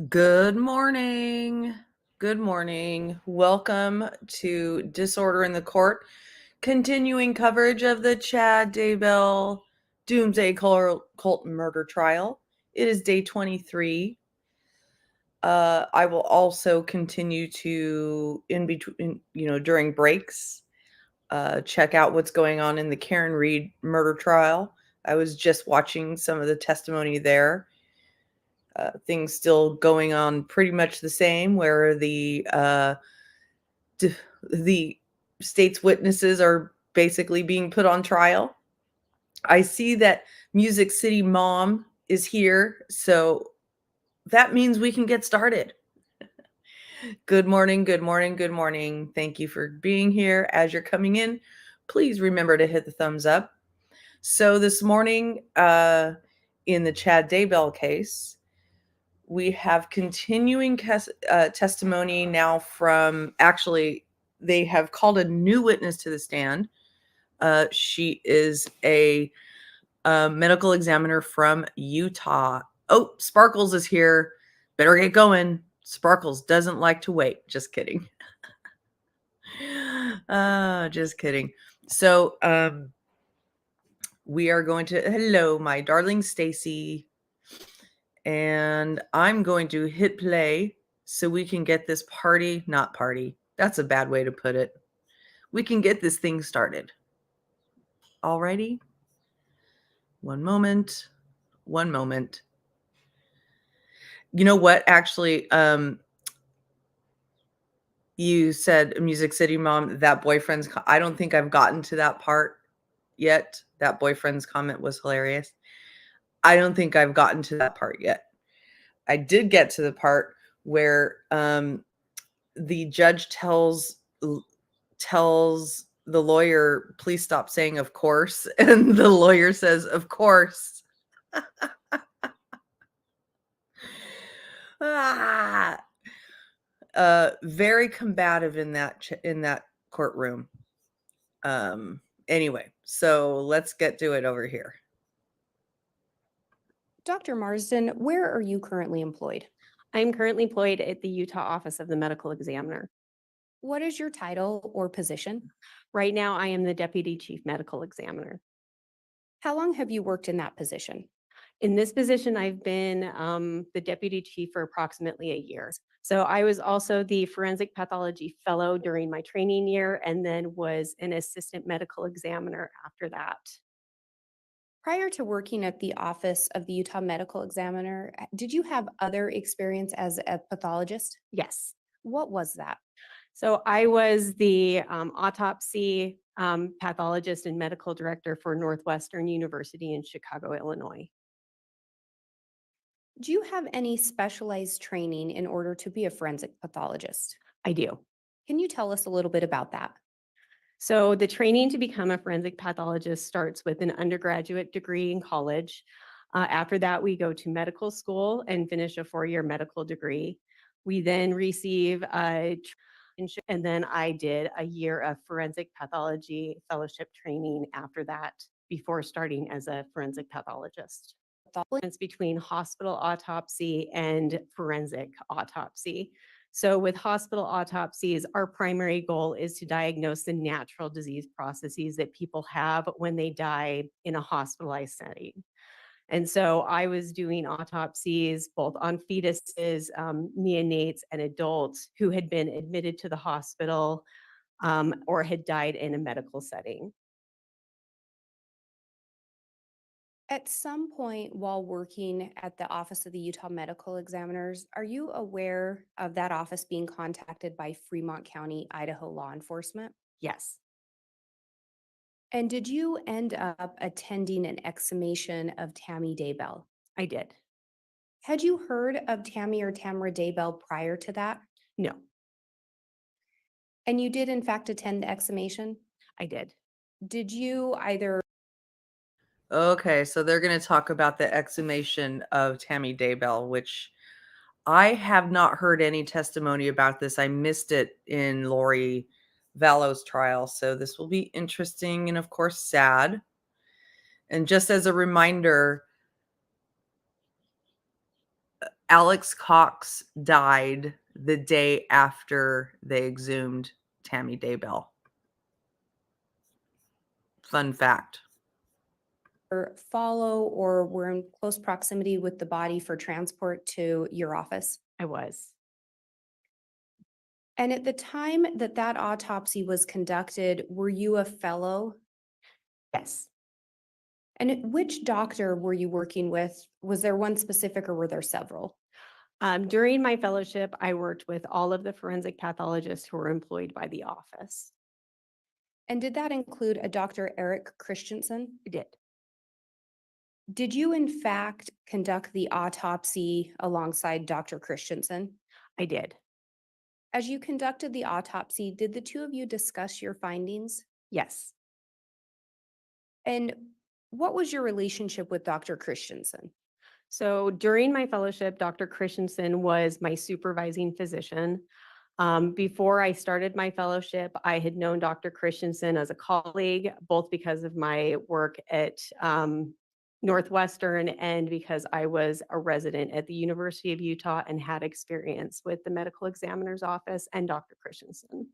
Good morning. Good morning. Welcome to Disorder in the Court, continuing coverage of the Chad Daybell Doomsday Cult murder trial. It is day 23. I will also continue to, in between, during breaks, check out what's going on in the Karen Reed murder trial. I was just watching some of the testimony there. Things still going on pretty much the same, where the state's witnesses are basically being put on trial. I see that Music City Mom is here, so that means we can get started. Good morning, good morning, good morning. Thank you for being here. As you're coming in, please remember to hit the thumbs up. So this morning, in the Chad Daybell case, we have continuing testimony now from, actually, they have called a new witness to the stand. She is a medical examiner from Utah. Oh, Sparkles is here. Better get going. Sparkles doesn't like to wait. Just kidding. Just kidding. So we are going to, hello, my darling Stacy. And I'm going to hit play so we can get this not party. That's a bad way to put it. We can get this thing started. Alrighty. One moment. You know what? Actually, you said Music City Mom, that boyfriend's, I don't think I've gotten to that part yet. That boyfriend's comment was hilarious. I don't think I've gotten to that part yet. I did get to the part where the judge tells the lawyer, please stop saying of course, and the lawyer says, of course. Very combative in that courtroom. Anyway, so let's get to it over here. Dr. Marsden, where are you currently employed? I'm currently employed at the Utah Office of the Medical Examiner. What is your title or position? Right now, I am the Deputy Chief Medical Examiner. How long have you worked in that position? In this position, I've been the Deputy Chief for approximately a year. So I was also the Forensic Pathology Fellow during my training year, and then was an Assistant Medical Examiner after that. Prior to working at the Office of the Utah Medical Examiner, did you have other experience as a pathologist? Yes. What was that? So I was the autopsy pathologist and medical director for Northwestern University in Chicago, Illinois. Do you have any specialized training in order to be a forensic pathologist? I do. Can you tell us a little bit about that? So the training to become a forensic pathologist starts with an undergraduate degree in college. After that, we go to medical school and finish a 4-year medical degree. We then receive a internship, and then I did a year of forensic pathology fellowship training after that before starting as a forensic pathologist. The difference between hospital autopsy and forensic autopsy. So with hospital autopsies, our primary goal is to diagnose the natural disease processes that people have when they die in a hospitalized setting. And so I was doing autopsies both on fetuses, neonates, and adults who had been admitted to the hospital or had died in a medical setting. At some point while working at the Office of the Utah Medical Examiners, are you aware of that office being contacted by Fremont County, Idaho law enforcement? Yes, And did you end up attending an exhumation of Tammy Daybell? I did. Had you heard of Tammy or Tamara Daybell prior to that? No, And you did in fact attend the exhumation? I did. Did you either Okay, so they're going to talk about the exhumation of Tammy Daybell, which I have not heard any testimony about this. I missed it in Lori Vallow's trial, so this will be interesting and, of course, sad. And just as a reminder, Alex Cox died the day after they exhumed Tammy Daybell. Fun fact. Or follow or were in close proximity with the body for transport to your office? I was. And at the time that that autopsy was conducted, were you a fellow? Yes. And which doctor were you working with? Was there one specific or were there several? During my fellowship, I worked with all of the forensic pathologists who were employed by the office. And did that include a Dr. Eric Christensen? I did. Did you in fact conduct the autopsy alongside Dr. Christensen? I did. As you conducted the autopsy, did the two of you discuss your findings? Yes. And what was your relationship with Dr. Christensen? So during my fellowship, Dr. Christensen was my supervising physician. Before I started my fellowship, I had known Dr. Christensen as a colleague, both because of my work at Northwestern and because I was a resident at the University of Utah and had experience with the medical examiner's office and Dr. Christensen.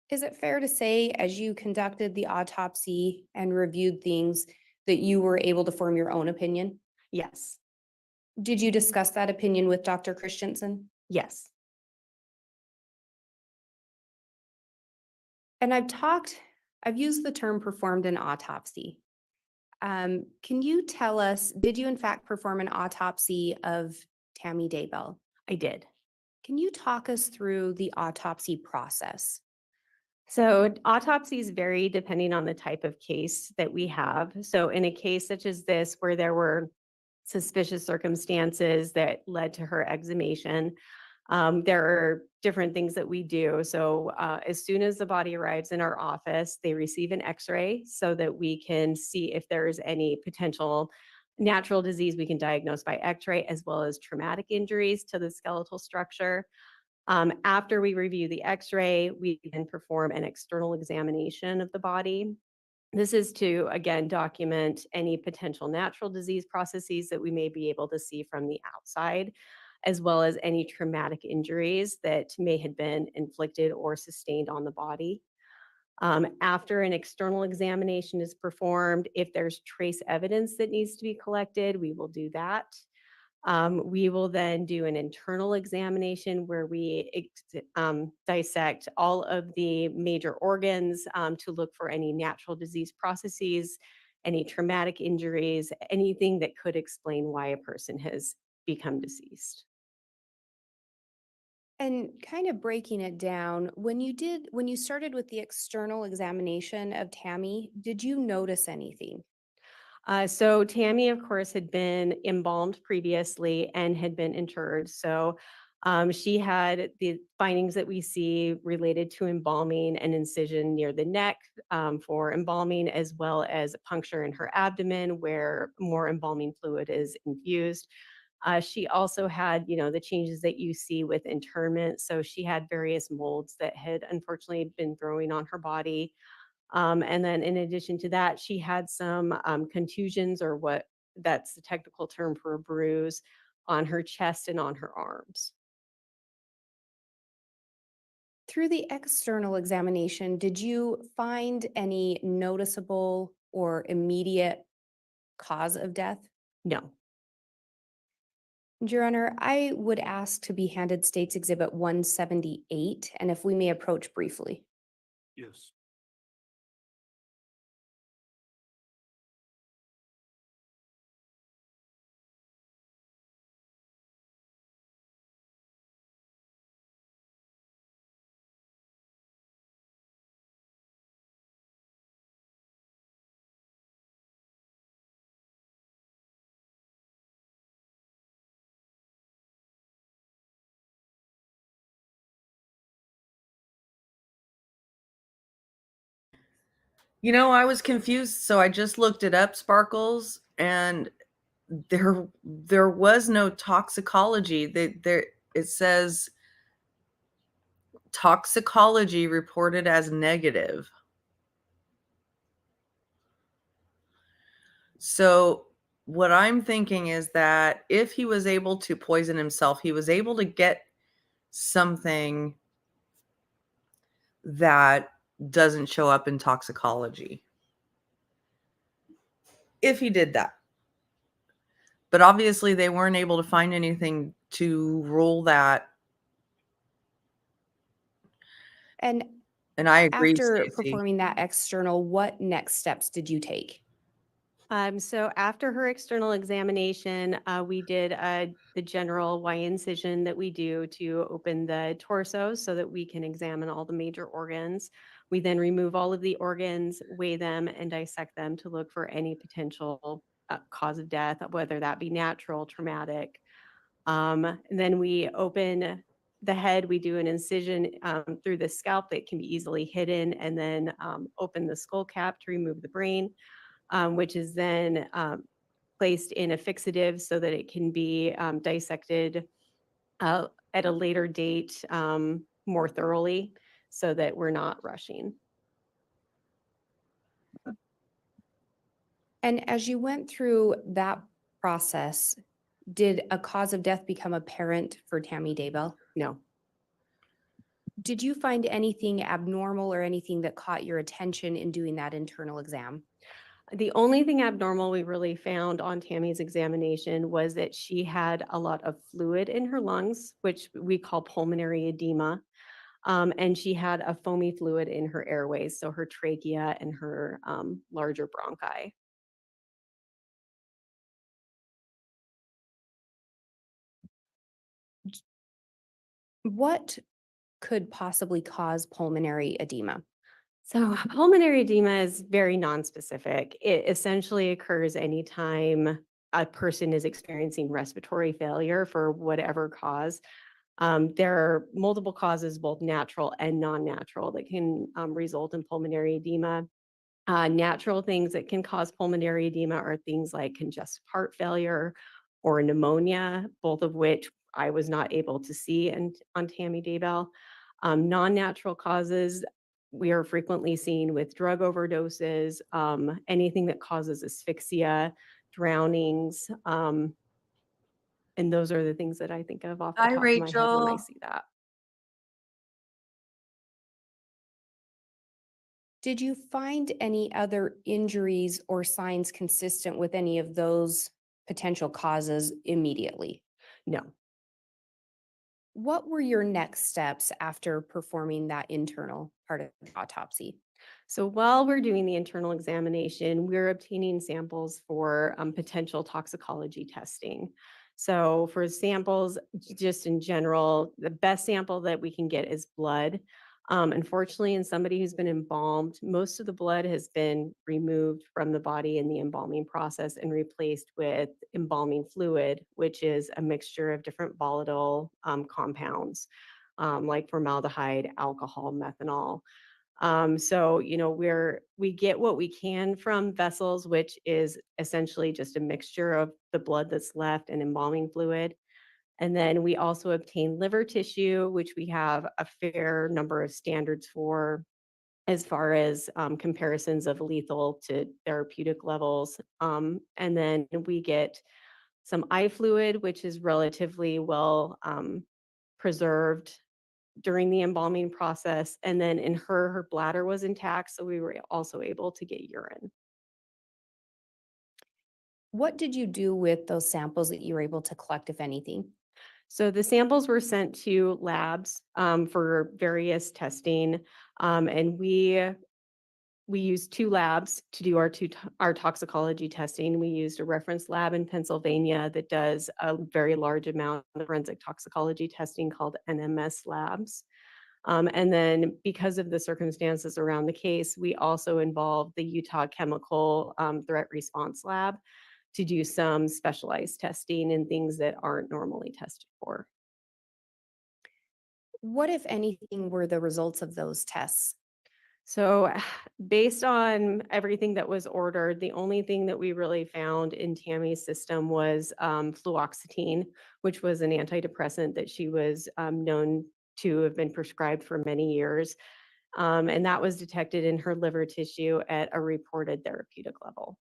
Is it fair to say, as you conducted the autopsy and reviewed things, that you were able to form your own opinion? Yes. Did you discuss that opinion with Dr. Christensen? Yes. And I've used the term performed an autopsy. Can you tell us, did you in fact perform an autopsy of Tammy Daybell? I did. Can you talk us through the autopsy process? So autopsies vary depending on the type of case that we have. So in a case such as this, where there were suspicious circumstances that led to her exhumation, there are different things that we do. So as soon as the body arrives in our office, they receive an X-ray so that we can see if there's any potential natural disease we can diagnose by X-ray, as well as traumatic injuries to the skeletal structure. After we review the X-ray, we then perform an external examination of the body. This is to, again, document any potential natural disease processes that we may be able to see from the outside, as well as any traumatic injuries that may have been inflicted or sustained on the body. After an external examination is performed, if there's trace evidence that needs to be collected, we will do that. We will then do an internal examination where we dissect all of the major organs to look for any natural disease processes, any traumatic injuries, anything that could explain why a person has become deceased. And kind of breaking it down, when you started with the external examination of Tammy, did you notice anything? So Tammy, of course, had been embalmed previously and had been interred. So she had the findings that we see related to embalming, an incision near the neck for embalming, as well as a puncture in her abdomen where more embalming fluid is infused. She also had, the changes that you see with internment. So she had various molds that had unfortunately been growing on her body. And then in addition to that, she had some contusions, or what that's the technical term for a bruise, on her chest and on her arms. Through the external examination, did you find any noticeable or immediate cause of death? No. Your Honor, I would ask to be handed State's Exhibit 178, and if we may approach briefly. Yes. I was confused, so I just looked it up, Sparkles, and there was no toxicology. It says toxicology reported as negative. So what I'm thinking is that if he was able to poison himself, he was able to get something that doesn't show up in toxicology. If he did that. But obviously they weren't able to find anything to rule that. And And I agree, after Stacy. performing that external, what next steps did you take? So after her external examination, we did the general Y incision that we do to open the torso so that we can examine all the major organs. We then remove all of the organs, weigh them, and dissect them to look for any potential cause of death, whether that be natural, traumatic. And then we open the head, we do an incision through the scalp that can be easily hidden, and then open the skull cap to remove the brain, which is then placed in a fixative so that it can be dissected at a later date more thoroughly so that we're not rushing. And as you went through that process, did a cause of death become apparent for Tammy Daybell? No. Did you find anything abnormal or anything that caught your attention in doing that internal exam? The only thing abnormal we really found on Tammy's examination was that she had a lot of fluid in her lungs, which we call pulmonary edema. And she had a foamy fluid in her airways, so her trachea and her larger bronchi. What could possibly cause pulmonary edema? So pulmonary edema is very nonspecific. It essentially occurs anytime a person is experiencing respiratory failure for whatever cause. There are multiple causes, both natural and non-natural, that can result in pulmonary edema. Natural things that can cause pulmonary edema are things like congestive heart failure or pneumonia, both of which I was not able to see on Tammy Daybell. Non-natural causes we are frequently seen with drug overdoses, anything that causes asphyxia, drownings, and those are the things that I think of off the Hi, top of my head when I Rachel. see that. Did you find any other injuries or signs consistent with any of those potential causes immediately? No. What were your next steps after performing that internal part of the autopsy? So while we're doing the internal examination, we're obtaining samples for potential toxicology testing. So for samples, just in general, the best sample that we can get is blood. Unfortunately, in somebody who's been embalmed, most of the blood has been removed from the body in the embalming process and replaced with embalming fluid, which is a mixture of different volatile compounds like formaldehyde, alcohol, methanol. So, we get what we can from vessels, which is essentially just a mixture of the blood that's left and embalming fluid. And then we also obtain liver tissue, which we have a fair number of standards for as far as comparisons of lethal to therapeutic levels. And then we get some eye fluid, which is relatively well preserved during the embalming process. And then in her bladder was intact, so we were also able to get urine. What did you do with those samples that you were able to collect, if anything? So the samples were sent to labs for various testing, and we used two labs to do our toxicology testing. We used a reference lab in Pennsylvania that does a very large amount of forensic toxicology testing called NMS labs. And then because of the circumstances around the case, we also involved the Utah Chemical Threat Response Lab to do some specialized testing and things that aren't normally tested for. What, if anything, were the results of those tests? So, based on everything that was ordered, the only thing that we really found in Tammy's system was fluoxetine, which was an antidepressant that she was known to have been prescribed for many years. And that was detected in her liver tissue at a reported therapeutic level.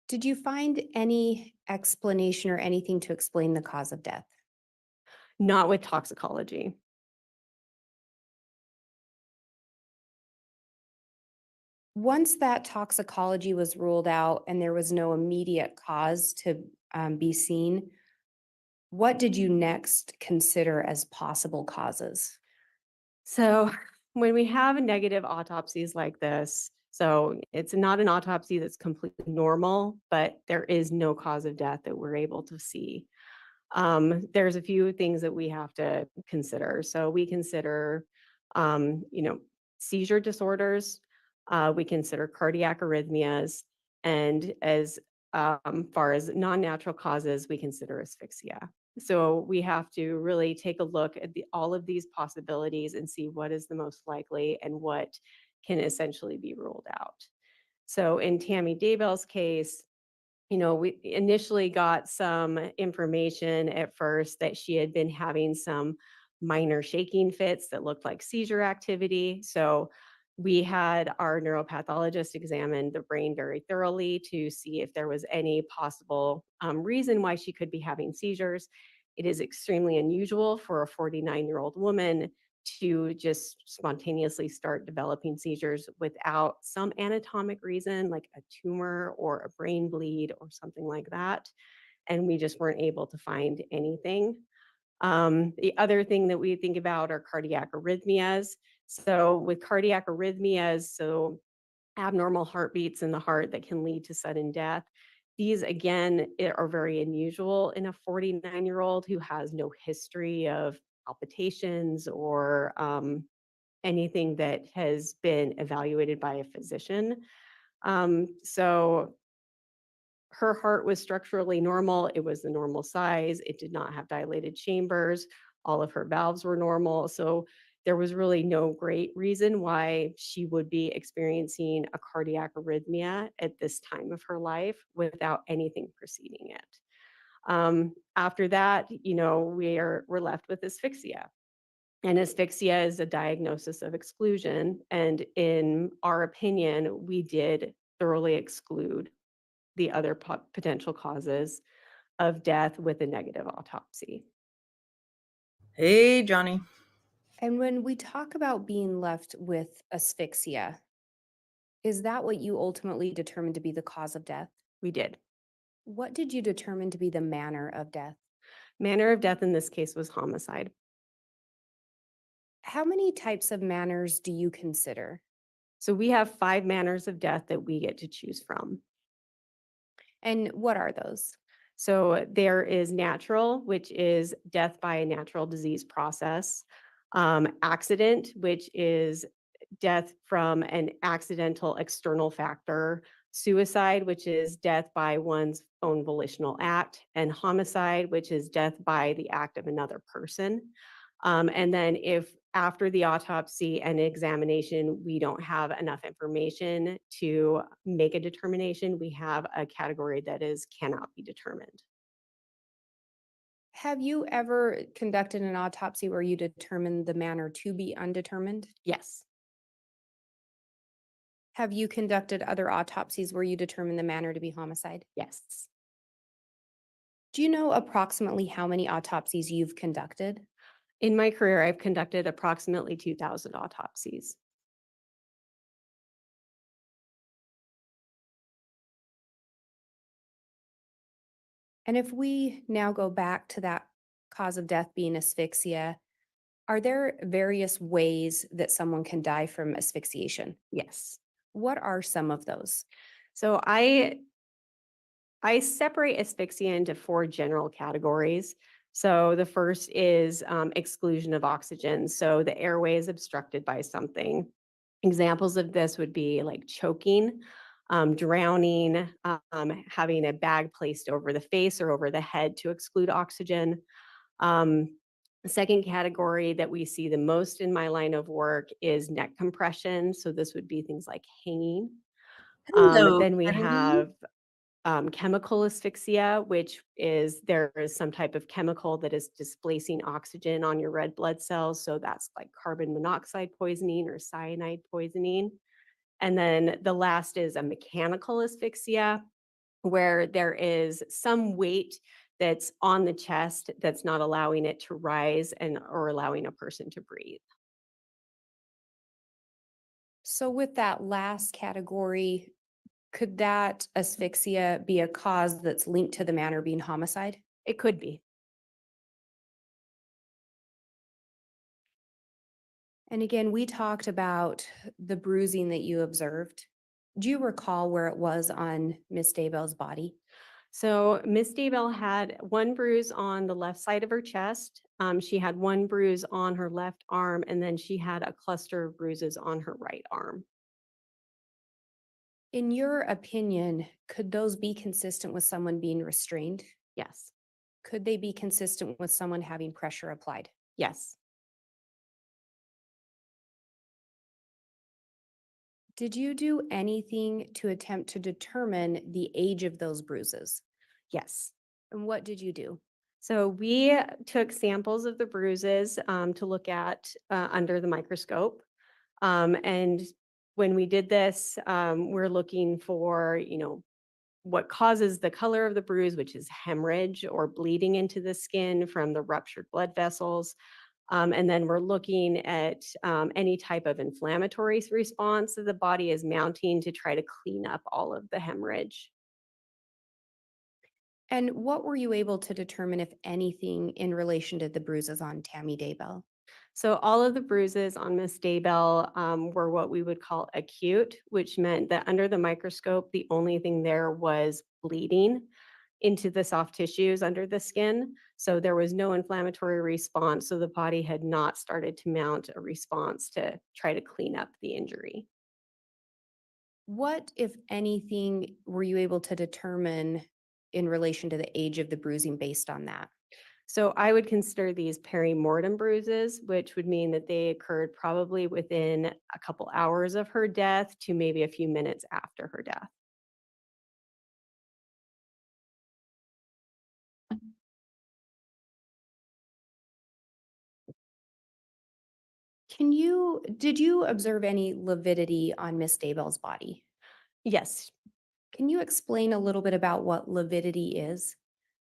Did you find any explanation or anything to explain the cause of death? Not with toxicology. Once that toxicology was ruled out and there was no immediate cause to be seen, what did you next consider as possible causes? So when we have negative autopsies like this, so it's not an autopsy that's completely normal, but there is no cause of death that we're able to see. There's a few things that we have to consider. So we consider, you know, seizure disorders, we consider cardiac arrhythmias, and as far as non-natural causes, we consider asphyxia. So we have to really take a look at all of these possibilities and see what is the most likely and what can essentially be ruled out. So in Tammy Daybell's case, we initially got some information at first that she had been having some minor shaking fits that looked like seizure activity. So we had our neuropathologist examine the brain very thoroughly to see if there was any possible reason why she could be having seizures. It is extremely unusual for a 49-year-old woman to just spontaneously start developing seizures without some anatomic reason, like a tumor or a brain bleed or something like that. And we just weren't able to find anything. The other thing that we think about are cardiac arrhythmias. So, with cardiac arrhythmias, so abnormal heartbeats in the heart that can lead to sudden death. These, again, are very unusual in a 49-year-old who has no history of palpitations or anything that has been evaluated by a physician. So her heart was structurally normal. It was the normal size. It did not have dilated chambers. All of her valves were normal. So there was really no great reason why she would be experiencing a cardiac arrhythmia at this time of her life without anything preceding it. After that, we're left with asphyxia. And asphyxia is a diagnosis of exclusion. And in our opinion, we did thoroughly exclude the other potential causes of death with a negative autopsy. Hey, Johnny. And when we talk about being left with asphyxia, is that what you ultimately determined to be the cause of death? We did. What did you determine to be the manner of death? Manner of death in this case was homicide. How many types of manners do you consider? So we have 5 manners of death that we get to choose from. And what are those? So there is natural, which is death by a natural disease process. Accident, which is death from an accidental external factor. Suicide, which is death by one's own volitional act. And homicide, which is death by the act of another person. And then if after the autopsy and examination, we don't have enough information to make a determination, we have a category that is cannot be determined. Have you ever conducted an autopsy where you determined the manner to be undetermined? Yes, Have you conducted other autopsies where you determined the manner to be homicide? yes. Do you know approximately how many autopsies you've conducted? In my career, I've conducted approximately 2,000 autopsies. And if we now go back to that cause of death being asphyxia, are there various ways that someone can die from asphyxiation? Yes. What are some of those? So I separate asphyxia into 4 general categories. So the first is exclusion of oxygen. So the airway is obstructed by something. Examples of this would be like choking, drowning, having a bag placed over the face or over the head to exclude oxygen. The second category that we see the most in my line of work is neck compression. So this would be things like hanging. Hello, Then we Kennedy. have chemical asphyxia, which is there is some type of chemical that is displacing oxygen on your red blood cells. So that's like carbon monoxide poisoning or cyanide poisoning. And then the last is a mechanical asphyxia, where there is some weight that's on the chest that's not allowing it to rise and or allowing a person to breathe. So with that last category, could that asphyxia be a cause that's linked to the manner being homicide? It could be. And again, we talked about the bruising that you observed. Do you recall where it was on Miss Daybell's body? So Miss Daybell had one bruise on the left side of her chest. She had one bruise on her left arm, and then she had a cluster of bruises on her right arm. In your opinion, could those be consistent with someone being restrained? Yes. Could they be consistent with someone having pressure applied? Yes. Did you do anything to attempt to determine the age of those bruises? Yes. And what did you do? So we took samples of the bruises to look at under the microscope. And when we did this, we're looking for, what causes the color of the bruise, which is hemorrhage or bleeding into the skin from the ruptured blood vessels. And then we're looking at any type of inflammatory response that the body is mounting to try to clean up all of the hemorrhage. And what were you able to determine, if anything, in relation to the bruises on Tammy Daybell? So all of the bruises on Miss Daybell were what we would call acute, which meant that under the microscope, the only thing there was bleeding into the soft tissues under the skin. So there was no inflammatory response. So the body had not started to mount a response to try to clean up the injury. What, if anything, were you able to determine in relation to the age of the bruising based on that? So I would consider these perimortem bruises, which would mean that they occurred probably within a couple hours of her death to maybe a few minutes after her death. Did you observe any lividity on Miss Daybell's body? Yes. Can you explain a little bit about what lividity is?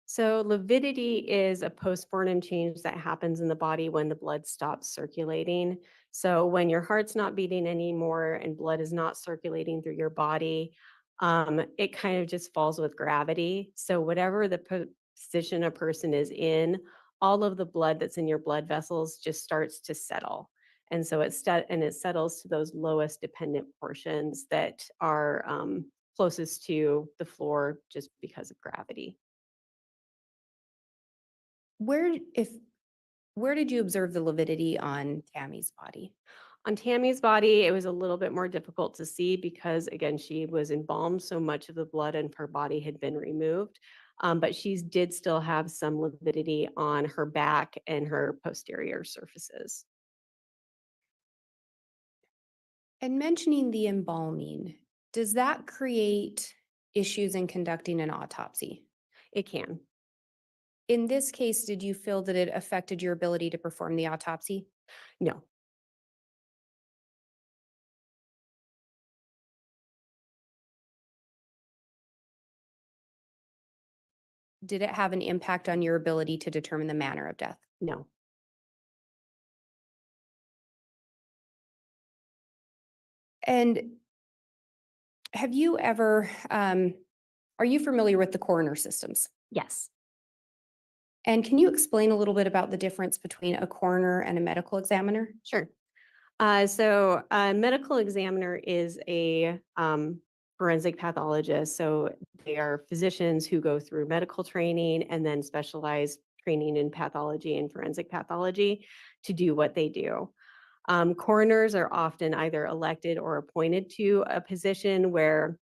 So lividity is a postmortem change that happens in the body when the blood stops circulating. So when your heart's not beating anymore and blood is not circulating through your body, it kind of just falls with gravity. So whatever the position a person is in, all of the blood that's in your blood vessels just starts to settle. And so it settles to those lowest dependent portions that are closest to the floor just because of gravity. Where if where did you observe the lividity on Tammy's body? On Tammy's body, it was a little bit more difficult to see because, again, she was embalmed, so much of the blood in her body had been removed. But she did still have some lividity on her back and her posterior surfaces. And mentioning the embalming, does that create issues in conducting an autopsy? It can. In this case, did you feel that it affected your ability to perform the autopsy? No, Did it have an impact on your ability to determine the manner of death? no. And have you ever, are you familiar with the coroner systems? Yes, And can you explain a little bit about the difference between a coroner and a medical examiner? sure. So a medical examiner is a forensic pathologist. So they are physicians who go through medical training and then specialized training in pathology and forensic pathology to do what they do. Coroners are often either elected or appointed to a position where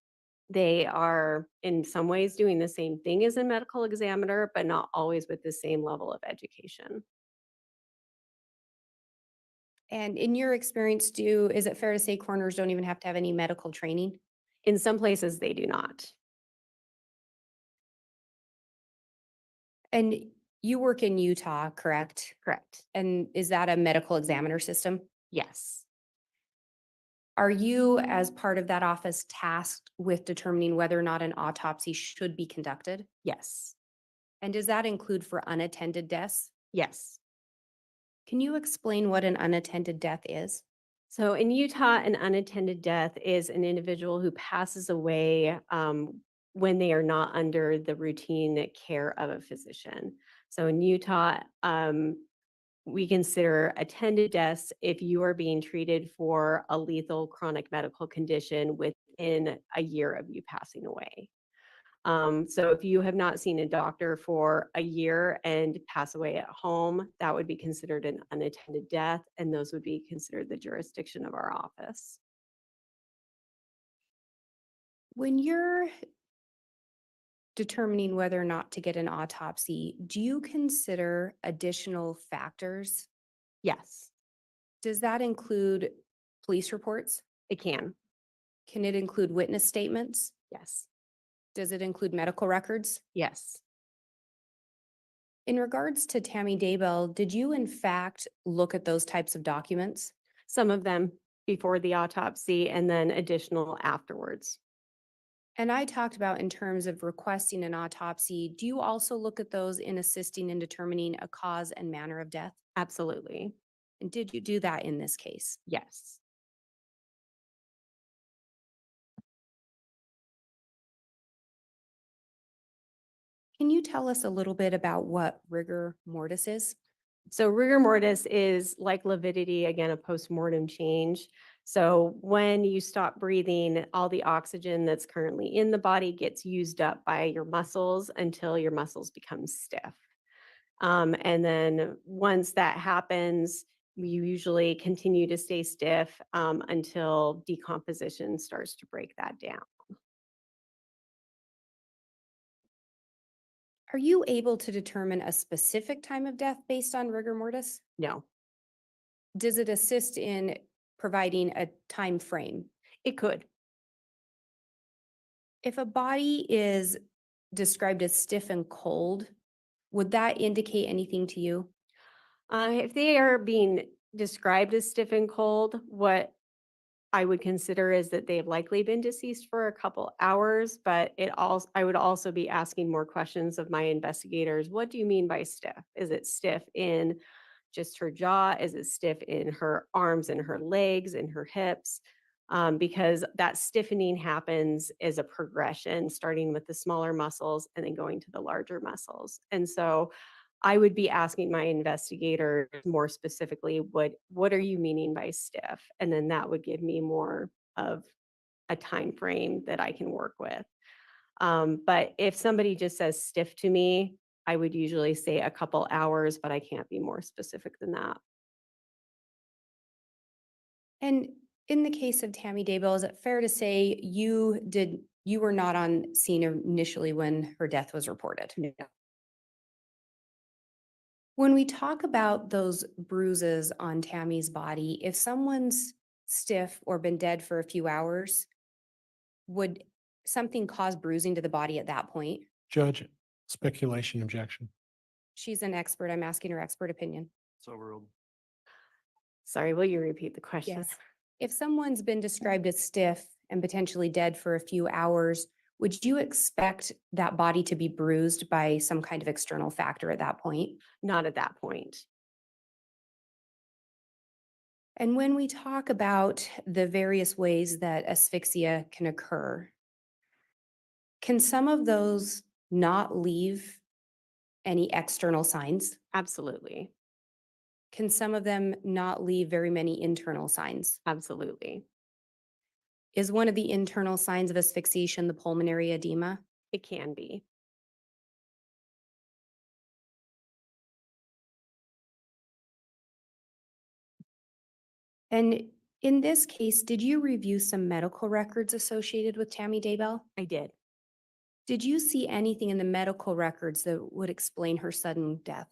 they are in some ways doing the same thing as a medical examiner, but not always with the same level of education. And in your experience, is it fair to say coroners don't even have to have any medical training? In some places, they do not. And you work in Utah, correct? Correct. And is that a medical examiner system? Yes. Are you, as part of that office, tasked with determining whether or not an autopsy should be conducted? Yes. And does that include for unattended deaths? Yes. Can you explain what an unattended death is? So in Utah, an unattended death is an individual who passes away when they are not under the routine care of a physician. So in Utah, we consider attended deaths if you are being treated for a lethal chronic medical condition within a year of you passing away. So if you have not seen a doctor for a year and pass away at home, that would be considered an unattended death, and those would be considered the jurisdiction of our office. When you're determining whether or not to get an autopsy, do you consider additional factors? Yes, Does that include police reports? it can. Can it include witness statements? Yes, Does it include medical records? yes. In regards to Tammy Daybell, did you in fact look at those types of documents? Some of them before the autopsy and then additional afterwards. And I talked about in terms of requesting an autopsy, do you also look at those in assisting in determining a cause and manner of death? Absolutely. And did you do that in this case? Yes. Can you tell us a little bit about what rigor mortis is? So rigor mortis is like lividity, again, a postmortem change. So when you stop breathing, all the oxygen that's currently in the body gets used up by your muscles until your muscles become stiff. And then once that happens, you usually continue to stay stiff until decomposition starts to break that down. Are you able to determine a specific time of death based on rigor mortis? No, Does it assist in providing a time frame? it could. If a body is described as stiff and cold, would that indicate anything to you? If they are being described as stiff and cold, what I would consider is that they've likely been deceased for a couple hours, but I would also be asking more questions of my investigators. What do you mean by stiff? Is it stiff in just her jaw? Is it stiff in her arms and her legs and her hips? Because that stiffening happens as a progression, starting with the smaller muscles and then going to the larger muscles. And so I would be asking my investigator more specifically, what are you meaning by stiff? And then that would give me more of a time frame that I can work with. But if somebody just says stiff to me, I would usually say a couple hours, but I can't be more specific than that. And in the case of Tammy Daybell, is it fair to say you were not on scene initially when her death was reported? No. When we talk about those bruises on Tammy's body, if someone's stiff or been dead for a few hours, would something cause bruising to the body at that point? Judge, speculation, objection. She's an expert. I'm asking her expert opinion. So ruled. Sorry, will you repeat the question? Yes. If someone's been described as stiff and potentially dead for a few hours, would you expect that body to be bruised by some kind of external factor at that point? Not at that point. And when we talk about the various ways that asphyxia can occur, can some of those not leave any external signs? Absolutely. Can some of them not leave very many internal signs? Absolutely. Is one of the internal signs of asphyxiation the pulmonary edema? It can be. And in this case, did you review some medical records associated with Tammy Daybell? I did. Did you see anything in the medical records that would explain her sudden death?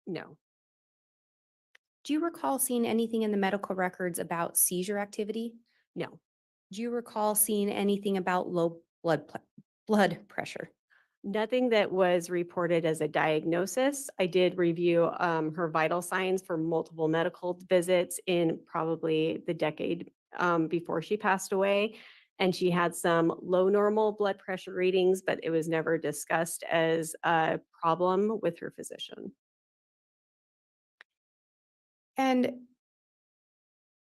No. Do you recall seeing anything in the medical records about seizure activity? No. Do you recall seeing anything about low blood pressure? Nothing that was reported as a diagnosis. I did review her vital signs for multiple medical visits in probably the decade before she passed away. And she had some low normal blood pressure readings, but it was never discussed as a problem with her physician. And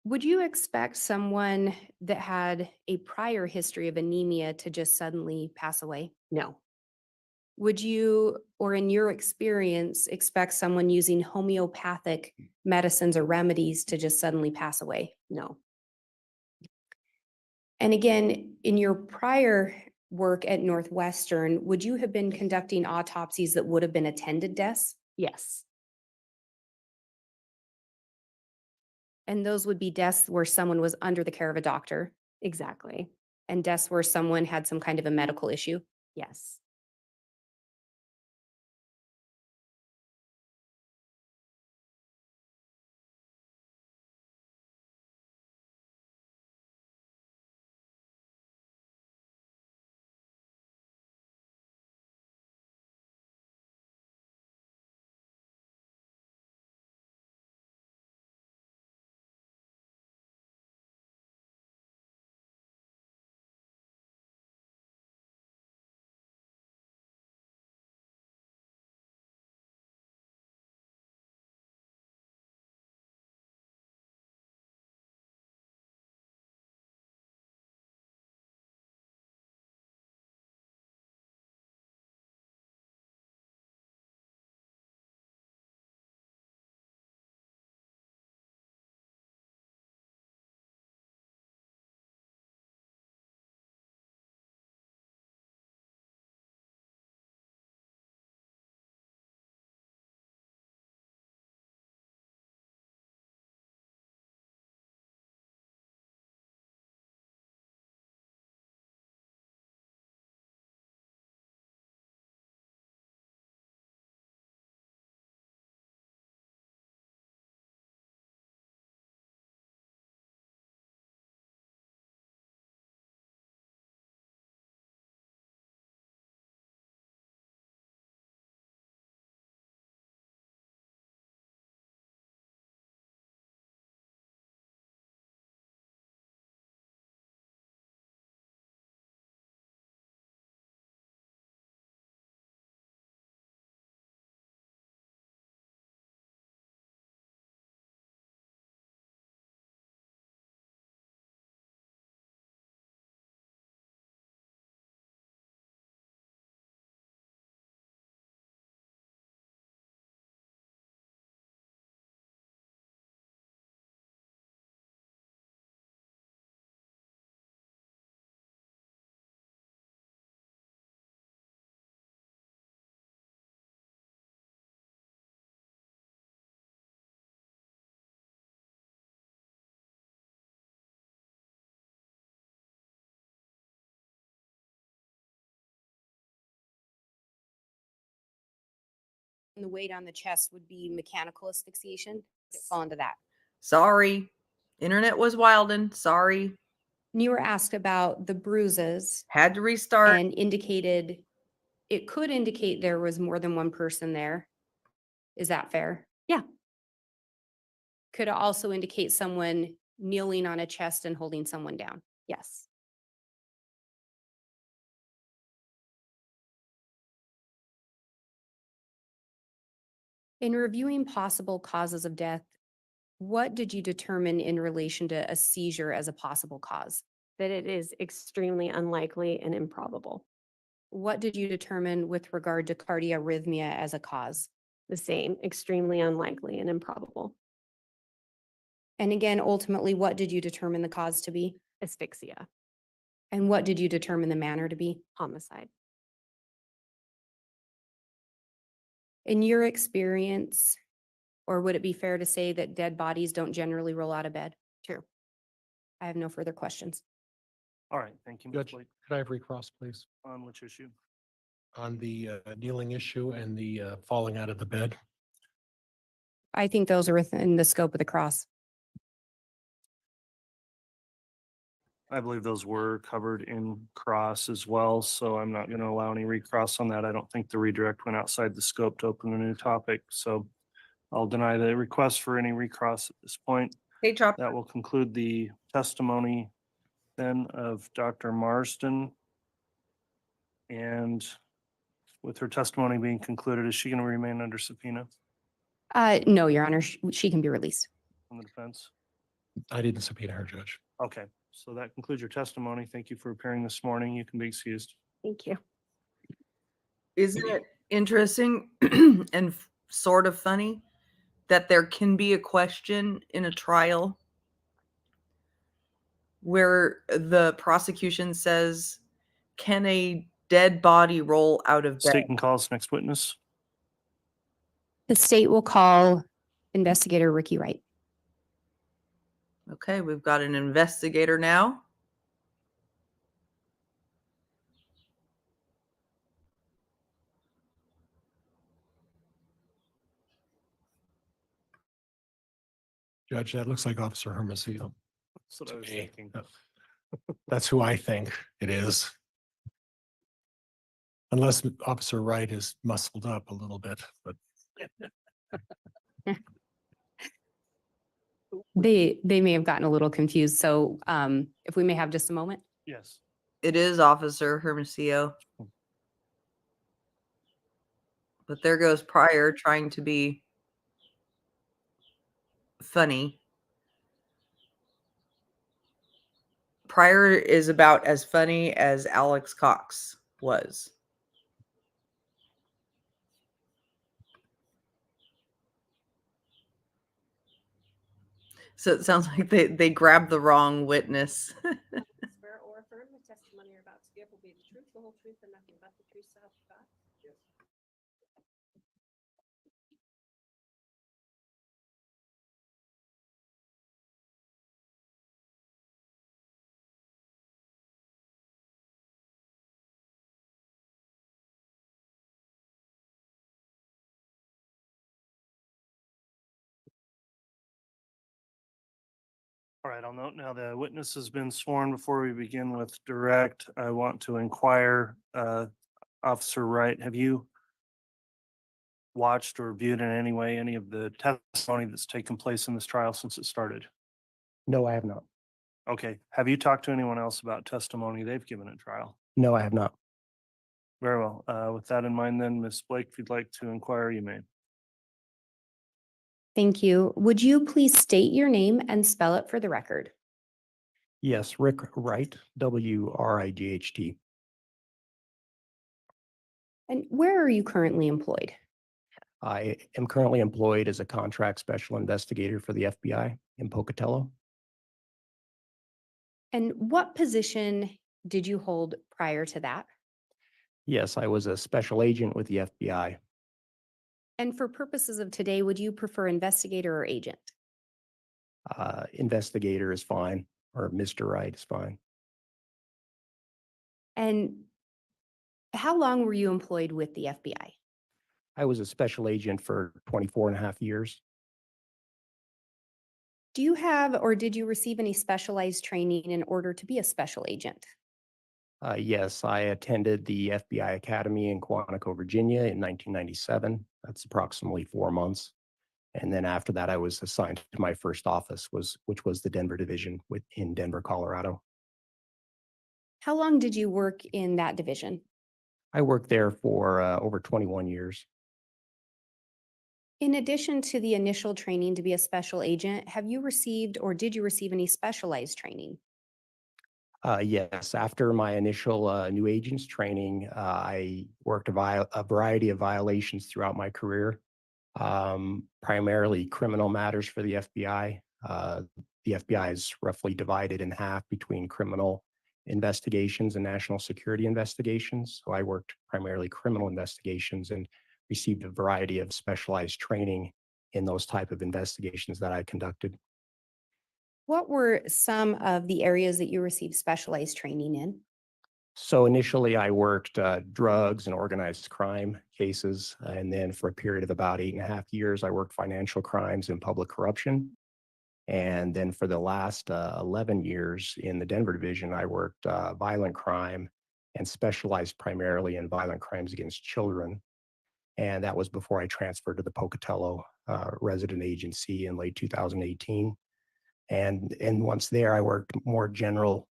would you expect someone that had a prior history of anemia to just suddenly pass away? No, Would you, or in your experience, expect someone using homeopathic medicines or remedies to just suddenly pass away? no, And again, in your prior work at Northwestern, would you have been conducting autopsies that would have been attended deaths? yes, And those would be deaths where someone was under the care of a doctor exactly. and deaths where someone had some kind of a medical issue? Yes. And the weight on the chest would be mechanical asphyxiation? Would it fall into that? Sorry. Internet was wildin'. Sorry. And you were asked about the bruises Had to restart. and indicated, it could indicate there was more than one person there. Is that fair? Yeah. Could it also indicate someone kneeling on a chest and holding someone down? Yes. In reviewing possible causes of death, what did you determine in relation to a seizure as a possible cause? That it is extremely unlikely and improbable. What did you determine with regard to cardiarrhythmia as a cause? The same, extremely unlikely and improbable. And again, ultimately, what did you determine the cause to be? Asphyxia, And what did you determine the manner to be? homicide. In your experience, or would it be fair to say that dead bodies don't generally roll out of bed? True. I have no further questions. All right, thank you, Ms. Judge, Blake. could I have recross, please, On which issue? on the kneeling issue and the falling out of the bed? I think those are within the scope of the cross. I believe those were covered in cross as well, so I'm not gonna allow any recross on that. I don't think the redirect went outside the scope to open a new topic, so I'll deny the request for any recross at this point. Hey, Chop. That will conclude the testimony then of Dr. Marsden. And with her testimony being concluded, is she going to remain under subpoena No, Your Honor, she can be released. from the defense? I didn't subpoena her, Judge. Okay, so that concludes your testimony. Thank you for appearing this morning. You can be excused. Thank you. Isn't it interesting and sort of funny that there can be a question in a trial where the prosecution says, can a dead body roll out of bed? State can call us next witness. The state will call investigator Ricky Wright. Okay, we've got an investigator now. Judge, that looks like Officer Hermosillo. That's what to I was me. thinking. That's who I think it is. Unless Officer Wright is muscled up a little bit, but They may have gotten a little confused. So if we may have just a moment. Yes. It is Officer Hermosillo. But there goes Pryor trying to be funny. Pryor is about as funny as Alex Cox was. So it sounds like they grabbed the wrong witness. Swear or affirm the testimony you're about to give will be the truth, the whole truth, and nothing but the truth, so help you God. All right, I'll note now the witness has been sworn. Before we begin with direct, I want to inquire, Officer Wright, have you watched or viewed in any way any of the testimony that's taken place in this trial since it started? No, I have not. Okay, have you talked to anyone else about testimony they've given at trial? No, I have not. Very well. With that in mind, then, Ms. Blake, if you'd like to inquire, you may. Thank you. Would you please state your name and spell it for the record? Yes, Rick Wright, Wright. And where are you currently employed? I am currently employed as a contract special investigator for the FBI in Pocatello. And what position did you hold prior to that? Yes, I was a special agent with the FBI. And for purposes of today, would you prefer investigator or agent? Investigator is fine, or Mr. Wright is fine. And how long were you employed with the FBI? I was a special agent for 24 and a half years. Do you have or did you receive any specialized training in order to be a special agent? Yes, I attended the FBI Academy in Quantico, Virginia in 1997. That's approximately 4 months. And then after that, I was assigned to my first office, which was the Denver division in Denver, Colorado. How long did you work in that division? I worked there for over 21 years. In addition to the initial training to be a special agent, have you received or did you receive any specialized training? Yes, after my initial new agents training, I worked a variety of violations throughout my career, primarily criminal matters for the FBI. The FBI is roughly divided in half between criminal investigations and national security investigations. So I worked primarily criminal investigations and received a variety of specialized training in those type of investigations that I conducted. What were some of the areas that you received specialized training in? So initially I worked drugs and organized crime cases. And then for a period of about 8.5 years, I worked financial crimes and public corruption. And then for the last 11 years in the Denver division, I worked violent crime and specialized primarily in violent crimes against children. And that was before I transferred to the Pocatello resident agency in late 2018. And once there, I worked more general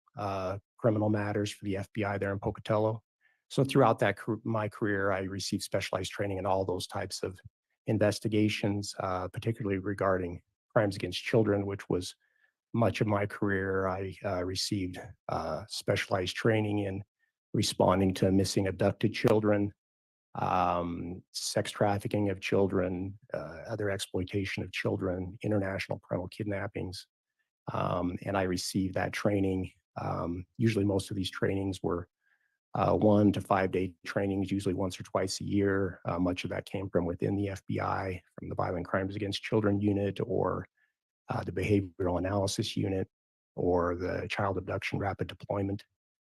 criminal matters for the FBI there in Pocatello. So throughout my career, I received specialized training in all those types of investigations, particularly regarding crimes against children, which was much of my career. I received specialized training in responding to missing abducted children, sex trafficking of children, other exploitation of children, international parental kidnappings. And I received that training. Usually most of these trainings were 1 to 5 day trainings, usually once or twice a year. Much of that came from within the FBI, from the Violent Crimes Against Children unit, or the Behavioral Analysis unit, or the Child Abduction Rapid Deployment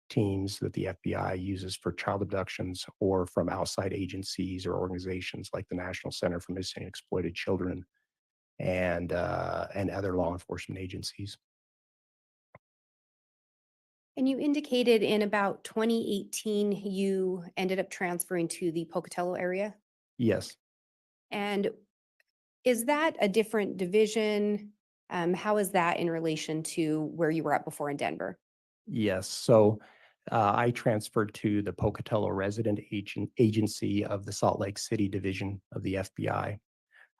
teams that the FBI uses for child abductions, or from outside agencies or organizations like the National Center for Missing and Exploited Children and other law enforcement agencies. And you indicated in about 2018, you ended up transferring to the Pocatello area. Yes. And is that a different division? How is that in relation to where you were at before in Denver? Yes. So I transferred to the Pocatello Resident Agency of the Salt Lake City Division of the FBI.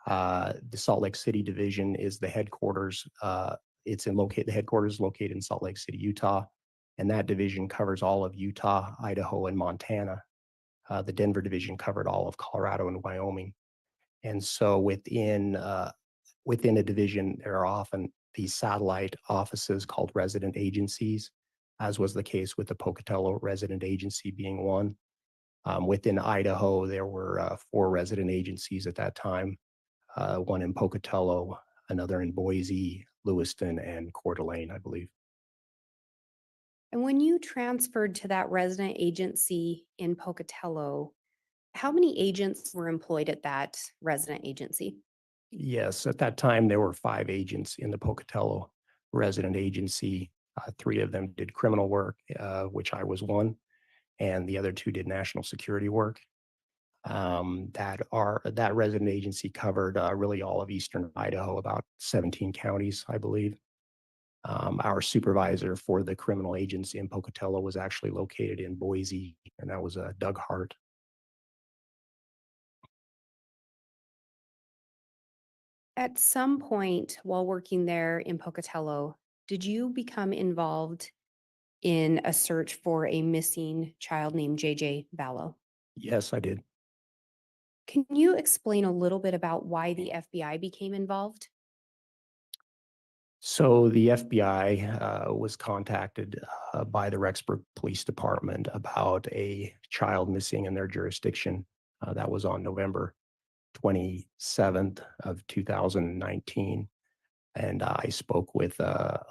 The Salt Lake City Division is the headquarters. The headquarters is located in Salt Lake City, Utah, and that division covers all of Utah, Idaho, and Montana. The Denver division covered all of Colorado and Wyoming. And so within a division, there are often these satellite offices called resident agencies, as was the case with the Pocatello Resident Agency being one. Within Idaho, there were 4 resident agencies at that time, one in Pocatello, another in Boise, Lewiston, and Coeur d'Alene, I believe. And when you transferred to that resident agency in Pocatello, how many agents were employed at that resident agency? Yes, at that time, there were 5 agents in the Pocatello Resident Agency. 3 of them did criminal work, which I was one, and the other 2 did national security work. That resident agency covered really all of eastern Idaho, about 17 counties, I believe. Our supervisor for the criminal agents in Pocatello was actually located in Boise, and that was Doug Hart. At some point while working there in Pocatello, did you become involved in a search for a missing child named JJ Vallow? Yes, I did. Can you explain a little bit about why the FBI became involved? So the FBI was contacted by the Rexburg Police Department about a child missing in their jurisdiction. That was on November 27th of 2019. And I spoke with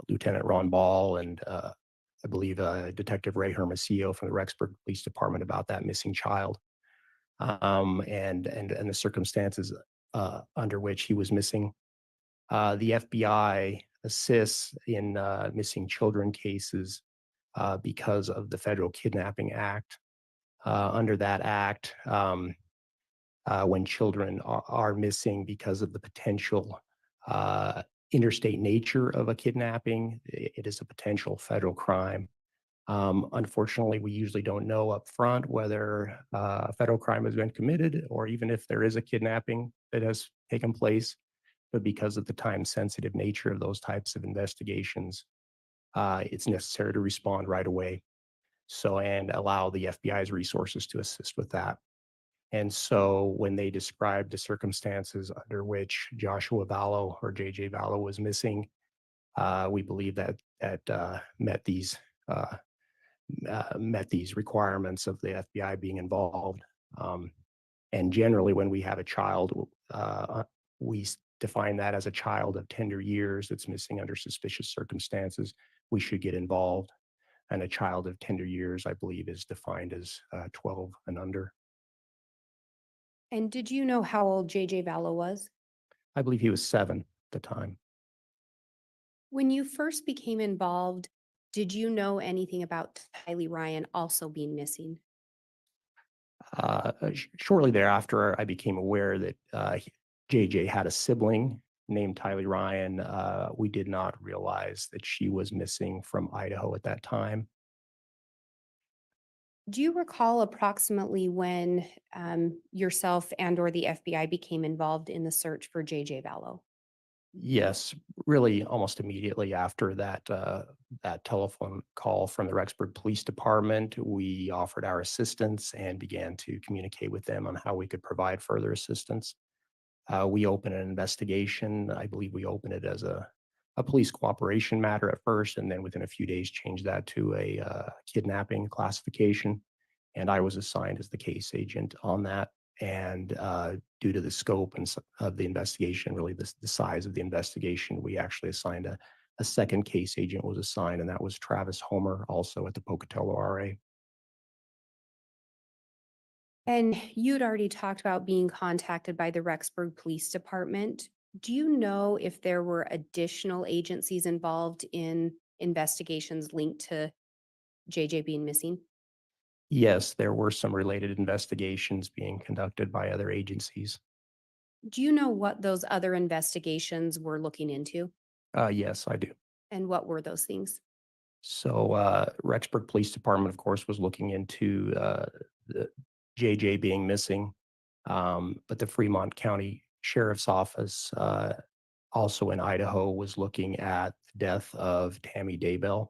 Lieutenant Ron Ball and I believe Detective Ray Hermosillo from the Rexburg Police Department about that missing child and the circumstances under which he was missing. The FBI assists in missing children cases because of the Federal Kidnapping Act. Under that act, when children are missing because of the potential interstate nature of a kidnapping, it is a potential federal crime. Unfortunately, we usually don't know up front whether a federal crime has been committed or even if there is a kidnapping that has taken place. But because of the time-sensitive nature of those types of investigations, it's necessary to respond right away. And allow the FBI's resources to assist with that. And so when they described the circumstances under which Joshua Vallow or JJ Vallow was missing, we believe that met these requirements of the FBI being involved. And generally, when we have a child, we define that as a child of tender years that's missing under suspicious circumstances. We should get involved. And a child of tender years, I believe, is defined as 12 and under. And did you know how old JJ Vallow was? I believe he was 7 at the time. When you first became involved, did you know anything about Tylee Ryan also being missing? Shortly thereafter, I became aware that JJ had a sibling named Tylee Ryan. We did not realize that she was missing from Idaho at that time. Do you recall approximately when yourself and or the FBI became involved in the search for JJ Vallow? Yes, really almost immediately after that telephone call from the Rexburg Police Department, we offered our assistance and began to communicate with them on how we could provide further assistance. We opened an investigation. I believe we opened it as a police cooperation matter at first, and then within a few days changed that to a kidnapping classification. And I was assigned as the case agent on that. And due to the scope of the investigation, really the size of the investigation, we actually assigned a second case agent was assigned, and that was Travis Homer, also at the Pocatello RA. And you'd already talked about being contacted by the Rexburg Police Department. Do you know if there were additional agencies involved in investigations linked to JJ being missing? Yes, there were some related investigations being conducted by other agencies. Do you know what those other investigations were looking into? Yes, I do. And what were those things? So Rexburg Police Department, of course, was looking into the JJ being missing, but the Fremont County Sheriff's Office, also in Idaho, was looking at the death of Tammy Daybell.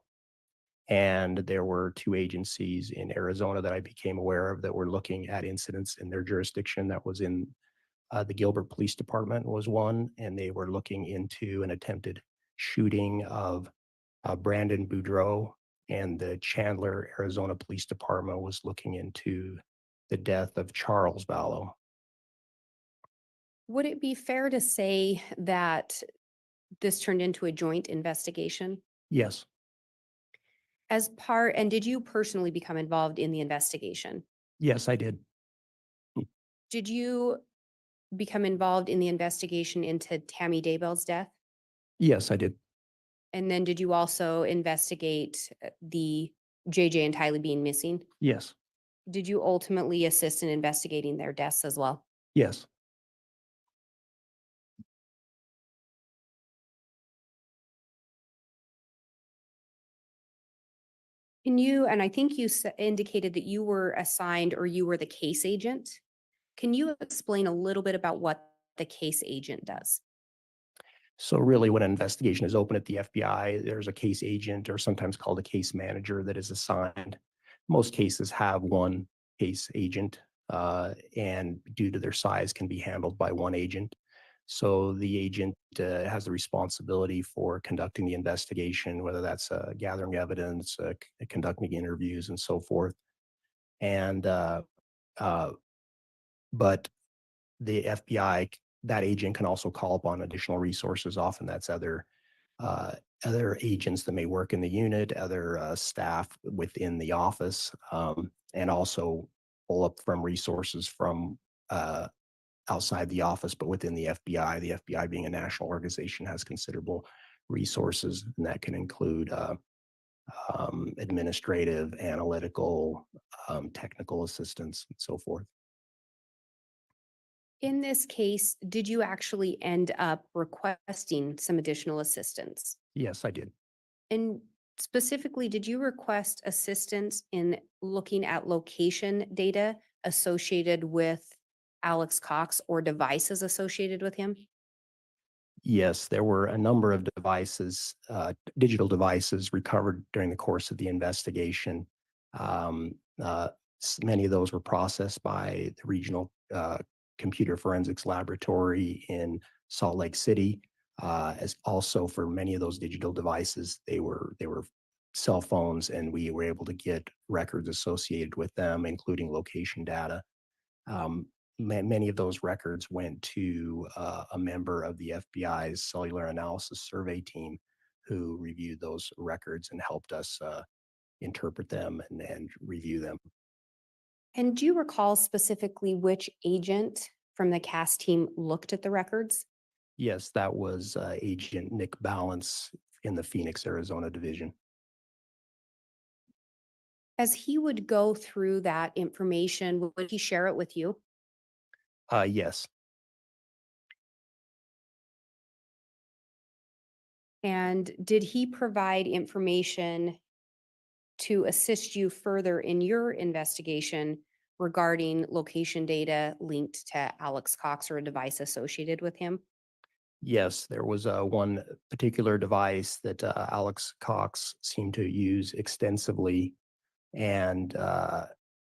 And there were two agencies in Arizona that I became aware of that were looking at incidents in their jurisdiction. That was in the Gilbert Police Department was one, and they were looking into an attempted shooting of Brandon Boudreaux, and the Chandler, Arizona Police Department was looking into the death of Charles Vallow. Would it be fair to say that this turned into a joint investigation? Yes, And did you personally become involved in the investigation? yes, I did. Did you become involved in the investigation into Tammy Daybell's death? Yes, I did. And then did you also investigate the JJ and Tylee being missing? Yes, Did you ultimately assist in investigating their deaths as well? yes. And I think you indicated that you were assigned or you were the case agent. Can you explain a little bit about what the case agent does? So really, when an investigation is open at the FBI, there's a case agent, or sometimes called a case manager, that is assigned. Most cases have one case agent, and due to their size, can be handled by one agent. So the agent has the responsibility for conducting the investigation, whether that's gathering evidence, conducting interviews, and so forth. And uh, but the FBI, that agent can also call upon additional resources. Often that's uh, other agents that may work in the unit, other staff within the office, and also pull up from resources from outside the office, but within the FBI. The FBI, being a national organization, has considerable resources, and that can include administrative, analytical, technical assistance, and so forth. In this case, did you actually end up requesting some additional assistance? Yes, I did. And specifically, did you request assistance in looking at location data associated with Alex Cox or devices associated with him? Yes, there were a number of devices, digital devices, recovered during the course of the investigation. Um, Many of those were processed by the regional computer forensics laboratory in Salt Lake City. As also, for many of those digital devices, they were cell phones, and we were able to get records associated with them, including location data. Um, Many of those records went to a member of the FBI's cellular analysis survey team, who reviewed those records and helped us interpret them and review them. And do you recall specifically which agent from the CAS team looked at the records? Yes, that was Agent Nick Balance in the Phoenix, Arizona division. As he would go through that information, would he share it with you? Yes, And did he provide information to assist you further in your investigation regarding location data linked to Alex Cox or a device associated with him? Yes, there was one particular device that Alex Cox seemed to use extensively, and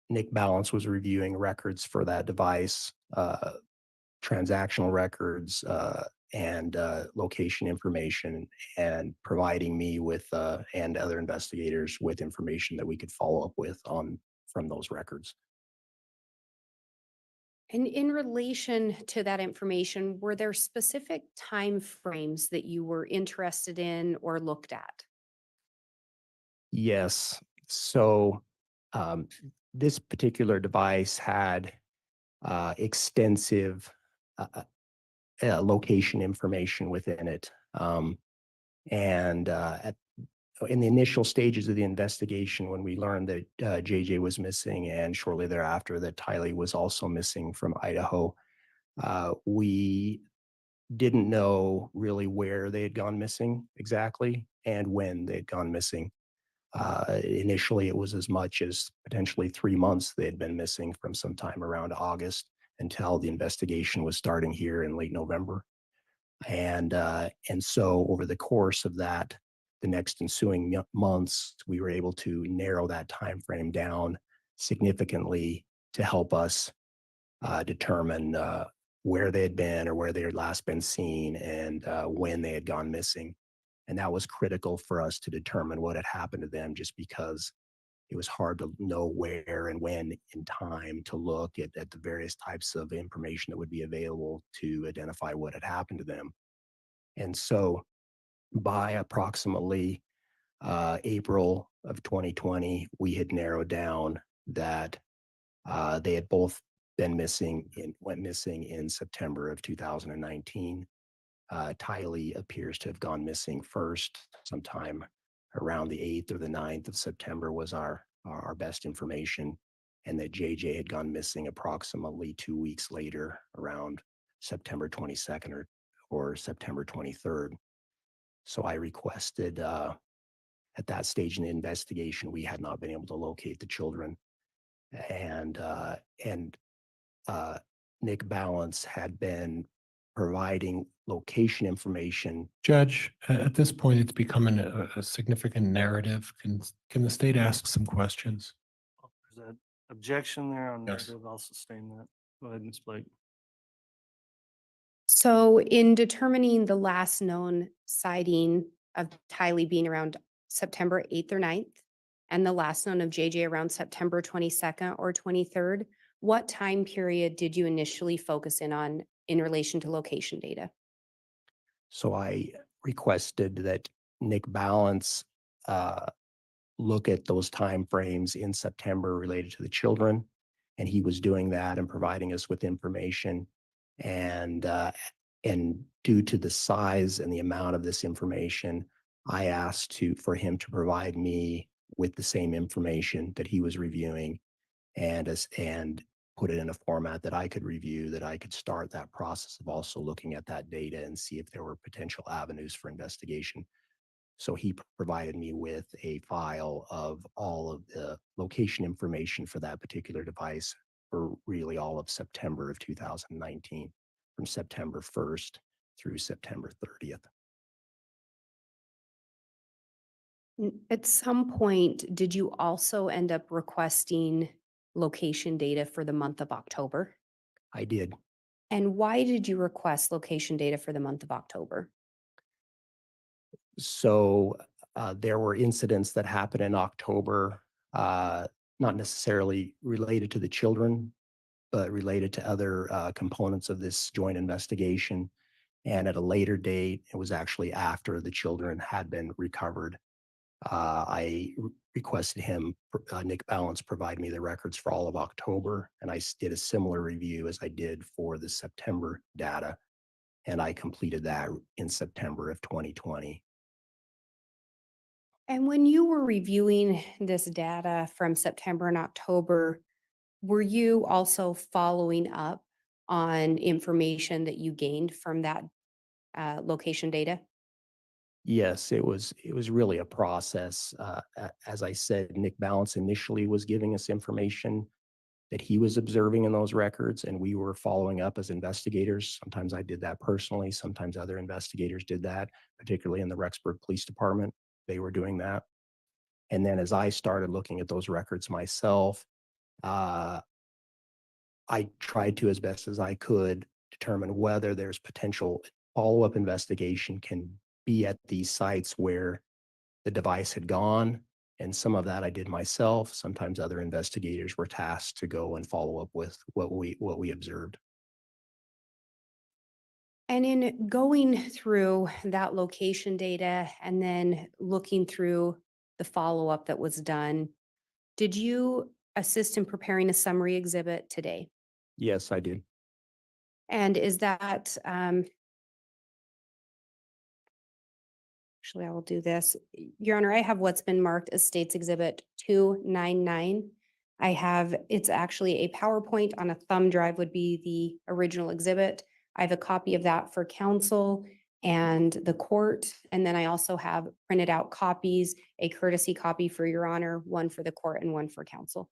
Nick Balance was reviewing records for that device, transactional records, and location information, and providing me with and other investigators with information that we could follow up with on from those records. And in relation to that information, were there specific time frames that you were interested in or looked at? Yes. So um, this particular device had extensive location information within it. And in the initial stages of the investigation, when we learned that JJ was missing and shortly thereafter that Tylee was also missing from Idaho, we didn't know really where they had gone missing exactly and when they had gone missing. Initially, it was as much as potentially 3 months they had been missing from sometime around August until the investigation was starting here in late November. And so over the course of that, the next ensuing months, we were able to narrow that time frame down significantly to help us determine where they had been or where they had last been seen and when they had gone missing. And that was critical for us to determine what had happened to them, just because it was hard to know where and when in time to look at the various types of information that would be available to identify what had happened to them. And so by approximately April of 2020, we had narrowed down that they had both been went missing in September of 2019. Tylee appears to have gone missing first, sometime around the 8th or the 9th of September was our best information, and that JJ had gone missing approximately 2 weeks later, around September 22nd or September 23rd. So I requested at that stage in the investigation, we had not been able to locate the children, and Nick Balance had been providing location information. Judge, at this point, it's becoming a significant narrative. Can the state ask some questions? There's that objection there on Yes. narrative. I'll sustain that. Go ahead, Ms. Blake. So in determining the last known sighting of Tylee being around September 8th or 9th, and the last known of JJ around September 22nd or 23rd, what time period did you initially focus in on in relation to location data? So I requested that Nick Balance look at those time frames in September related to the children, and he was doing that and providing us with information. And due to the size and the amount of this information, I asked for him to provide me with the same information that he was reviewing, and put it in a format that I could review, that I could start that process of also looking at that data and see if there were potential avenues for investigation. So he provided me with a file of all of the location information for that particular device for really all of September of 2019, from September 1st through September 30th. At some point, did you also end up requesting location data for the month of October? I did. And why did you request location data for the month of October? So there were incidents that happened in October, not necessarily related to the children, but related to other components of this joint investigation. And at a later date, it was actually after the children had been recovered. I requested him, Nick Balance, provide me the records for all of October, and I did a similar review as I did for the September data, and I completed that in September of 2020. And when you were reviewing this data from September and October, were you also following up on information that you gained from that location data? Yes, it was really a process. As I said, Nick Balance initially was giving us information that he was observing in those records, and we were following up as investigators. Sometimes I did that personally. Sometimes other investigators did that, particularly in the Rexburg Police Department. They were doing that. And then as I started looking at those records myself, I tried to, as best as I could, determine whether there's potential follow-up investigation can be at these sites where the device had gone. And some of that I did myself. Sometimes other investigators were tasked to go and follow up with what we observed. And in going through that location data and then looking through the follow-up that was done, did you assist in preparing a summary exhibit today? Yes, I did. And is that, actually, I will do this. Your Honor, I have what's been marked as States Exhibit 299. It's actually a PowerPoint on a thumb drive would be the original exhibit. I have a copy of that for counsel and the court. And then I also have printed out copies, a courtesy copy for Your Honor, one for the court and one for counsel.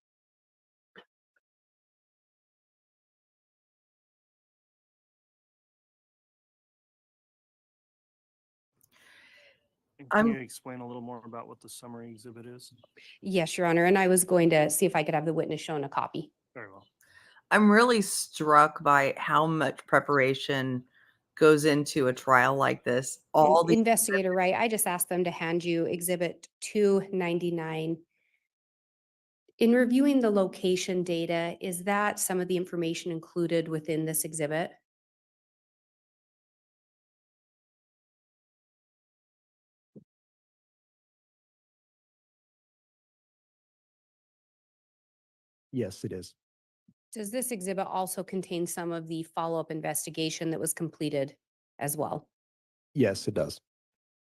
And I'm- Can you explain a little more about what the summary exhibit is? Yes, Your Honor. And I was going to see if I could have the witness shown a copy. Very well. I'm really struck by how much preparation goes into a trial like this. All the Investigator Wright, I just asked them to hand you Exhibit 299. In reviewing the location data, is that some of the information included within this exhibit? Yes, it is. Does this exhibit also contain some of the follow-up investigation that was completed as well? Yes, it does.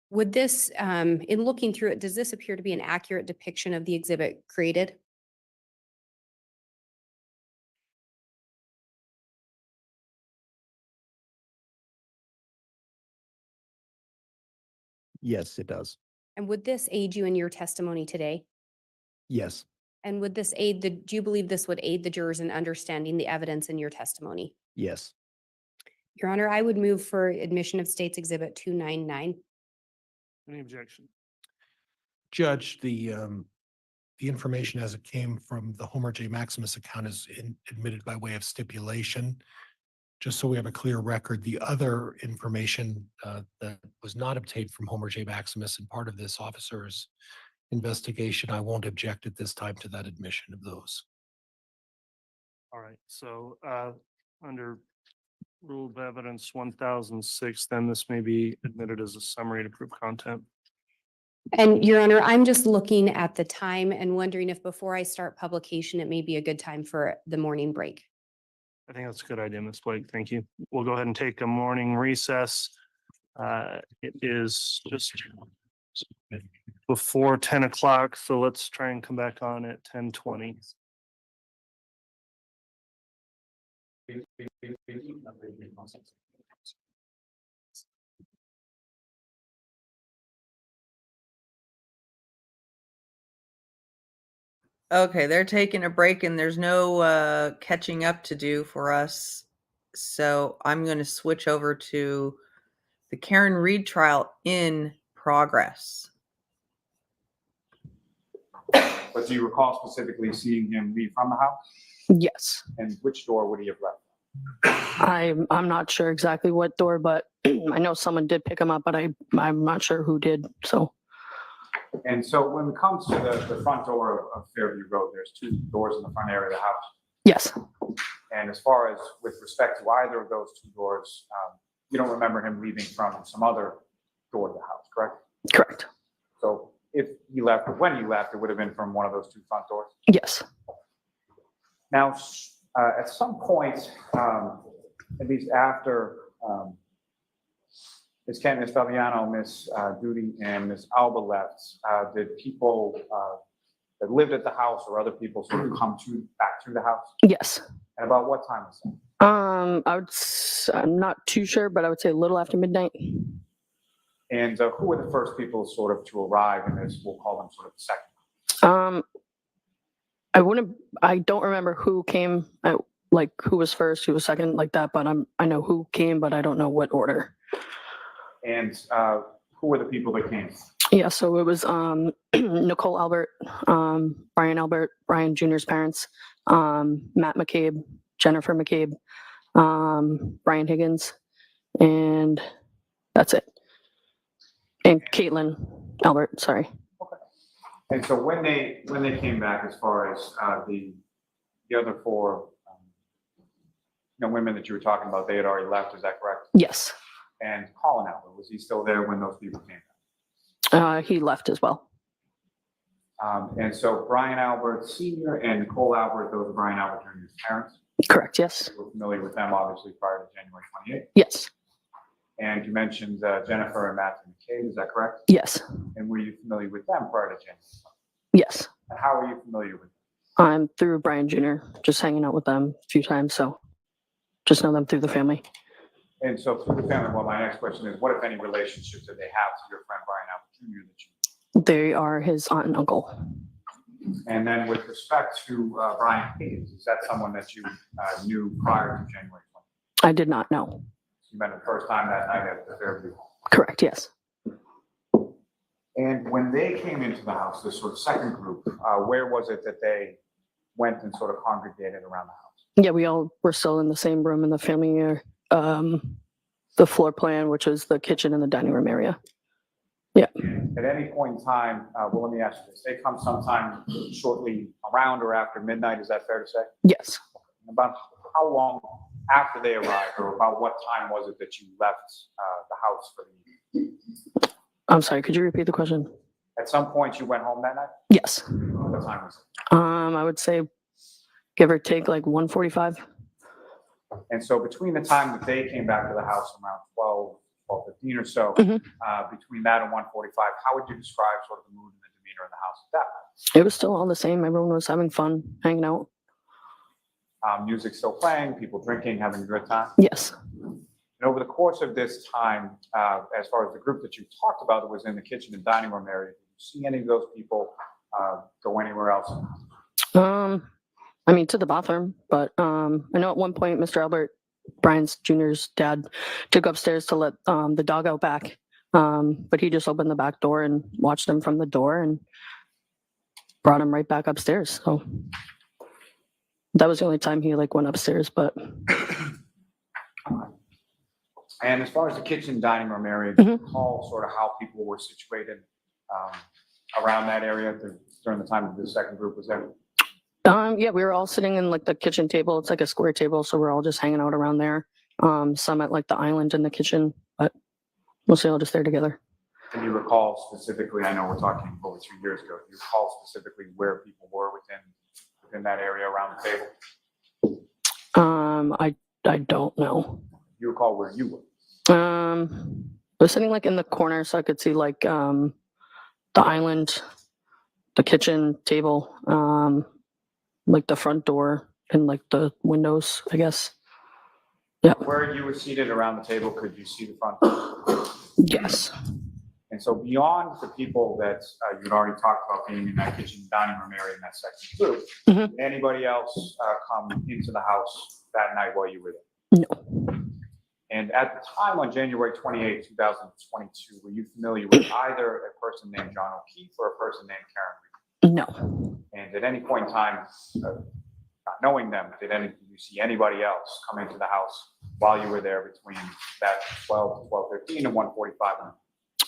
Would this, in looking through it, does this appear to be an accurate depiction of the exhibit created? Yes, it does. And would this aid you in your testimony today? Yes, And would this aid do you believe this would aid the jurors in understanding the evidence in your testimony? yes, Your Honor, I would move for admission of States Exhibit 299. Any objection? Judge, the information as it came from the Homer J. Maximus account is admitted by way of stipulation. Just so we have a clear record, the other information that was not obtained from Homer J. Maximus and part of this officer's investigation, I won't object at this time to that admission of those. All right, so under Rule of Evidence 1006, then this may be admitted as a summary to prove content. And Your Honor, I'm just looking at the time and wondering if before I start publication, it may be a good time for the morning break. I think that's a good idea, Ms. Blake. Thank you. We'll go ahead and take a morning recess. It is just before 10 o'clock, so let's try and come back on at 10:20. Okay, they're taking a break and there's no catching up to do for us. So I'm going to switch over to the Karen Reed trial in progress. But do you recall specifically seeing him leave from the house? Yes. And which door would he have left? I'm not sure exactly what door, but I know someone did pick him up, but I'm not sure who did. So And so when it comes to the front door of Fairview Road, there's two doors in the front area of the house. yes, And as far as with respect to either of those two doors, you don't remember him leaving from some other door of the house, correct? correct. So if he left, or when he left, it would have been from one of those two front doors. Yes. Now, at some point, at least after Ms. Kent, Ms. Fabiano, Ms. Duty, and Ms. Alba left, did people that lived at the house or other people sort of come back to the house? Yes. And about what time was that? I'm not too sure, but I would say a little after midnight. And who were the first people sort of to arrive in this, we'll call them sort of the second? I don't remember who came, like who was first, who was second, like that, but I know who came, but I don't know what order. And who were the people that came? Yeah, so it was Nicole Albert, Brian Albert, Brian Jr.'s parents, Matt McCabe, Jennifer McCabe, Brian Higgins, and that's it. And Caitlin Albert, sorry. And so when they came back, as far as the other four women that you were talking about, they had already left, is that correct? Yes, And Colin Albert, was he still there when those people came back? he left as well. And so Brian Albert Sr. and Nicole Albert, those are Brian Albert Jr.'s parents. Correct, yes. We're familiar with them, obviously, prior to January 28th. Yes, And you mentioned Jennifer and Matthew McCabe, is that correct? yes, And were you familiar with them prior to January 28th? yes. And how are you familiar with them? I'm through Brian Jr., just hanging out with them a few times, so just know them through the family. And so through the family, well, my next question is, what, if any, relationships did they have to your friend Brian Albert Jr. that you? They are his aunt and uncle. And then with respect to Brian Higgins, is that someone that you knew prior to January 20th? I did not know. You met the first time that night at the Fairview. Correct, yes. And when they came into the house, this sort of second group, where was it that they went and sort of congregated around the house? Yeah, we all were still in the same room in the family area. The floor plan, which is the kitchen and the dining room area. Yeah. At any point in time, well, let me ask you this, they come sometime shortly around or after midnight, is that fair to say? Yes. About how long after they arrived, or about what time was it that you left the house for the evening? I'm sorry, could you repeat the question? At some point you went home that night? Yes. What time was it? I would say give or take like 1:45. And so between the time that they came back to the house around 12:15 or so, Mhm. Between that and 1:45, how would you describe sort of the mood and the demeanor in the house at that time? It was still all the same. Everyone was having fun, hanging out. Music still playing, people drinking, having a good time? Yes. And over the course of this time, as far as the group that you talked about that was in the kitchen and dining room area, did you see any of those people go anywhere else? I mean, to the bathroom, but I know at one point Mr. Albert, Brian's Jr.'s dad, took upstairs to let the dog out back, but he just opened the back door and watched him from the door and brought him right back upstairs. So that was the only time he like went upstairs, but And as far as the kitchen dining room area, do you recall sort of how people were situated around that area during the time that the second group was there? yeah, we were all sitting in like the kitchen table. It's like a square table, so we're all just hanging out around there. Some at like the island in the kitchen, but mostly all just there together. Can you recall specifically, I know we're talking over 2 years ago, do you recall specifically where people were within that area around the table? I don't know. You recall where you were? I was sitting like in the corner, so I could see like the island, the kitchen table, like the front door and like the windows, I guess. Yeah. Where you were seated around the table, could you see the front door? Yes. And so beyond the people that you'd already talked about being in that kitchen dining room area in that second group, Mhm. did anybody else come into the house that night while you were there? No. And at the time on January 28, 2022, were you familiar with either a person named John O'Keefe or a person named Karen Reed? No. And at any point in time, not knowing them, did you see anybody else come into the house while you were there between that 12 to 12:15 and 1:45?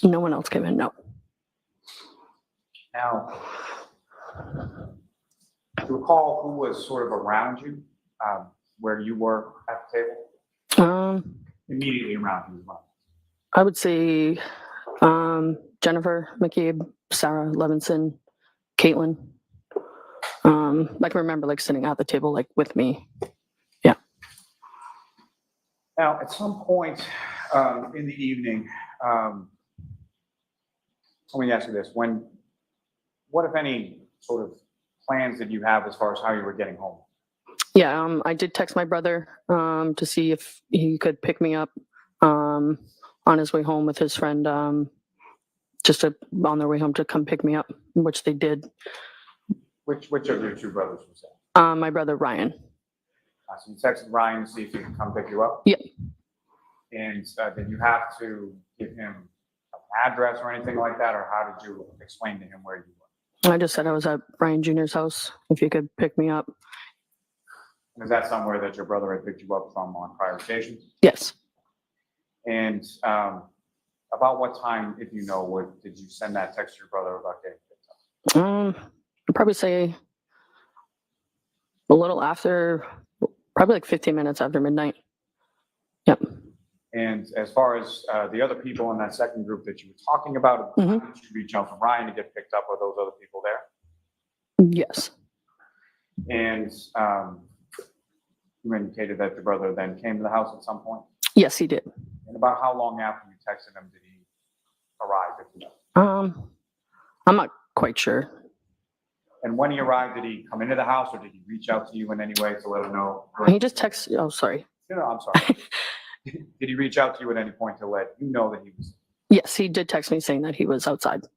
No one else came in. No. Now, do you recall who was sort of around you where you were at the table? Immediately around you as well. I would say Jennifer McCabe, Sarah Levinson, Caitlin. I can remember like sitting at the table like with me. Yeah. Now, at some point in the evening, let me ask you this: what if any sort of plans did you have as far as how you were getting home? Yeah, I did text my brother to see if he could pick me up on his way home with his friend, on their way home to come pick me up, which they did. Which of your two brothers was that? My brother Ryan. So you texted Ryan to see if he could come pick you up? Yep. And did you have to give him an address or anything like that, or how did you explain to him where you were? I just said I was at Ryan Jr.'s house, if you could pick me up. And is that somewhere that your brother had picked you up from on prior occasions? Yes. And about what time, if you know, did you send that text to your brother about getting picked up? I'd probably say a little after, probably like 15 minutes after midnight. Yep. And as far as the other people in that second group that you were talking about, Mhm. how did you reach out to Ryan to get picked up? Are those other people there? Yes. And you indicated that your brother then came to the house at some point? Yes, he did. And about how long after you texted him did he arrive, if you know? I'm not quite sure. And when he arrived, did he come into the house or did he reach out to you in any way to let him know? He just texted, oh, sorry. No, I'm sorry. Did he reach out to you at any point to let you know that he was? Yes, he did text me saying that he was outside.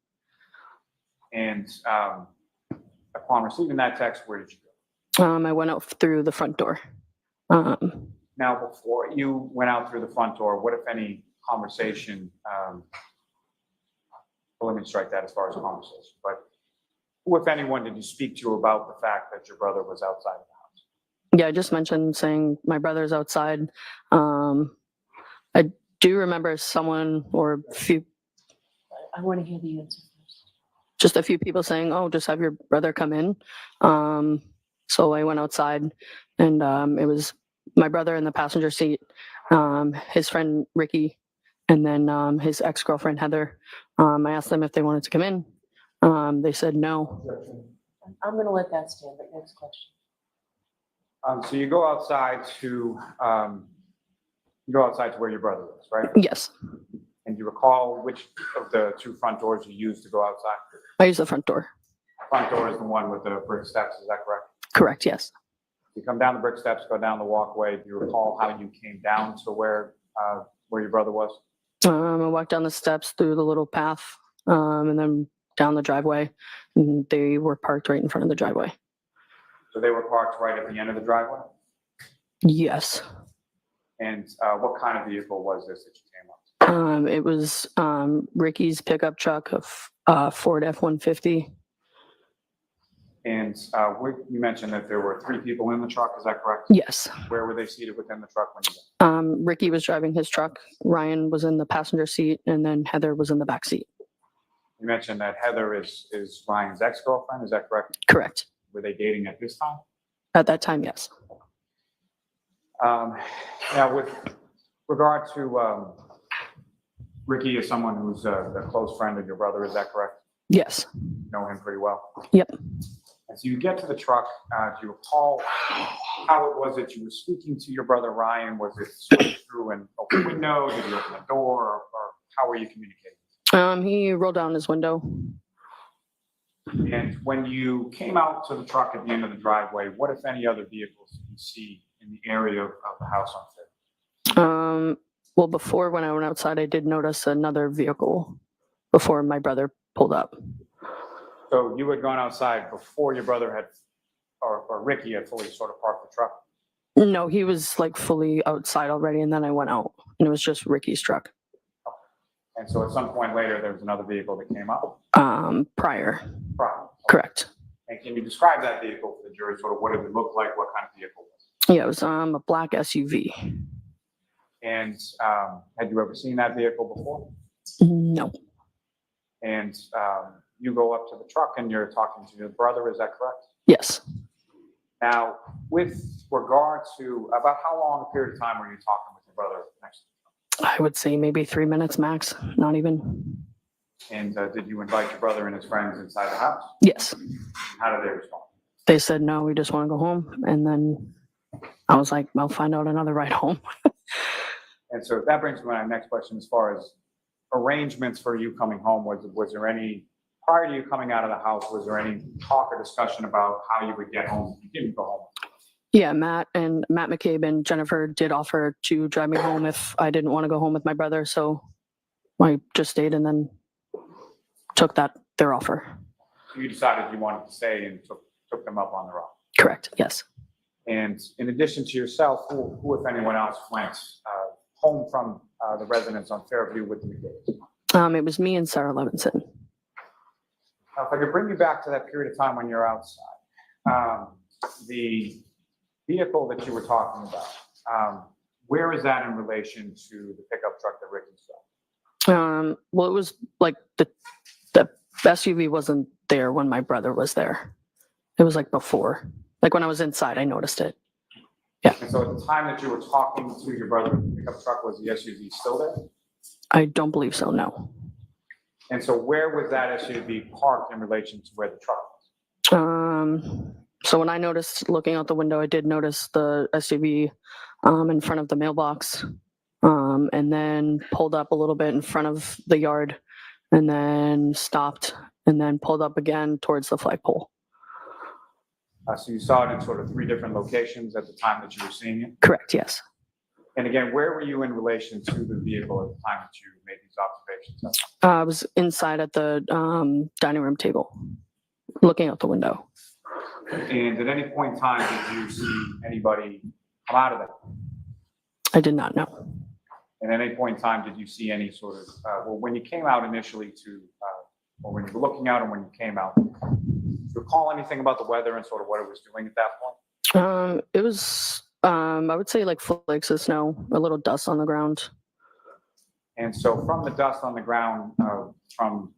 And upon receiving that text, where did you go? I went out through the front door. Now, before you went out through the front door, what, if any, conversation, well, let me strike that as far as a conversation, but who, if anyone, did you speak to about the fact that your brother was outside of the house? Yeah, I just mentioned saying my brother's outside. I do remember someone or a few. I want to hear the answer first. Just a few people saying, "Oh, just have your brother come in." So I went outside, and it was my brother in the passenger seat, his friend Ricky, and then his ex-girlfriend Heather. I asked them if they wanted to come in. They said no. I'm going to let that stand, but next question. So you go outside to where your brother was, right? Yes, And you recall which of the two front doors you used to go outside? I used the front door. Front door is the one with the brick steps, is that correct? Correct. Yes. You come down the brick steps, go down the walkway. Do you recall how you came down to where your brother was? I walked down the steps through the little path, and then down the driveway. And they were parked right in front of the driveway. So they were parked right at the end of the driveway? Yes. And what kind of vehicle was this that you came up to? It was Ricky's pickup truck, a Ford F-150. And you mentioned that there were 3 people in the truck, is that correct? Yes. Where were they seated within the truck when you got? Ricky was driving his truck. Ryan was in the passenger seat, and then Heather was in the back seat. You mentioned that Heather is Ryan's ex-girlfriend, is that correct? Correct. Were they dating at this time? At that time, yes. Now, with regard to Ricky is someone who's a close friend of your brother, is that correct? Yes. You know him pretty well? Yep. And so you get to the truck, do you recall how it was that you were speaking to your brother Ryan? Was it straight through an open window? Did you open the door, or how were you communicating? He rolled down his window. And when you came out to the truck at the end of the driveway, what, if any, other vehicles did you see in the area of the house on Fifth? Well, before, when I went outside, I did notice another vehicle before my brother pulled up. So you had gone outside before your brother had, or Ricky had fully sort of parked the truck? No, he was like fully outside already, and then I went out, and it was just Ricky's truck. And so at some point later, there was another vehicle that came up? Prior. Right. Correct. And can you describe that vehicle for the jury? Sort of what did it look like? What kind of vehicle was it? Yeah, it was a black SUV. And had you ever seen that vehicle before? No. And you go up to the truck and you're talking to your brother, is that correct? Yes. Now, with regard to about how long a period of time were you talking with your brother next to the truck? I would say maybe 3 minutes max, not even. And did you invite your brother and his friends inside the house? Yes. How did they respond? They said, no, we just want to go home. And then I was like, I'll find out another ride home. And so that brings me to my next question as far as arrangements for you coming home. Was there any, prior to you coming out of the house, was there any talk or discussion about how you would get home if you didn't go home? Yeah, Matt McCabe and Jennifer did offer to drive me home if I didn't want to go home with my brother. So I just stayed and then took their offer. You decided you wanted to stay and took them up on their offer. Correct, yes. And in addition to yourself, who if anyone else went home from the residence on Fairview with the McDays? It was me and Sarah Levinson. Now, if I could bring you back to that period of time when you're outside, the vehicle that you were talking about, where is that in relation to the pickup truck that Ricky saw? Well, it was like the SUV wasn't there when my brother was there. It was like before. Like when I was inside, I noticed it. And so at the time that you were talking to your brother, the pickup truck, was the SUV still there? I don't believe so, no. And so where was that SUV parked in relation to where the truck was? So when I noticed looking out the window, I did notice the SUV in front of the mailbox, and then pulled up a little bit in front of the yard, and then stopped, and then pulled up again towards the flagpole. So you saw it in sort of 3 different locations at the time that you were seeing it? Correct, yes. And again, where were you in relation to the vehicle at the time that you made these observations? I was inside at the dining room table, looking out the window. And at any point in time, did you see anybody come out of that? I did not know. And at any point in time, did you see any sort of, well, when you came out initially or when you were looking out and when you came out, do you recall anything about the weather and sort of what it was doing at that point? It was, I would say like flakes of snow, a little dust on the ground. And so from the dust on the ground, from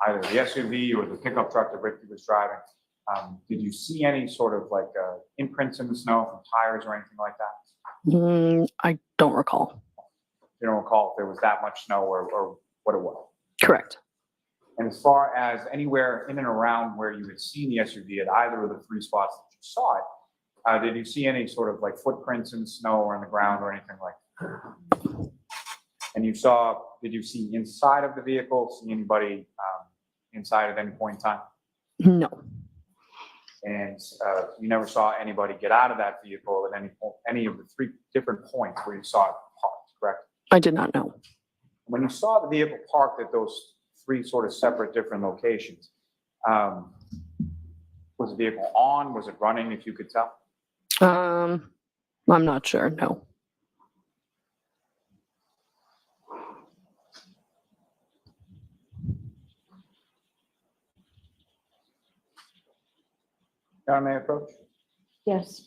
either the SUV or the pickup truck that Ricky was driving, did you see any sort of like imprints in the snow from tires or anything like that? I don't recall. You don't recall if there was that much snow or what it was? Correct. And as far as anywhere in and around where you had seen the SUV at either of the 3 spots that you saw it, did you see any sort of like footprints in the snow or on the ground or anything like that? And did you see inside of the vehicle, see anybody inside at any point in time? No. And you never saw anybody get out of that vehicle at any of the 3 different points where you saw it parked, correct? I did not know. When you saw the vehicle parked at those 3 sort of separate different locations, was the vehicle on? Was it running, if you could tell? I'm not sure, no. May I approach? Yes.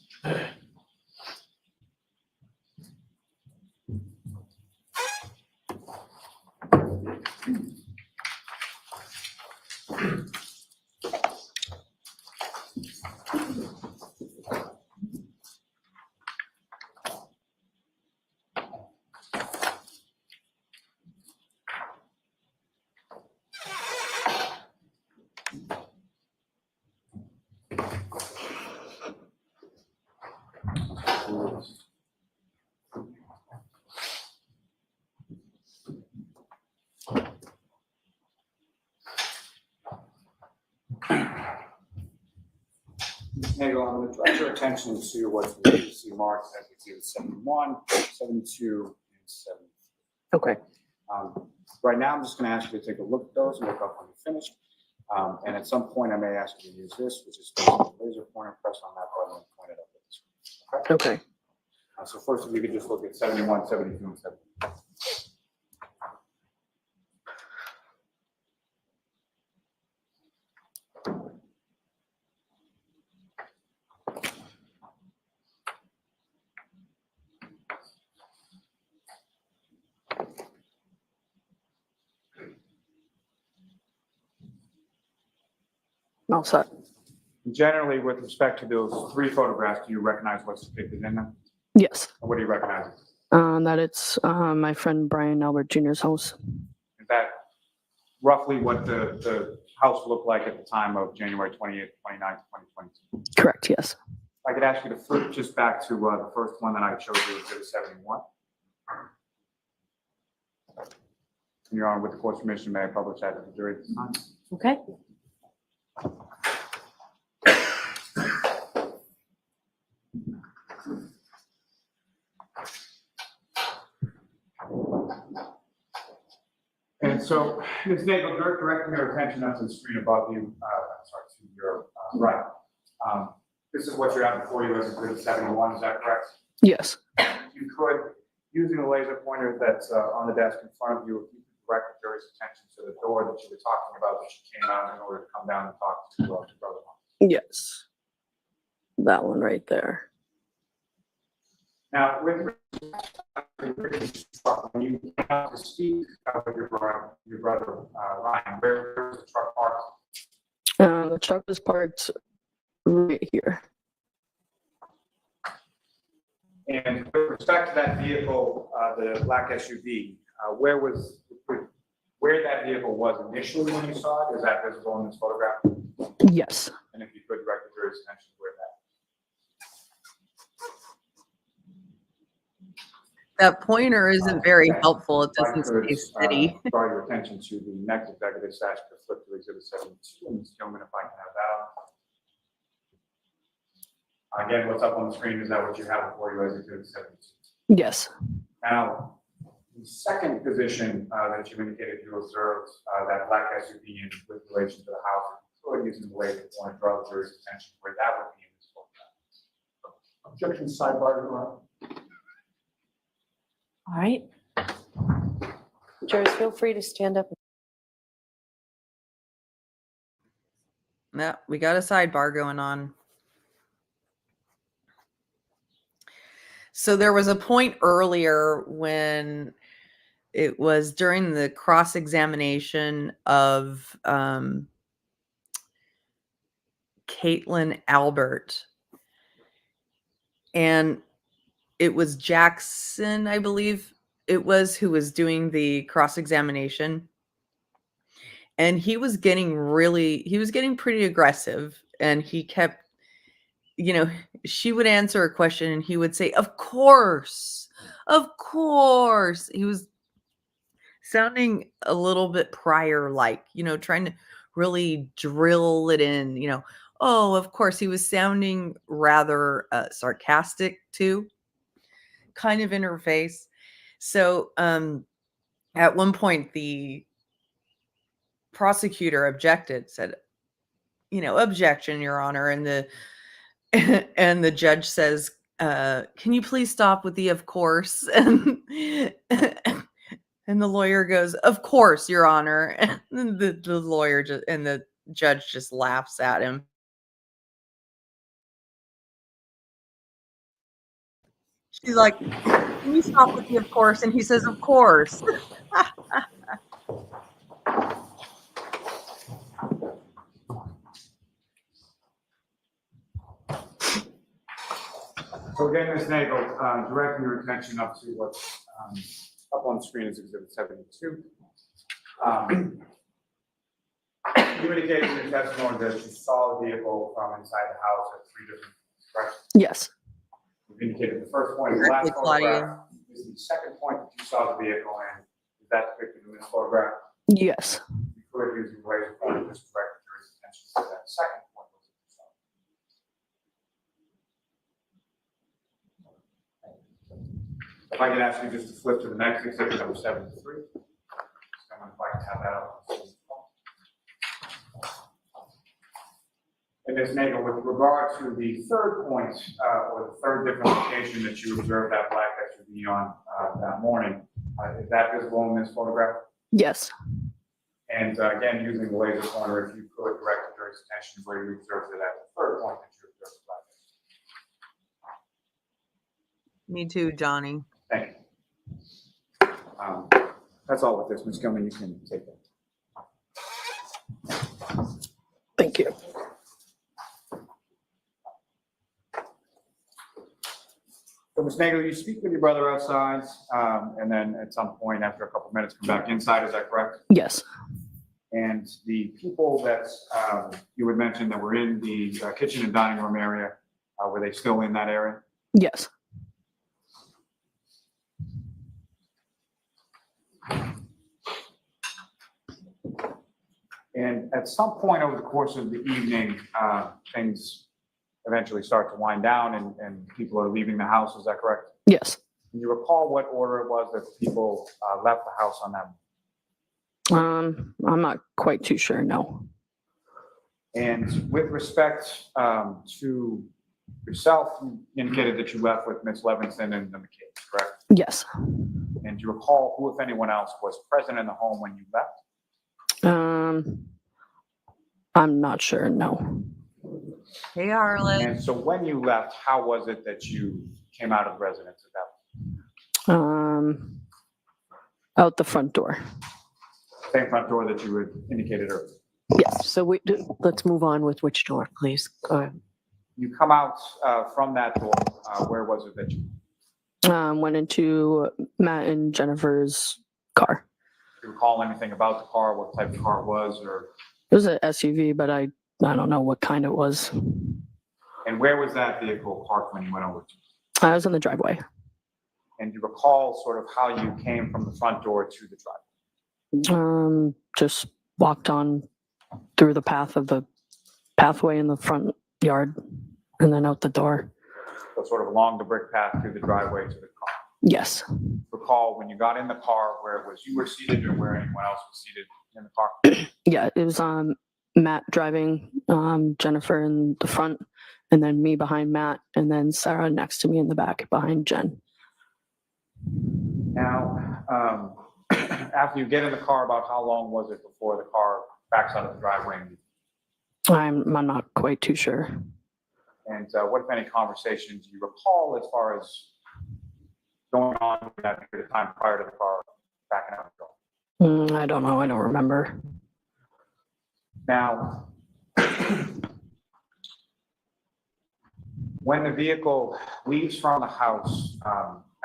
Nagel, I'm going to direct your attention to what's previously marked as Exhibit 71, 72, and 73. Okay. Right now, I'm just going to ask you to take a look at those and look up when you're finished. And at some point, I may ask you to use this, which is the laser pointer. Press on that button and point it up at the screen. Okay? Okay. So first, if you could just look at 71, 72, and 73. All set. Generally, with respect to those 3 photographs, do you recognize what's depicted in them? Yes. Or what do you recognize? That it's my friend Brian Albert Jr.'s house. Is that roughly what the house looked like at the time of January 28th, 29th, 2022? Correct, yes. I could ask you to flip just back to the first one that I showed you, Exhibit 71. Your Honor, with the court's permission, may I publish that to the jury at this time? Okay. so, Ms. Nagel, directing your attention up to the screen above you, sorry, to your right. This is what you have before you as Exhibit 71, is that correct? Yes. You could, using the laser pointer that's on the desk in front of you, if you could direct the jury's attention to the door that you were talking about that you came out in order to come down and talk to your brother. Yes. That one right there. Now, with when you came out to speak with your brother Ryan, where was the truck parked? The truck was parked right here. And with respect to that vehicle, the black SUV, where that vehicle was initially when you saw it, is that visible in this photograph? Yes. And if you could direct the jury's attention to where That pointer isn't very helpful. It If I doesn't could, say city. draw your attention to the next executive session, to flip to Exhibit 72, and Ms. Gilman, if I can have that on. Again, what's up on the screen, is that what you have before you as Exhibit 72? Yes. Now, the second position that you indicated you observed that black SUV in with relation to the house, or using the way to want to draw the jury's attention where that would be in this photograph. Objection sidebar, Your Honor. All right. Jurors, feel free to stand up. Yeah, we got a sidebar going on. So there was a point earlier when it was during the cross-examination of Caitlin Albert. And it was Jackson, I believe it was, who was doing the cross-examination. And he was getting pretty aggressive. And he kept, she would answer a question and he would say, of course. He was sounding a little bit prior-like, trying to really drill it in, oh, of course. He was sounding rather sarcastic too, kind of in her face. So at one point, the prosecutor objected, said, objection, Your Honor. And the judge says, can you please stop with the of course? And the lawyer goes, of course, Your Honor. And the lawyer and the judge just laughs at him. She's like, can you stop with the of course? And he says, of course. So again, Ms. Nagel, directing your attention up to what's up on the screen is Exhibit 72. You indicated in your testimony that you saw the vehicle from inside the house at 3 different directions. Yes. You indicated the first point, the last Correctly, Claudia. photograph is the second point that you saw the vehicle in. Is that depicted in this photograph? Yes. You could, using the laser pointer, just direct the jury's attention to that second point that you saw. If I could ask you just to flip to the next exhibit, number 73. If I can have that up. And Ms. Nagel, with regard to the third point, or the third different location that you observed that black SUV on that morning, is that visible in this photograph? Yes. And again, using the laser pointer, if you could direct the jury's attention where you observed it at the third point that you observed the black SUV. Me too, Johnny. Thank you. That's all with this, Ms. Gilman, you can take it. Thank you. So Ms. Nagel, you speak with your brother outside, and then at some point after a couple minutes come back inside, is that correct? Yes. And the people that you would mention that were in the kitchen and dining room area, were they still in that area? Yes. And at some point over the course of the evening, things eventually start to wind down and people are leaving the house, is that correct? Yes. Can you recall what order it was that the people left the house on that? I'm not quite too sure, no. And with respect to yourself, you indicated that you left with Ms. Levinson and the McCabe, correct? Yes. And do you recall who, if anyone else, was present in the home when you left? I'm not sure, no. Hey, Arlen. And so when you left, how was it that you came out of the residence at that point? Out the front door. Same front door that you had indicated earlier. Yes. So let's move on with which door, please. Go ahead. You come out from that door, where was it that you? Went into Matt and Jennifer's car. Do you recall anything about the car, what type of car it was, or? It was an SUV, but I don't know what kind it was. And where was that vehicle parked when you went over to? I was in the driveway. And do you recall sort of how you came from the front door to the driveway? Just walked on through the pathway in the front yard and then out the door. So sort of along the brick path through the driveway to the car. Yes. Recall when you got in the car, where it was you were seated or where anyone else was seated in the car? Yeah, it was Matt driving, Jennifer in the front, and then me behind Matt, and then Sarah next to me in the back behind Jen. Now, after you get in the car, about how long was it before the car backs out of the driveway? I'm not quite too sure. And what, if any, conversations do you recall as far as going on in that period of time prior to the car backing out of the door? I don't know. I don't remember. Now, when the vehicle leaves from the house,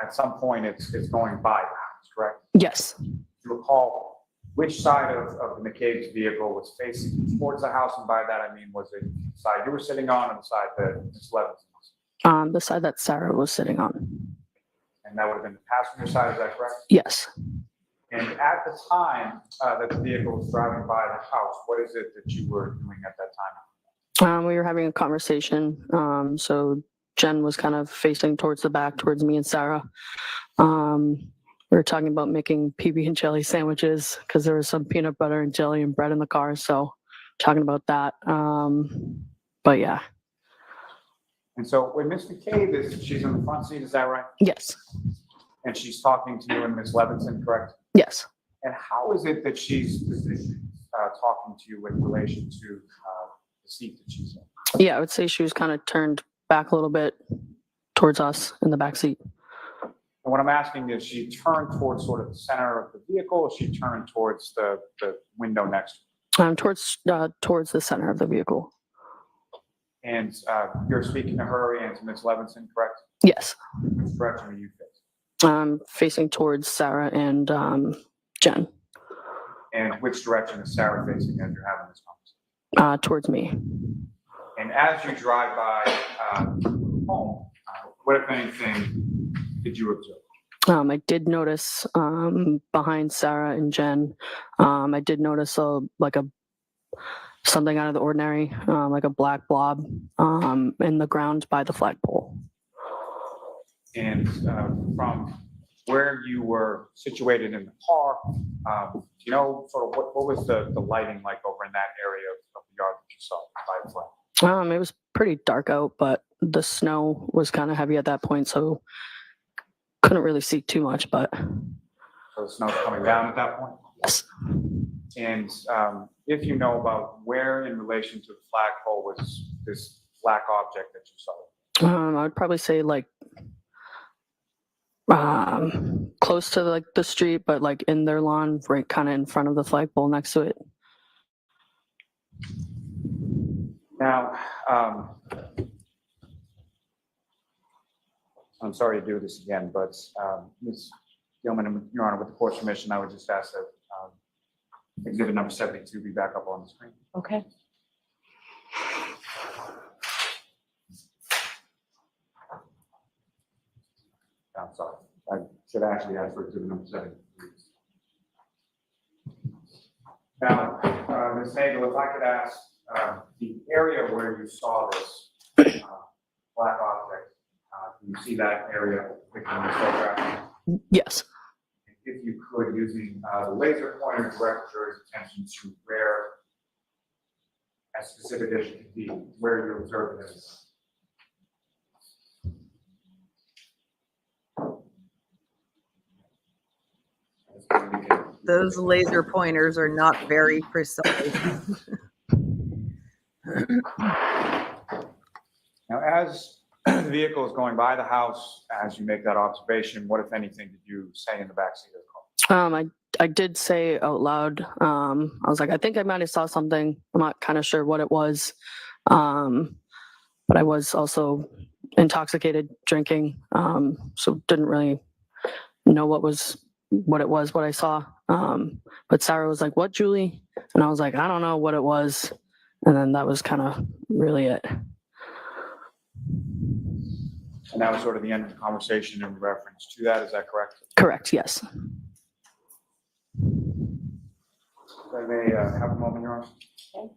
at some point it's going by the house, correct? Yes. Do you recall which side of the McCabe's vehicle was facing towards the house? And by that, I mean, was it the side you were sitting on or the side that Ms. Levinson was? The side that Sarah was sitting on. And that would have been the passenger side, is that correct? Yes. And at the time that the vehicle was driving by the house, what is it that you were doing at that time? We were having a conversation. So Jen was kind of facing towards the back, towards me and Sarah. We were talking about making PB and jelly sandwiches because there was some peanut butter and jelly and bread in the car. So talking about that. But yeah. And so when Ms. McCabe she's in the front seat, is that right? Yes. And she's talking to you and Ms. Levinson, correct? Yes. And how is it that she's positioned talking to you in relation to the seat that she's in? Yeah, I would say she was kind of turned back a little bit towards us in the back seat. And what I'm asking is, she turned towards sort of the center of the vehicle, or she turned towards the window next to it? Towards the center of the vehicle. And you're speaking to her and to Ms. Levinson, correct? Yes. Which direction are you facing? Facing towards Sarah and Jen. And which direction is Sarah facing as you're having this conversation? Towards me. And as you drive by home, what, if anything, did you observe? I did notice behind Sarah and Jen, I did notice something out of the ordinary, like a black blob in the ground by the flagpole. And from where you were situated in the car, do you know sort of what was the lighting like over in that area of the yard that you saw by the flag? It was pretty dark out, but the snow was kind of heavy at that point, so couldn't really see too much, but. So the snow's coming down at that point? Yes. And if you know about where in relation to the flagpole was this black object that you saw? I would probably say close to the street, but in their lawn, right kind of in front of the flagpole next to it. Now, I'm sorry to do this again, but Ms. Gilman, Your Honor, with the court's permission, I would just ask that exhibit number 72 be back up on the screen. Okay. I'm sorry. I should actually ask for exhibit number 72. Now, Ms. Nagel, if I could ask the area where you saw this black object, can you see that area in the photograph? Yes. If if you could, using the laser pointer, direct jury's attention to where a specific issue could be, where you're observing this. Those laser pointers are not very precise. Now, as the vehicle is going by the house, as you make that observation, what, if anything, did you say in the backseat of the car? I did say out loud, I was like, I think I might have saw something. I'm not kind of sure what it was. But I was also intoxicated drinking. So didn't really know what I saw. But Sarah was like, "What, Julie?" And I was like, "I don't know what it was." And then that was kind of really it. And that was sort of the end of the conversation in reference to that, is that correct? Correct, yes. If I may have a moment, Your Honor.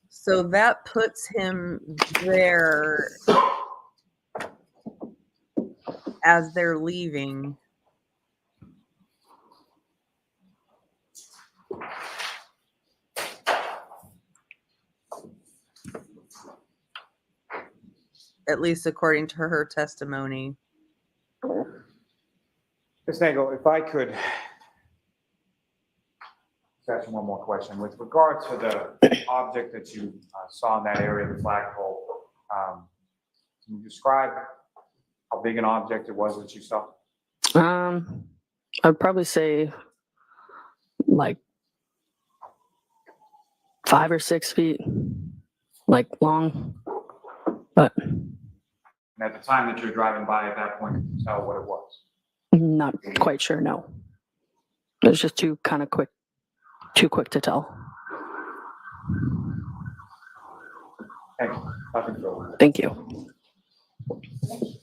So that puts him there as they're leaving. At least according to her testimony. Ms. Nagel, if I could ask you one more question. With regard to the object that you saw in that area, the flagpole, can you describe how big an object it was that you saw? I'd probably say like 5 or 6 feet, like long, but And at the time that you're driving by at that point, you could tell what it was. not quite sure, no. It was just too quick to tell. Thank you. Nothing further. Thank you.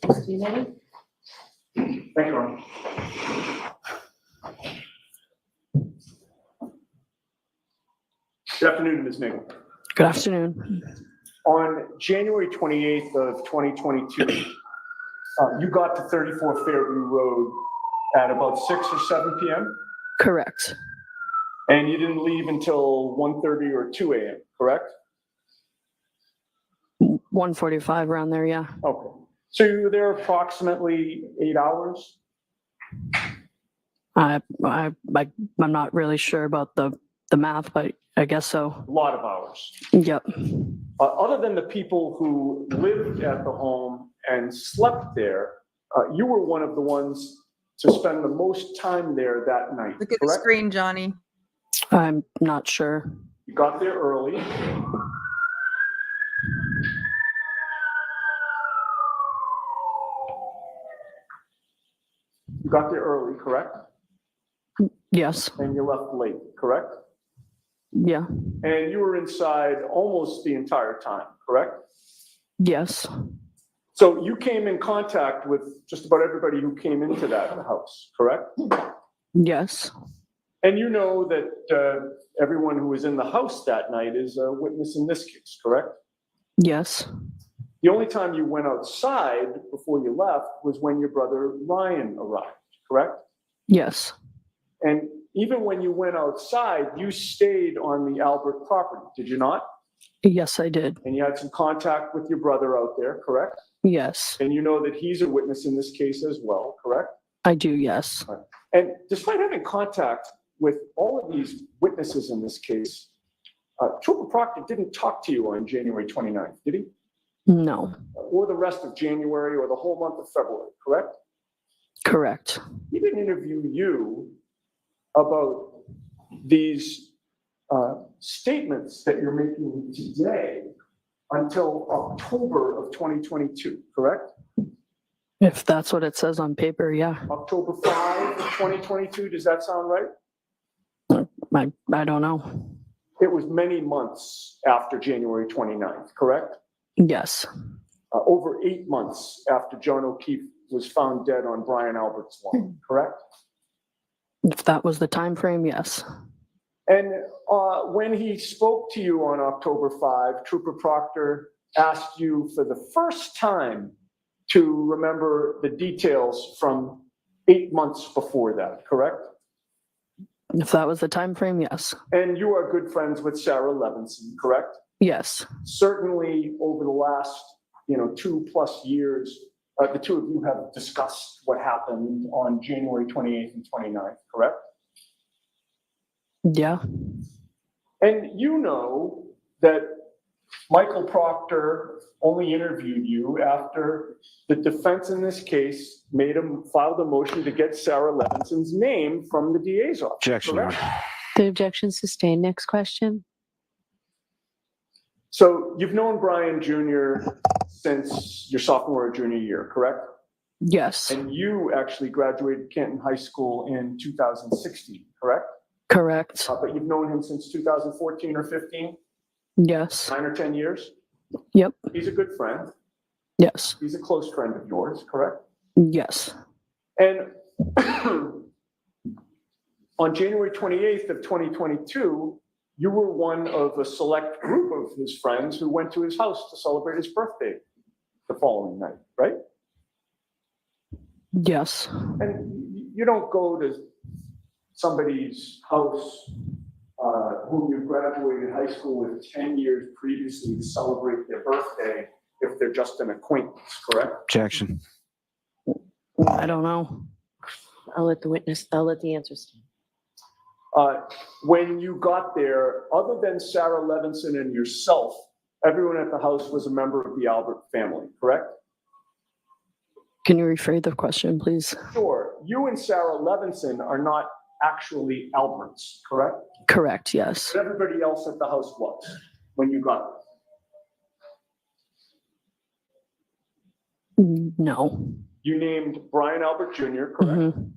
Thank you, Your Honor. Good afternoon, Ms. Nagel. Good afternoon. On January 28th of 2022, you got to 34 Fairview Road at about 6 or 7 p.m., Correct. and you didn't leave until 1:30 or 2 a.m., correct? 1:45 around there, yeah. Okay. So you were there approximately 8 hours? I'm not really sure about the math, but I guess so. A lot of hours. Yep. Other than the people who lived at the home and slept there, you were one of the ones to spend the most time there that night, Look at the correct? screen, Johnny. I'm not sure. You got there early. You got there early, correct? Yes. And you left late, correct? Yeah. And you were inside almost the entire time, correct? Yes. So you came in contact with just about everybody who came into that house, correct? Yes. And you know that everyone who was in the house that night is a witness in this case, correct? Yes. The only time you went outside before you left was when your brother Ryan arrived, correct? Yes. And even when you went outside, you stayed on the Albert property, did you not? Yes, I did. And you had some contact with your brother out there, correct? Yes. And you know that he's a witness in this case as well, correct? I do, yes. And despite having contact with all of these witnesses in this case, Trooper Proctor didn't talk to you on January 29th, did he? No. Or the rest of January or the whole month of February, correct? Correct. He didn't interview you about these statements that you're making today until October of 2022, correct? If that's what it says on paper, yeah. October 5 of 2022, does that sound right? I don't know. It was many months after January 29th, correct? Yes. Over 8 months after John O'Keefe was found dead on Brian Albert's lawn, correct? If that was the time frame, yes. And when he spoke to you on October 5, Trooper Proctor asked you for the first time to remember the details from 8 months before that, correct? If that was the time frame, yes. And you are good friends with Sarah Levinson, correct? Yes. Certainly over the last, 2+ years, the two of you have discussed what happened on January 28th and 29th, correct? Yeah. And you know that Michael Proctor only interviewed you after the defense in this case filed a motion to get Sarah Levinson's name from the DA's office. Objection, Your correct? Honor. The objection sustained. Next question. So you've known Brian Jr. since your sophomore or junior year, correct? Yes. And you actually graduated Canton High School in 2016, correct? Correct. But you've known him since 2014 or 15, Yes. 9 or 10 years? Yep. He's a good friend. Yes. He's a close friend of yours, correct? Yes. And on January 28th of 2022, you were one of a select group of his friends who went to his house to celebrate his birthday the following night, right? Yes. And you don't go to somebody's house whom you graduated high school with 10 years previously to celebrate their birthday if they're just an acquaintance, correct? Objection. I don't know. I'll let the answer stand. When you got there, other than Sarah Levinson and yourself, everyone at the house was a member of the Albert family, correct? Can you rephrase the question, please? Sure. You and Sarah Levinson are not actually Alberts, correct? Correct. Yes. But everybody else at the house was when you got there. No. You named Brian Albert Jr., correct? Mhm.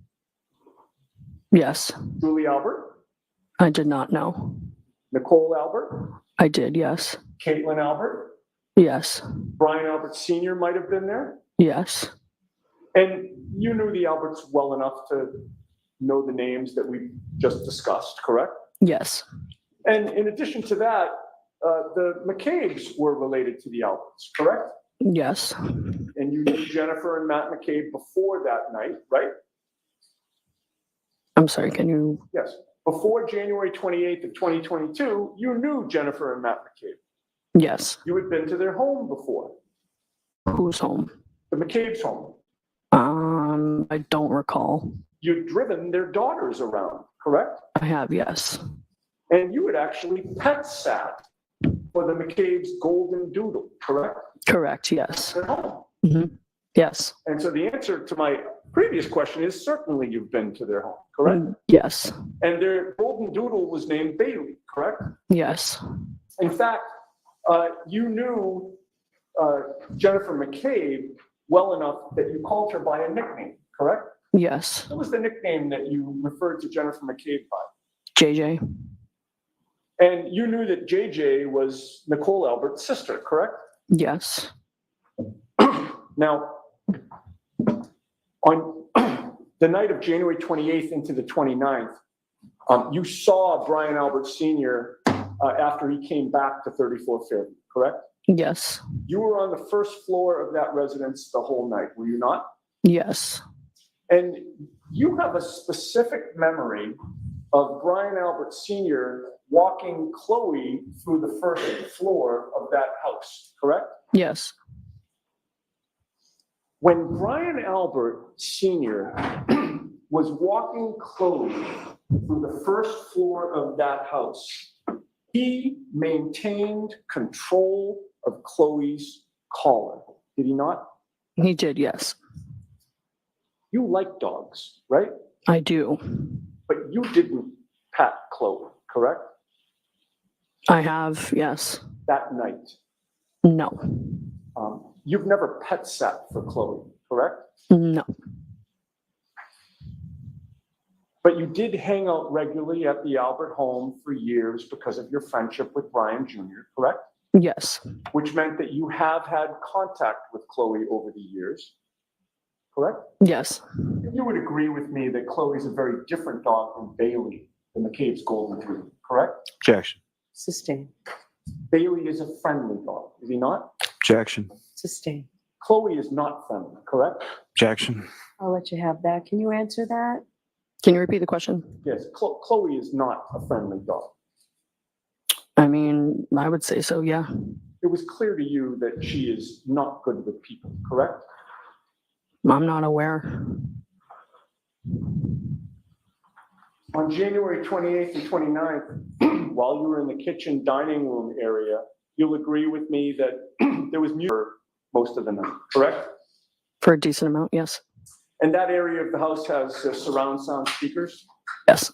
Yes. Julie Albert, I did not know. Nicole Albert, I did. Yes. Caitlin Albert, Yes. Brian Albert Sr. might have been there. Yes. And you knew the Alberts well enough to know the names that we just discussed, correct? Yes. And in addition to that, the McCabe's were related to the Alberts, correct? Yes. And you knew Jennifer and Matt McCabe before that night, right? I'm sorry. Can you? Yes. Before January 28th of 2022, you knew Jennifer and Matt McCabe. Yes. You had been to their home before, Who's home? the McCabe's home. I don't recall. You'd driven their daughters around, correct? I have. Yes. And you had actually pet sat for the McCabe's golden doodle, correct? Correct. Yes. Their home. Yes. And so the answer to my previous question is certainly you've been to their home, correct? Yes. And their golden doodle was named Bailey, correct? Yes. In fact, you knew Jennifer McCabe well enough that you called her by a nickname, correct? Yes. What was the nickname that you referred to Jennifer McCabe by? JJ. And you knew that JJ was Nicole Albert's sister, correct? Yes. Now, on the night of January 28th into the 29th, you saw Brian Albert Sr. After he came back to 34 Fairview, correct? Yes. You were on the first floor of that residence the whole night, were you not? Yes. And you have a specific memory of Brian Albert Sr. walking Chloe through the first floor of that house, correct? Yes. When Brian Albert Sr. was walking Chloe through the first floor of that house, he maintained control of Chloe's collar, did he not? He did. Yes. You like dogs, right? I do. But you didn't pat Chloe, correct? I have. Yes. That night. No. You've never pet sat for Chloe, correct? No. But you did hang out regularly at the Albert home for years because of your friendship with Brian Jr., correct? Yes. Which meant that you have had contact with Chloe over the years, correct? Yes. You would agree with me that Chloe's a very different dog from Bailey, the McCabe's golden doodle, correct? Objection. Sustained. Bailey is a friendly dog, is he not? Objection. Sustained. Chloe is not friendly, correct? Objection. I'll let you have that. Can you answer that? Can you repeat the question? Yes, Chloe is not a friendly dog. I mean, I would say so, yeah. It was clear to you that she is not good with people, correct? I'm not aware. On January 28th and 29th, while you were in the kitchen dining room area, you'll agree with me that there was music for most of the night, correct? For a decent amount, yes. And that area of the house has surround sound speakers. Yes.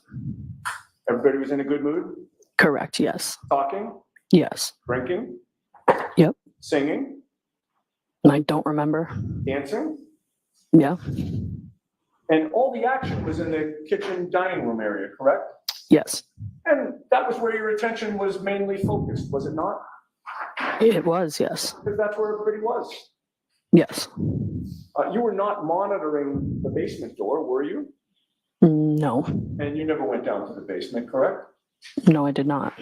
Everybody was in a good mood, Correct, yes. talking, Yes. drinking. Yep. Singing, I don't remember. dancing, Yeah. and all the action was in the kitchen dining room area, correct? Yes. And that was where your attention was mainly focused, was it not? It was, yes. Because that's where everybody was. Yes. You were not monitoring the basement door, were you? No. And you never went down to the basement, correct? No, I did not.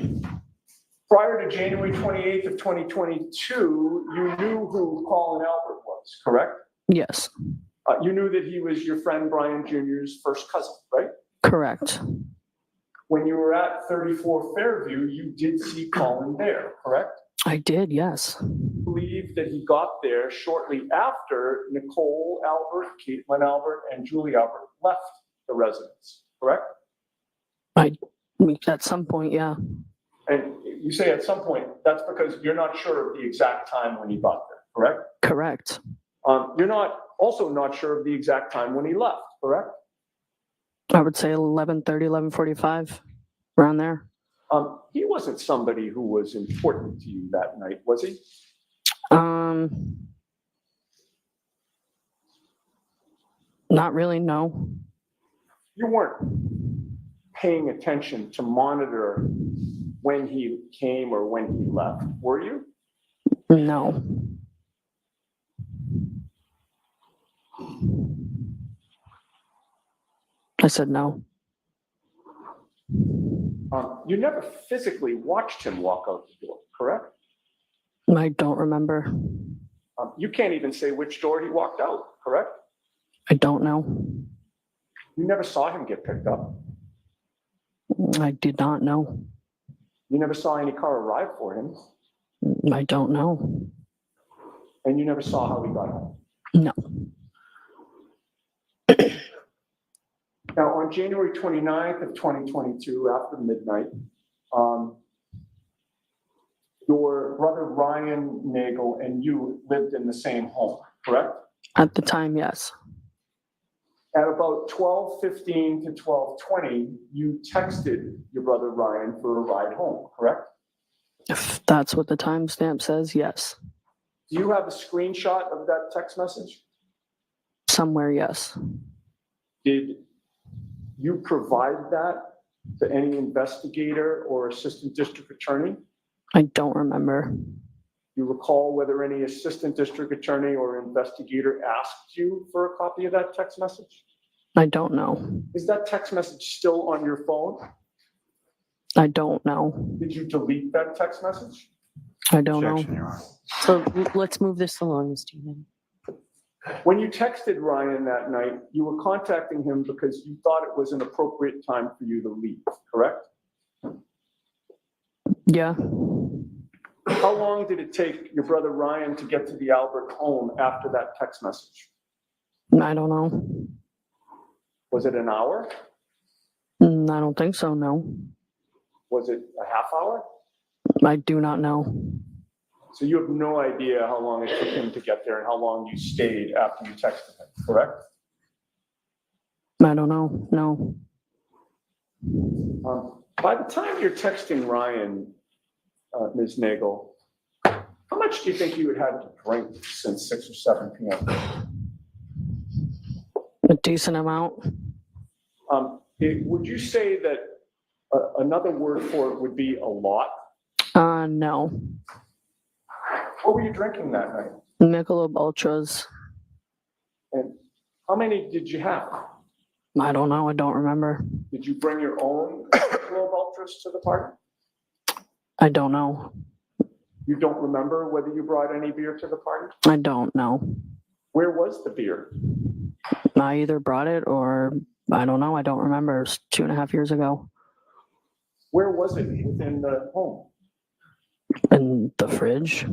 Prior to January 28th of 2022, you knew who Colin Albert was, correct? Yes. You knew that he was your friend Brian Jr.'s first cousin, right? Correct. When you were at 34 Fairview, you did see Colin there, correct? I did, yes. Believe that he got there shortly after Nicole Albert, Caitlin Albert, and Julie Albert left the residence, correct? At some point, yeah. And you say at some point, that's because you're not sure of the exact time when he got there, correct? Correct. You're also not sure of the exact time when he left, correct? I would say 11:30, 11:45, around there. He wasn't somebody who was important to you that night, was he? Not really, no. You weren't paying attention to monitor when he came or when he left, were you? No. I said no. You never physically watched him walk out the door, correct? I don't remember. You can't even say which door he walked out, correct? I don't know. You never saw him get picked up. I did not know. You never saw any car arrive for him, I don't know. and you never saw how he got home. No. Now, on January 29th of 2022, after midnight, your brother Ryan Nagel and you lived in the same home, correct? At the time, yes. At about 12:15 to 12:20, you texted your brother Ryan for a ride home, correct? If that's what the timestamp says, yes. Do you have a screenshot of that text message? Somewhere, yes. Did you provide that to any investigator or assistant district attorney? I don't remember. You recall whether any assistant district attorney or investigator asked you for a copy of that text message? I don't know. Is that text message still on your phone? I don't know. Did you delete that text message? I don't Objection, know. Your Honor. So let's move this along, Stephen. When you texted Ryan that night, you were contacting him because you thought it was an appropriate time for you to leave, correct? Yeah. How long did it take your brother Ryan to get to the Albert home after that text message? I don't know. Was it an hour? I don't think so, no. Was it a half hour? I do not know. So you have no idea how long it took him to get there and how long you stayed after you texted him, correct? I don't know, no. By the time you're texting Ryan, Ms. Nagel, how much do you think you had had to drink since 6 or 7 p.m.? A decent amount. Would you say that another word for it would be a lot? No. What were you drinking that night? Michelob Ultras. And how many did you have? I don't know, I don't remember. Did you bring your own Michelob Ultras to the party? I don't know. You don't remember whether you brought any beer to the party? I don't know. Where was the beer? I either brought it or I don't know. I don't remember. It was 2.5 years ago. Where was it within the home? In the fridge.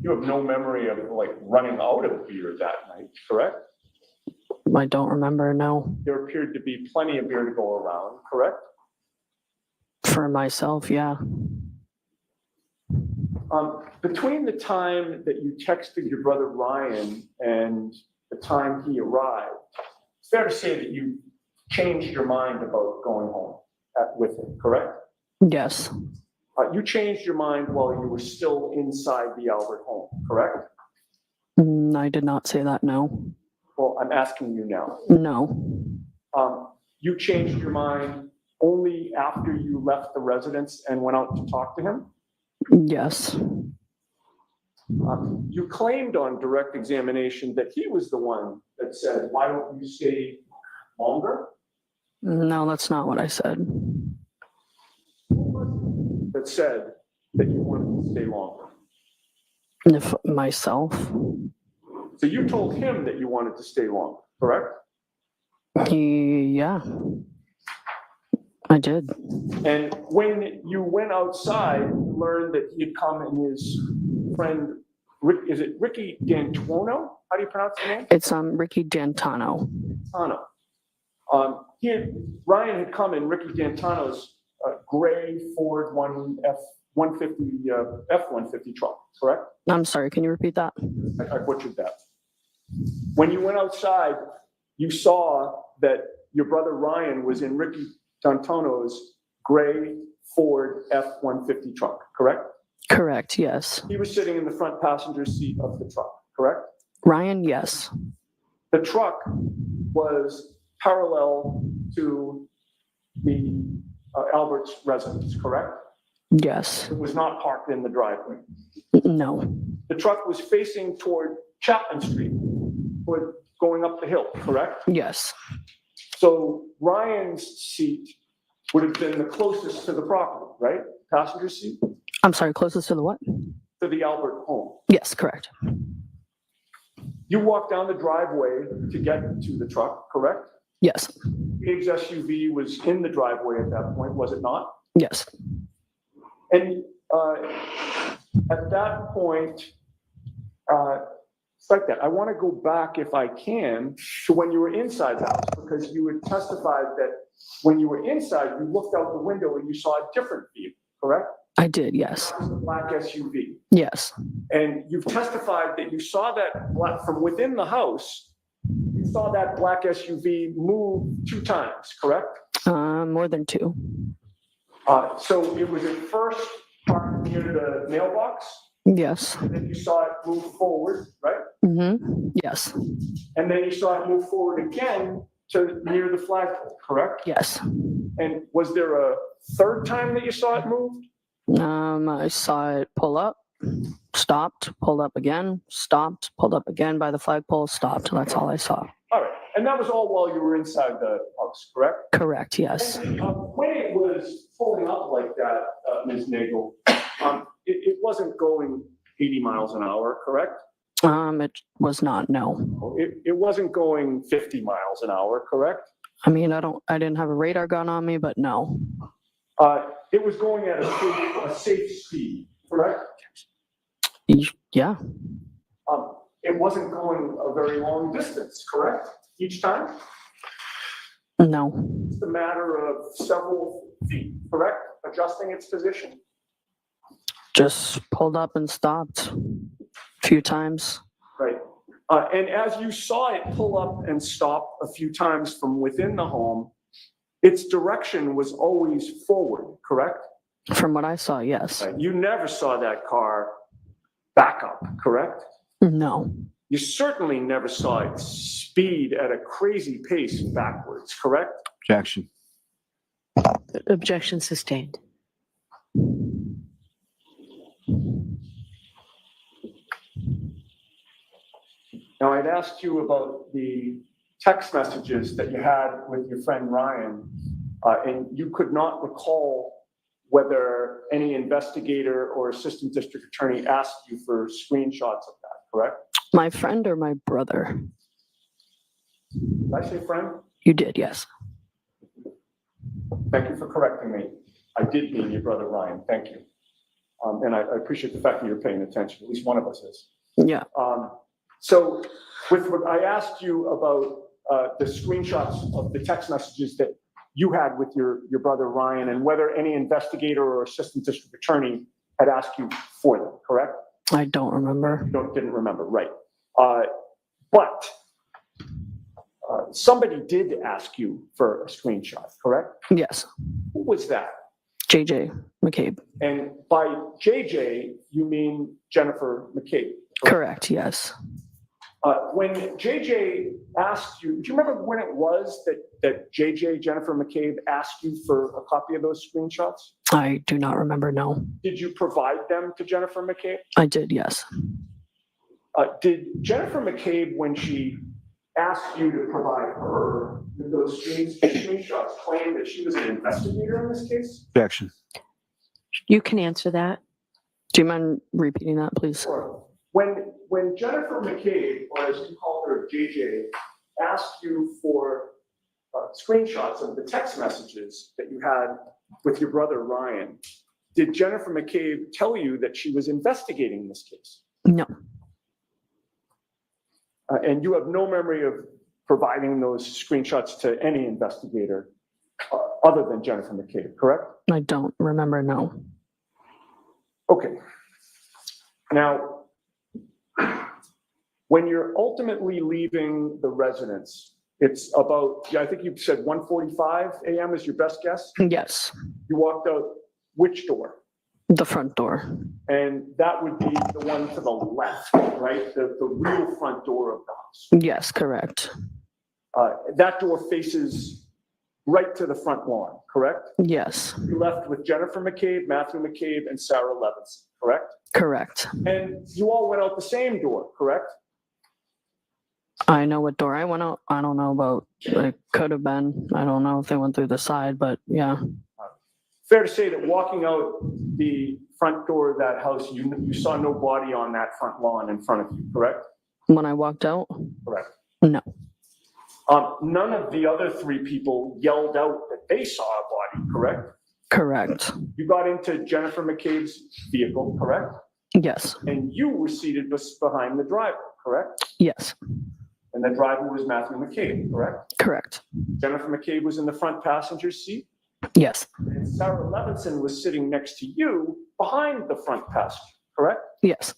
You have no memory of like running out of beer that night, correct? I don't remember, no. There appeared to be plenty of beer to go around, correct? For myself, yeah. Between the time that you texted your brother Ryan and the time he arrived, it's fair to say that you changed your mind about going home with him, correct? Yes. You changed your mind while you were still inside the Albert home, correct? I did not say that, no. Well, I'm asking you now. No. You changed your mind only after you left the residence and went out to talk to him? Yes. You claimed on direct examination that he was the one that said, why don't you stay longer? No, that's not what I said. That said that you wanted to stay longer. If myself. So you told him that you wanted to stay longer, correct? Yeah. I did. And when you went outside, you learned that he had come and his friend, is it Ricky D'Antuono? How do you pronounce the name? It's Ricky D'Antano. D'Antano. Ryan had come in Ricky D'Antano's gray Ford F-150 truck, correct? I'm sorry, can you repeat that? I butchered that. When you went outside, you saw that your brother Ryan was in Ricky D'Antano's gray Ford F-150 truck, correct? Correct, yes. He was sitting in the front passenger seat of the truck, correct? Ryan, yes. The truck was parallel to the Albert's residence, correct? Yes. It was not parked in the driveway. No. The truck was facing toward Chapman Street, toward going up the hill, correct? Yes. So Ryan's seat would have been the closest to the property, right? Passenger seat I'm sorry, closest to the what? to the Albert home. Yes, correct. You walked down the driveway to get to the truck, correct? Yes. Dave's SUV was in the driveway at that point, was it not? Yes. And at that point, it's like that. I want to go back, if I can, to when you were inside the house, because you had testified that when you were inside, you looked out the window and you saw a different vehicle, correct? I did, yes. That was the black SUV. Yes. And you've testified that you saw that black, from within the house, you saw that black SUV move 2 times, correct? More than 2. So it was at first parked near the mailbox, Yes. and then you saw it move forward, right? Mm-hmm. Yes. And then you saw it move forward again to near the flagpole, correct? Yes. And was there a third time that you saw it move? I saw it pull up, stopped, pulled up again, stopped, pulled up again by the flagpole, stopped. That's all I saw. All right, and that was all while you were inside the house, correct? Correct, yes. And, when it was pulling up like that, Ms. Nagel, it wasn't going 80 miles an hour, correct? It was not, no. It wasn't going 50 miles an hour, correct? I mean, I didn't have a radar gun on me, but no. It was going at a safe speed, correct? Yeah. It wasn't going a very long distance, correct? Each time? No. It's a matter of several feet, correct? Adjusting its position. Just pulled up and stopped a few times. Right. And as you saw it pull up and stop a few times from within the home, its direction was always forward, correct? From what I saw, yes. Right. You never saw that car back up, correct? No. You certainly never saw it speed at a crazy pace backwards, correct? Objection. Objection sustained. Now, I'd asked you about the text messages that you had with your friend Ryan, and you could not recall whether any investigator or assistant district attorney asked you for screenshots of that, correct? My friend or my brother? Did I say friend? You did, yes. Thank you for correcting me. I did mean your brother Ryan, thank you. And I appreciate the fact that you're paying attention, at least one of us is. Yeah. So with what I asked you about the screenshots of the text messages that you had with your brother Ryan and whether any investigator or assistant district attorney had asked you for them, correct? I don't remember. Didn't remember, right. But somebody did ask you for a screenshot, correct? Yes. Who was that? JJ McCabe. And by JJ, you mean Jennifer McCabe? Correct, yes. When JJ asked you, do you remember when it was that JJ, Jennifer McCabe, asked you for a copy of those screenshots? I do not remember, no. Did you provide them to Jennifer McCabe? I did, yes. Did Jennifer McCabe, when she asked you to provide her with those screenshots, claim that she was an investigator in this case? Objection. You can answer that. Do you mind repeating that, please? Sure. When Jennifer McCabe, or as you call her, JJ, asked you for screenshots of the text messages that you had with your brother Ryan, did Jennifer McCabe tell you that she was investigating this case? No. And you have no memory of providing those screenshots to any investigator other than Jennifer McCabe, correct? I don't remember, no. Okay. Now, when you're ultimately leaving the residence, it's about, I think you said 1:45 a.m. is your best guess? Yes. You walked out which door? The front door. And that would be the one to the left, right? The real front door of the house. Yes, correct. That door faces right to the front lawn, correct? Yes, You left with Jennifer McCabe, Matthew McCabe, and Sarah Levinson, correct? correct. And you all went out the same door, correct? I know what door I went out. I don't know about, it could have been. I don't know if they went through the side, but yeah. Fair to say that walking out the front door of that house, you saw no body on that front lawn in front of you, correct? When I walked out? Correct. No. None of the other three people yelled out that they saw a body, correct? Correct. You got into Jennifer McCabe's vehicle, correct? Yes, And you were seated behind the driver, correct? yes, And the driver was Matthew McCabe, correct? correct. Jennifer McCabe was in the front passenger seat, Yes, and Sarah Levinson was sitting next to you behind the front passenger, correct? yes,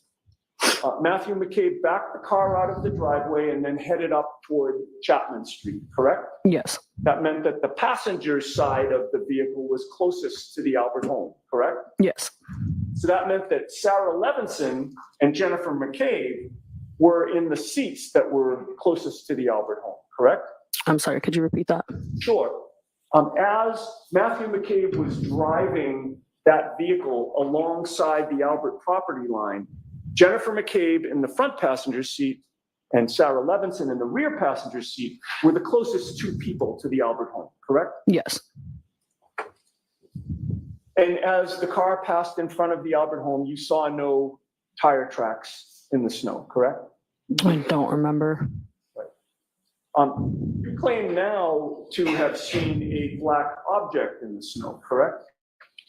Matthew McCabe backed the car out of the driveway and then headed up toward Chapman Street, correct? yes, That meant that the passenger side of the vehicle was closest to the Albert home, correct? yes, So that meant that Sarah Levinson and Jennifer McCabe were in the seats that were closest to the Albert home, correct? I'm sorry, could you repeat that? Sure. As Matthew McCabe was driving that vehicle alongside the Albert property line, Jennifer McCabe in the front passenger seat and Sarah Levinson in the rear passenger seat were the closest two people to the Albert home, correct? Yes, And as the car passed in front of the Albert home, you saw no tire tracks in the snow, correct? I don't remember. You claim now to have seen a black object in the snow, correct?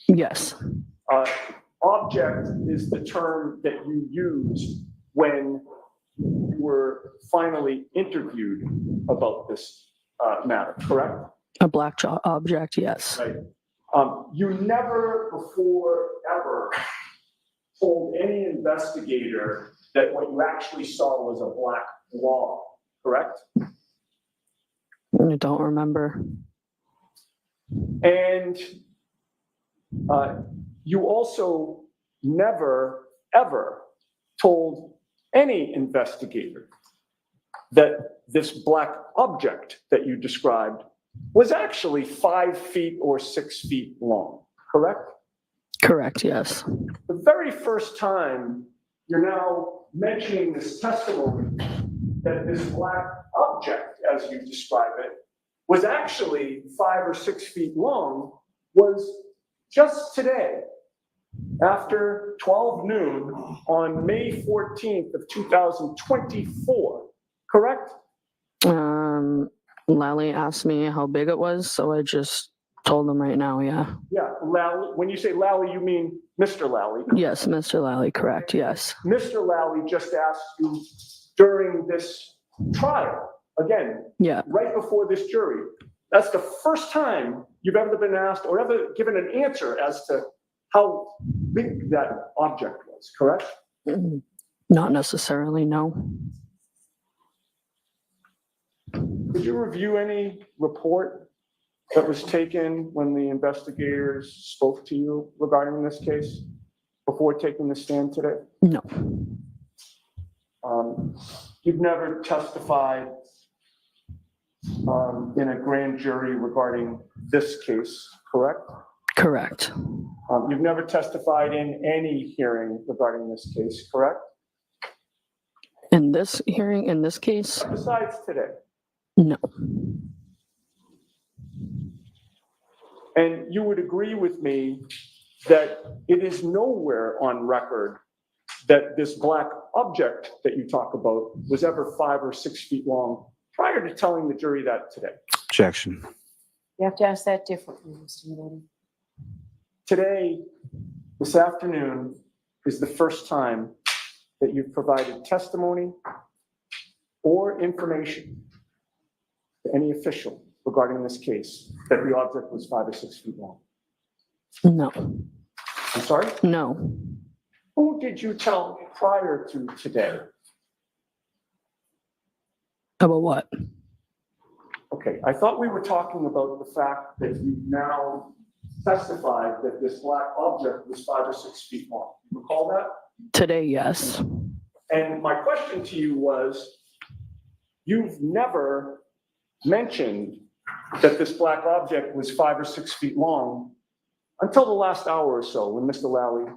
Yes, Object is the term that you used when you were finally interviewed about this matter, correct? a black object, yes. Right. You never before ever told any investigator that what you actually saw was a black blob, correct? I don't remember. And you also never, ever told any investigator that this black object that you described was actually 5 feet or 6 feet long, correct? Correct, yes. The very first time you're now mentioning this testimony that this black object, as you describe it, was actually 5 or 6 feet long was just today, after 12 noon on May 14th of 2024, correct? Lally asked me how big it was, so I just told him right now, yeah. Yeah, Lally, when you say Lally, you mean Mr. Lally. Yes, Mr. Lally, correct, yes. Mr. Lally just asked you during this trial, again, Yeah, right before this jury. That's the first time you've ever been asked or ever given an answer as to how big that object was, correct? not necessarily, no. Did you review any report that was taken when the investigators spoke to you regarding this case before taking the stand today? No, You've never testified in a grand jury regarding this case, correct? correct, You've never testified in any hearing regarding this case, correct? in this hearing, in this case, Besides today. no, And you would agree with me that it is nowhere on record that this black object that you talk about was ever 5 or 6 feet long prior to telling the jury that today. Objection. You have to ask that differently, Mr. Maloney. Today, this afternoon, is the first time that you've provided testimony or information to any official regarding this case that the object was 5 or 6 feet long. no, I'm sorry? no. Who did you tell prior to today? About what? Okay, I thought we were talking about the fact that you now testified that this black object was 5 or 6 feet long. You recall that? Today, yes. And my question to you was, you've never mentioned that this black object was 5 or 6 feet long until the last hour or so when Mr. Lally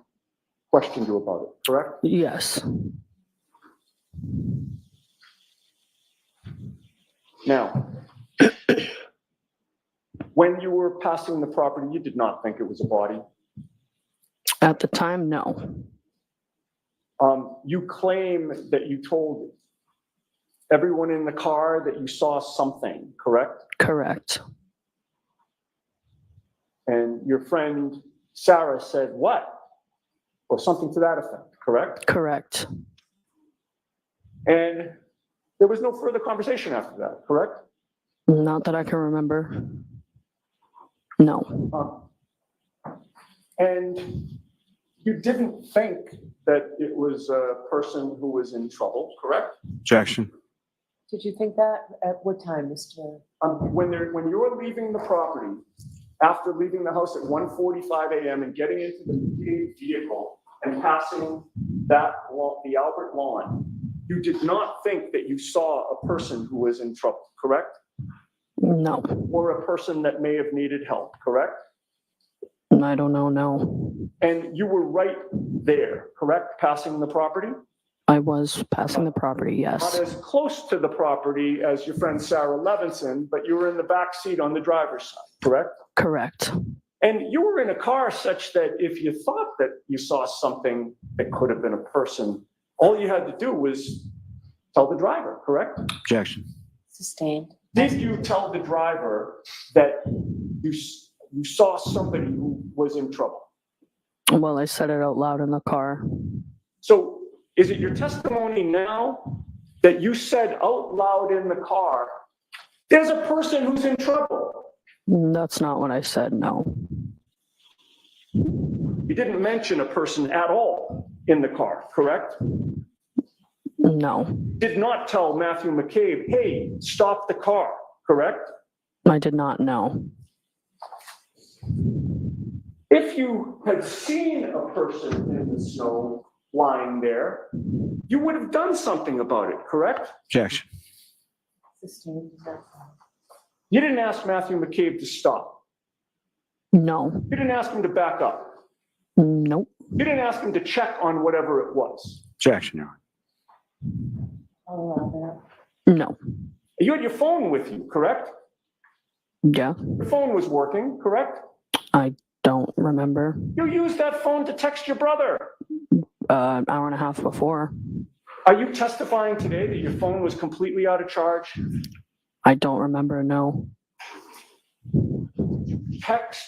questioned you about it, correct? Yes, Now, when you were passing the property, you did not think it was a body. at the time, no, You claim that you told everyone in the car that you saw something, correct? correct, And your friend Sarah said what? Or something to that effect, correct? correct, And there was no further conversation after that, correct? not that I can remember. No, And you didn't think that it was a person who was in trouble, correct? Objection. Did you think that? At what time, Mr.? When you're leaving the property, after leaving the house at 1:45 a.m. and getting into the McCabe vehicle and passing the Albert lawn, you did not think that you saw a person who was in trouble, correct? no, Or a person that may have needed help, correct? I don't know, no. And you were right there, correct, passing the property? I was passing the property, Not yes, as close to the property as your friend Sarah Levinson, but you were in the back seat on the driver's side, correct? correct, And you were in a car such that if you thought that you saw something that could have been a person, all you had to do was tell the driver, correct? Objection. Sustained. Did you tell the driver that you saw somebody who was in trouble? well, I said it out loud in the car. So is it your testimony now that you said out loud in the car, there's a person who's in trouble? That's not what I said, no, You didn't mention a person at all in the car, correct? no, Did not tell Matthew McCabe, hey, stop the car, correct? I did not know. If you had seen a person in the snow lying there, you would have done something about it, correct? Objection. Sustained. You didn't ask Matthew McCabe to stop. No, You didn't ask him to back up. nope, You didn't ask him to check on whatever it was. Objection, Your Honor. I'll allow no, You had your phone with you, correct? yeah, Your phone was working, correct? I don't remember. You used that phone to text your brother. An hour and a half before. Are you testifying today that your phone was completely out of charge? I don't remember, no. Text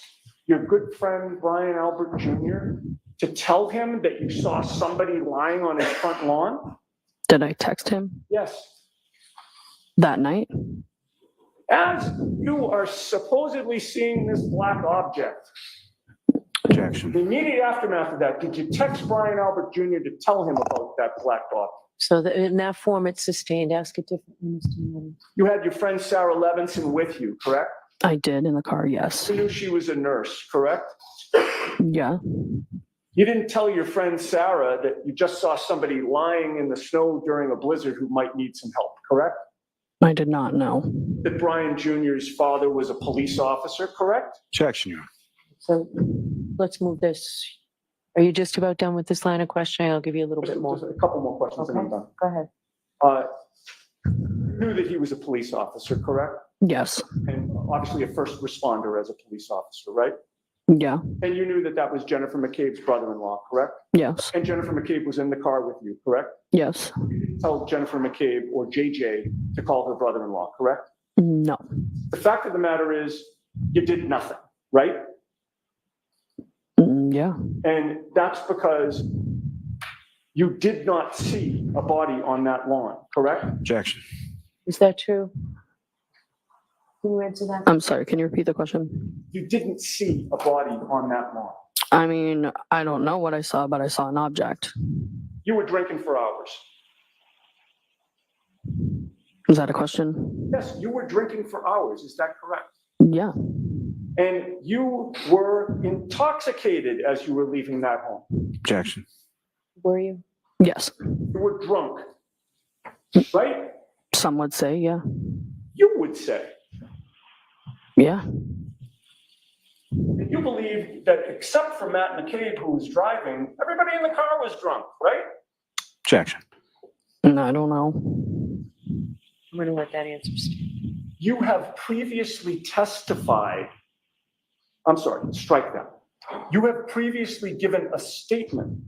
your good friend Brian Albert Jr. to tell him that you saw somebody lying on his front lawn? Did I text him Yes. that night? As you are supposedly seeing this black object, Objection. the immediate aftermath of that, did you text Brian Albert Jr. to tell him about that black object? So in that form, it's sustained. Ask it differently, Mr. Moore. You had your friend Sarah Levinson with you, correct? I did in the car, yes. You knew she was a nurse, correct? Yeah, You didn't tell your friend Sarah that you just saw somebody lying in the snow during a blizzard who might need some help, correct? I did not know. That Brian Jr.'s father was a police officer, correct? Objection, Your Honor. So let's move this. Are you just about done with this line of questioning? I'll give you a little bit more. Just a couple more questions and I'm Okay, done. go ahead. You knew that he was a police officer, correct? Yes, And obviously a first responder as a police officer, right? yeah, And you knew that that was Jennifer McCabe's brother-in-law, correct? yes, And Jennifer McCabe was in the car with you, correct? yes, You didn't tell Jennifer McCabe or JJ to call her brother-in-law, correct? no, The fact of the matter is, you did nothing, right? yeah, And that's because you did not see a body on that lawn, correct? Objection. Is that true? Can you answer that? I'm sorry, can you repeat the question? You didn't see a body on that lawn. I mean, I don't know what I saw, but I saw an object. You were drinking for hours. Is that a question? Yes, you were drinking for hours. Is that correct? Yeah, And you were intoxicated as you were leaving that home. Objection. Were you? yes, You were drunk, right? some would say, yeah, You would say. yeah, And you believe that except for Matt McCabe, who was driving, everybody in the car was drunk, right? Objection. and I don't know. I'm going to let that answer stand. You have previously testified, I'm sorry, strike that. You have previously given a statement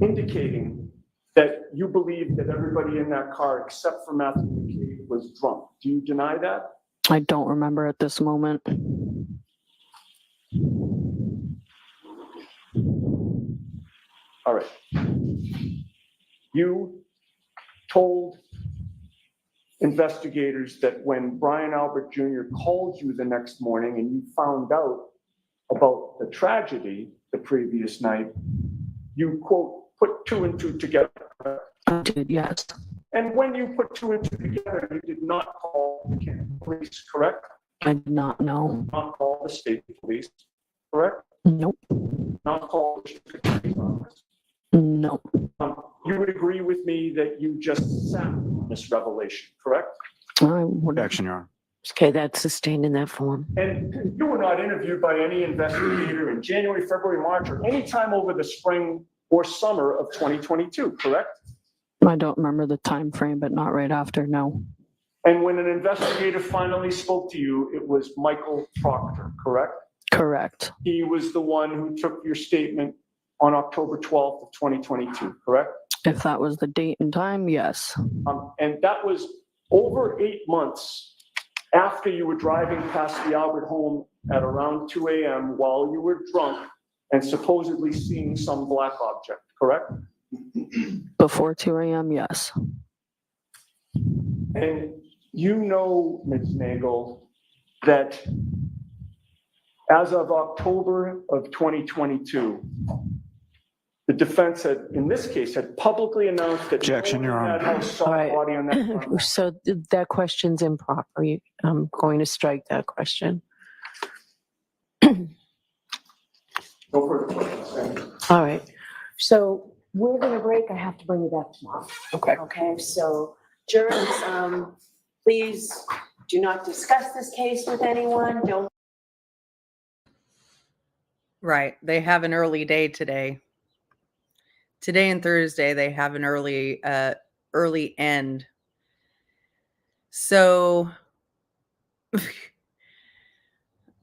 indicating that you believe that everybody in that car except for Matthew McCabe was drunk. Do you deny that? I don't remember at this moment. All right. You told investigators that when Brian Albert Jr. called you the next morning and you found out about the tragedy the previous night, you, quote, put two and two together. I did, yes, And when you put two and two together, you did not call the Canton police, correct? I did not know. Not call the state police, correct? Nope, Not call the district attorney's office. nope, You would agree with me that you just sat on this revelation, correct? I would. Objection, Your Honor. Okay, that's sustained in that form. And you were not interviewed by any investigator in January, February, March, or any time over the spring or summer of 2022, correct? I don't remember the time frame, but not right after, no. And when an investigator finally spoke to you, it was Michael Proctor, correct? Correct, He was the one who took your statement on October 12th of 2022, correct? if that was the date and time, yes, And that was over 8 months after you were driving past the Albert home at around 2 a.m. while you were drunk and supposedly seeing some black object, correct? before 2 a.m., yes, And you know, Ms. Nagel, that as of October of 2022, the defense had, in this case, had publicly announced that Objection, Your Honor. no one in that house saw All a right. body on that front lawn. So that question's improper. I'm going to strike that question. No further questions. Thank you. All right. So we're going to break. I have to bring you back tomorrow. Okay. Okay, so jurors, please do not discuss this case with anyone. Don't. Right. They have an early day today. Today and Thursday, they have an early end. So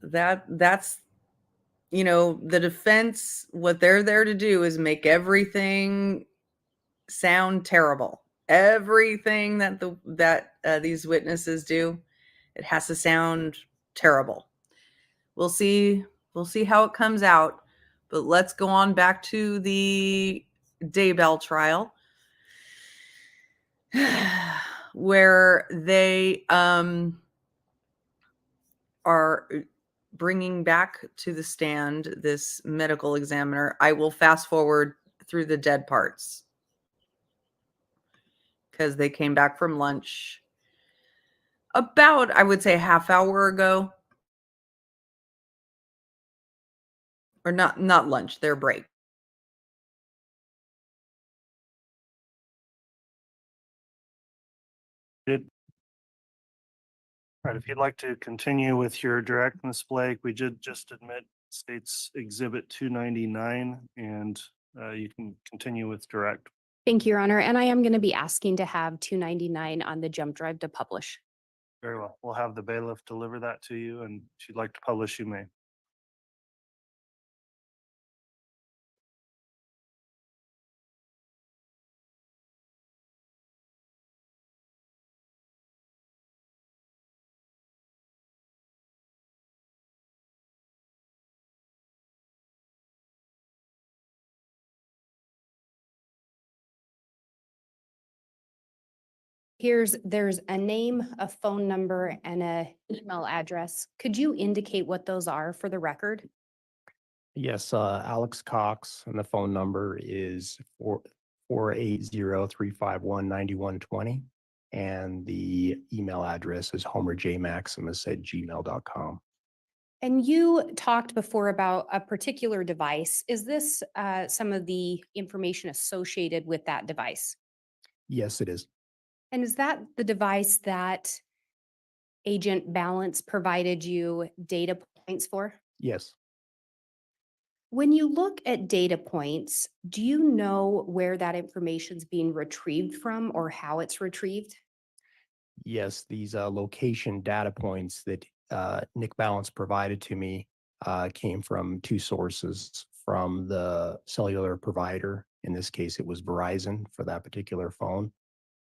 that's you know, the defense, what they're there to do is make everything sound terrible. Everything that these witnesses do, it has to sound terrible. We'll see. We'll see how it comes out. But let's go on back to the Daybell trial, where they are bringing back to the stand this medical examiner. I will fast forward through the dead parts because they came back from lunch about, I would say, a half hour ago. Or not lunch, their break. Did, all right, if you'd like to continue with your direct, Ms. Blake, we did just admit State's Exhibit 299, and you can continue with direct. Thank you, Your Honor. And I am going to be asking to have 299 on the jump drive to publish. Very well. We'll have the bailiff deliver that to you, and if you'd like to publish, you may. There's a name, a phone number, and a email address. Could you indicate what those are for the record? Yes, Alex Cox, and the phone number is 480-351-9120. And the email address is homerjmaximus@gmail.com. And you talked before about a particular device. Is this some of the information associated with that device? Yes, it is. And is that the device that Agent Balance provided you data points for? Yes. When you look at data points, do you know where that information is being retrieved from or how it's retrieved? Yes, these location data points that Nick Balance provided to me came from two sources: from the cellular provider, in this case it was Verizon for that particular phone,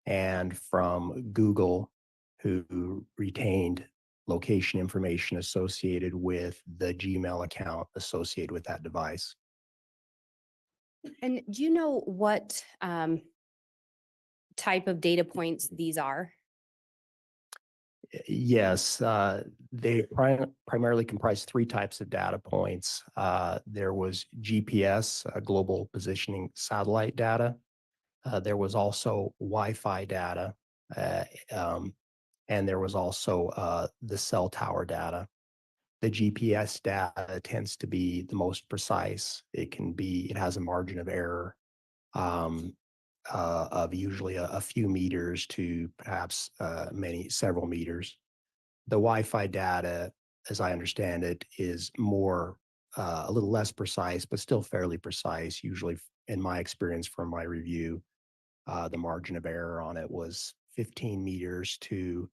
and from Google, who retained location information associated with the Gmail account associated with that device. And do you know what type of data points these are? Yes, they primarily comprise three types of data points. There was GPS, global positioning satellite data. There was also Wi-Fi data, uh, um, and there was also the cell tower data. The GPS data tends to be the most precise. It has a margin of error of usually a few meters to perhaps several meters. The Wi-Fi data, as I understand it, is a little less precise, but still fairly precise. Usually, in my experience from my review, the margin of error on it was 15 meters to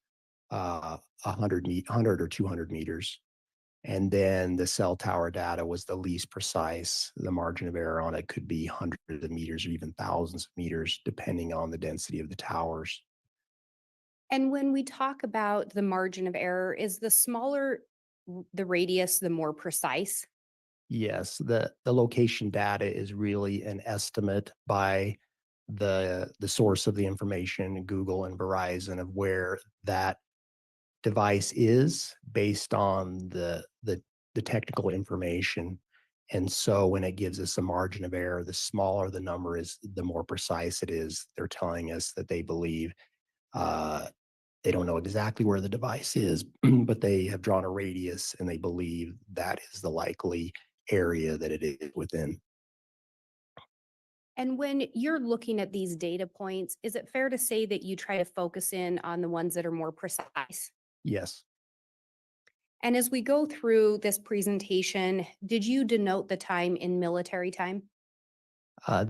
100 or 200 meters. And then the cell tower data was the least precise. The margin of error on it could be hundreds of meters or even thousands of meters, depending on the density of the towers. And when we talk about the margin of error, is the smaller the radius, the more precise? Yes, the location data is really an estimate by the source of the information, Google and Verizon, of where that device is based on the technical information. And so when it gives us a margin of error, the smaller the number is, the more precise it is. They're telling us that they believe they don't know exactly where the device is, but they have drawn a radius and they believe that is the likely area that it is within. And when you're looking at these data points, is it fair to say that you try to focus in on the ones that are more precise? Yes. And as we go through this presentation, did you denote the time in military time? Uh,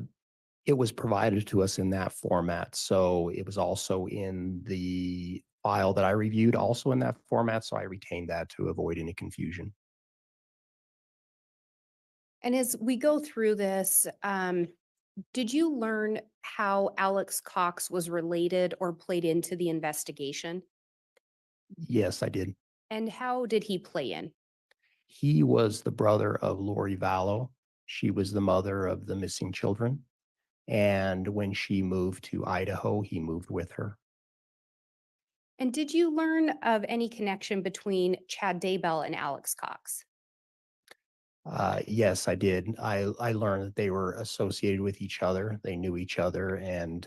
it was provided to us in that format. So it was also in the file that I reviewed, also in that format. So I retained that to avoid any confusion. And as we go through this, did you learn how Alex Cox was related or played into the investigation? Yes, I did. And how did he play in? He was the brother of Lori Vallow. She was the mother of the missing children. And when she moved to Idaho, he moved with her. And did you learn of any connection between Chad Daybell and Alex Cox? Yes, I did. I learned that they were associated with each other. They knew each other, and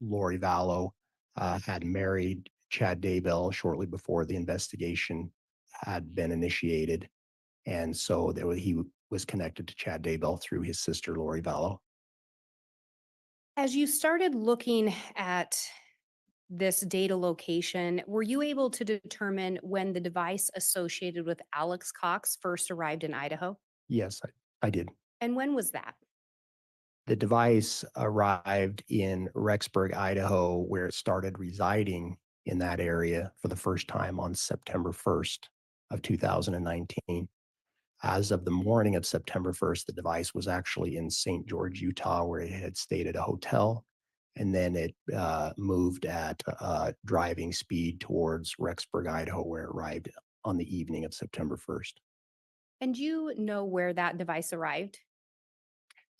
Lori Vallow had married Chad Daybell shortly before the investigation had been initiated, and so he was connected to Chad Daybell through his sister Lori Vallow. As you started looking at this data location, were you able to determine when the device associated with Alex Cox first arrived in Idaho? Yes, I did. And when was that? The device arrived in Rexburg, Idaho, where it started residing in that area for the first time on September 1st of 2019. As of the morning of September 1st, the device was actually in St. George, Utah, where it had stayed at a hotel. And then it moved at driving speed towards Rexburg, Idaho, where it arrived on the evening of September 1st. And do you know where that device arrived?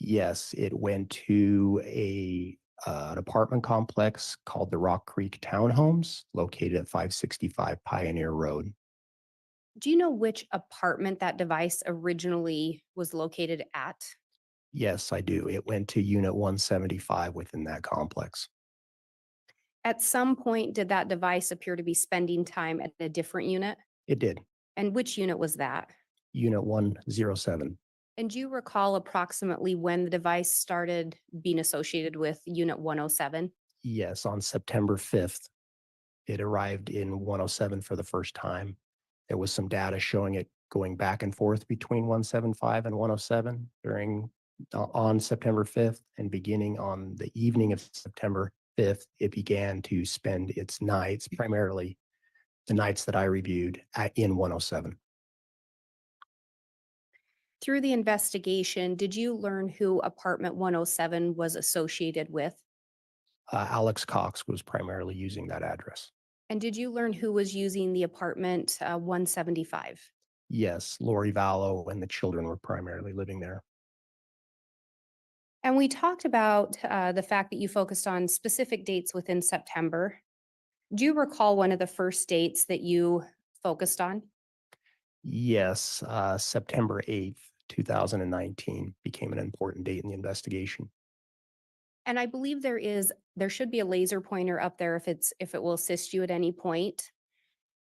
Yes, it went to an apartment complex called the Rock Creek Townhomes, located at 565 Pioneer Road. Do you know which apartment that device originally was located at? Yes, I do. It went to Unit 175 within that complex. At some point, did that device appear to be spending time at a different unit? It did. And which unit was that? Unit 107. And do you recall approximately when the device started being associated with Unit 107? Yes, on September 5th, it arrived in 107 for the first time. There was some data showing it going back and forth between 175 and 107 on September 5th, and beginning on the evening of September 5th, it began to spend its nights, primarily the nights that I reviewed, in 107. Through the investigation, did you learn who apartment 107 was associated with? Alex Cox was primarily using that address. And did you learn who was using the apartment 175? Yes, Lori Vallow and the children were primarily living there. And we talked about the fact that you focused on specific dates within September. Do you recall one of the first dates that you focused on? Yes, September 8th, 2019 became an important date in the investigation. And I believe there should be a laser pointer up there if it will assist you at any point.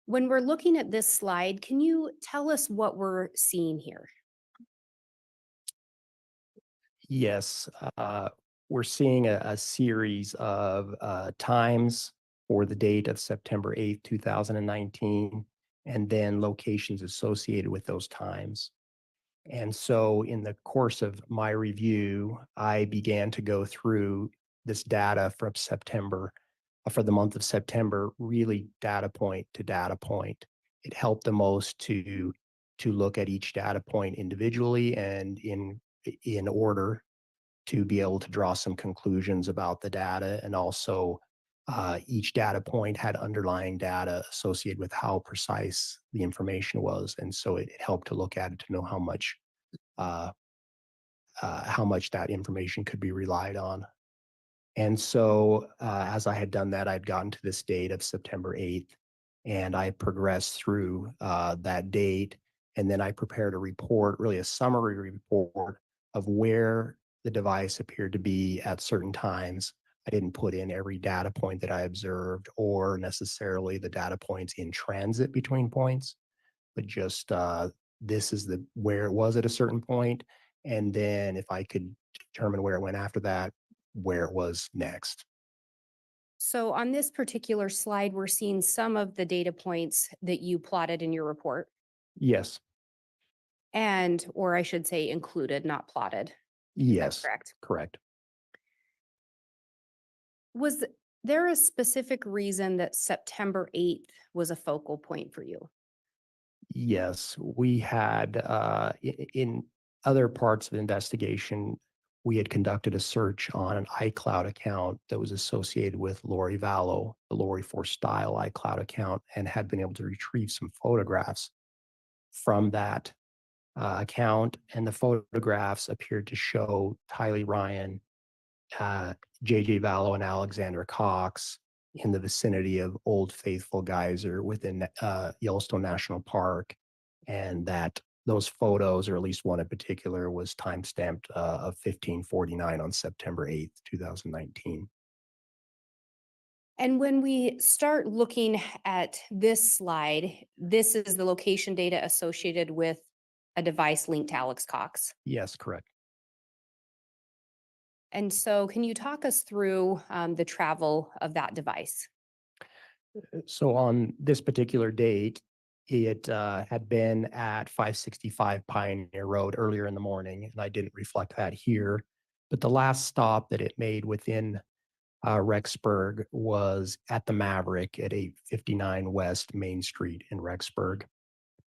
When we're looking at this slide, can you tell us what we're seeing here? Yes, we're seeing a series of times for the date of September 8th, 2019, and then locations associated with those times. And so in the course of my review, I began to go through this data from September, for the month of September, really data point to data point. It helped the most to look at each data point individually and in order to be able to draw some conclusions about the data. And also each data point had underlying data associated with how precise the information was. And so it helped to look at it to know how much that information could be relied on. And so as I had done that, I'd gotten to this date of September 8th, and I progressed through that date. And then I prepared a report, really a summary report of where the device appeared to be at certain times. I didn't put in every data point that I observed or necessarily the data points in transit between points, but just this is where it was at a certain point. And then if I could determine where it went after that, where it was next. So on this particular slide, we're seeing some of the data points that you plotted in your report, Yes. or I should say included, not plotted. Yes. Correct. Correct. Was there a specific reason that September 8th was a focal point for you? Yes, we had in other parts of the investigation, we had conducted a search on an iCloud account that was associated with Lori Vallow, the Lori for Style iCloud account, and had been able to retrieve some photographs from that account. And the photographs appeared to show Tylee Ryan, JJ Vallow, and Alexandra Cox in the vicinity of Old Faithful Geyser within Yellowstone National Park, and that those photos, or at least one in particular, was timestamped of 1549 on September 8th, 2019. And when we start looking at this slide, this is the location data associated with a device linked to Alex Cox. Yes, correct. And so can you talk us through the travel of that device? So on this particular date, it had been at 565 Pioneer Road earlier in the morning, and I didn't reflect that here. But the last stop that it made within Rexburg was at the Maverick at 859 West Main Street in Rexburg.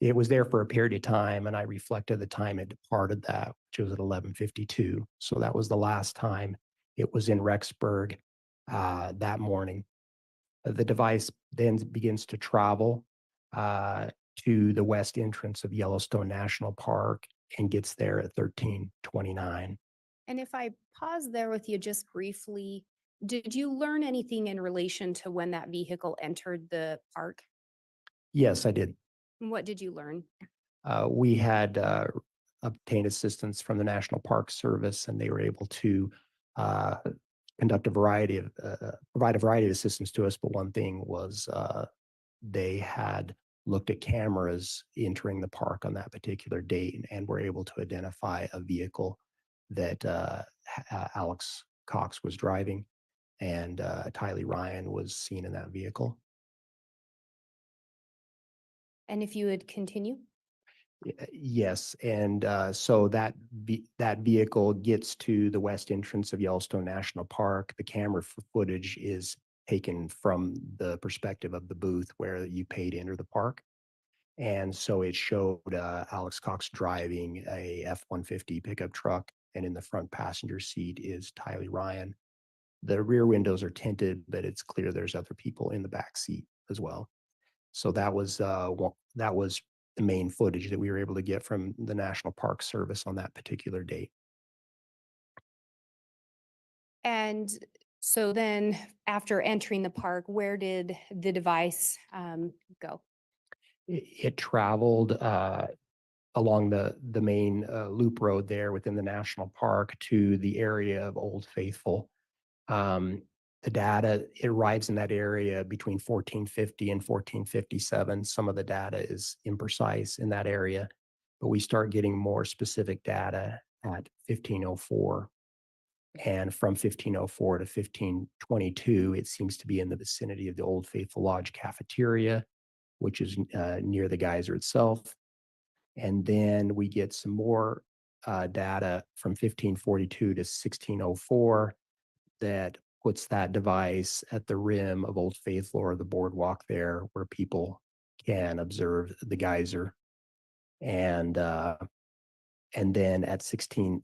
It was there for a period of time, and I reflected the time it departed that, which was at 11:52. So that was the last time it was in Rexburg that morning. The device then begins to travel to the west entrance of Yellowstone National Park and gets there at 13:29. And if I pause there with you just briefly, did you learn anything in relation to when that vehicle entered the park? Yes, I did. And what did you learn? We had obtained assistance from the National Park Service, and they were able to conduct a variety of, provide a variety of assistance to us. But one thing was they had looked at cameras entering the park on that particular date and were able to identify a vehicle that Alex Cox was driving, and Tylee Ryan was seen in that vehicle. And if you would continue? Yes, and so that vehicle gets to the west entrance of Yellowstone National Park. The camera footage is taken from the perspective of the booth where you pay to enter the park. And so it showed Alex Cox driving a F-150 pickup truck, and in the front passenger seat is Tylee Ryan. The rear windows are tinted, but it's clear there's other people in the back seat as well. So that was the main footage that we were able to get from the National Park Service on that particular date. And so then after entering the park, where did the device go? It traveled along the main loop road there within the national park to the area of Old Faithful. The data, it arrives in that area between 1450 and 1457. Some of the data is imprecise in that area, but we start getting more specific data at 1504. And from 1504 to 1522, it seems to be in the vicinity of the Old Faithful Lodge cafeteria, which is near the geyser itself. And then we get some more data from 1542 to 1604 that puts that device at the rim of Old Faithful, or the boardwalk there, where people can observe the geyser. And then at 1615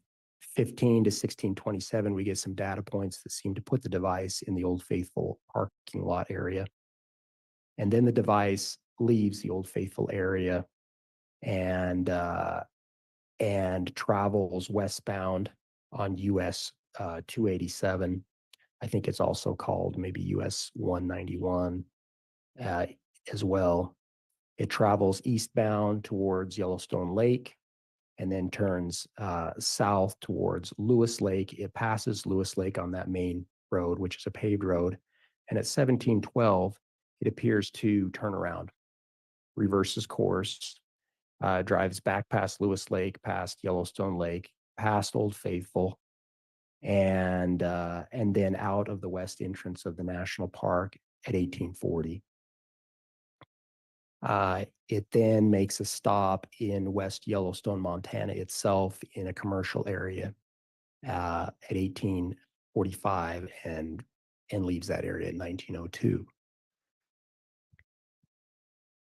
to 1627, we get some data points that seem to put the device in the Old Faithful parking lot area. And then the device leaves the Old Faithful area and travels westbound on US 287. I think it's also called maybe US 191 as well. It travels eastbound towards Yellowstone Lake and then turns south towards Lewis Lake. It passes Lewis Lake on that main road, which is a paved road. And at 1712, it appears to turn around, reverses course, drives back past Lewis Lake, past Yellowstone Lake, past Old Faithful, and then out of the west entrance of the national park at 1840. It then makes a stop in West Yellowstone, Montana itself in a commercial area at 1845 and leaves that area in 1902.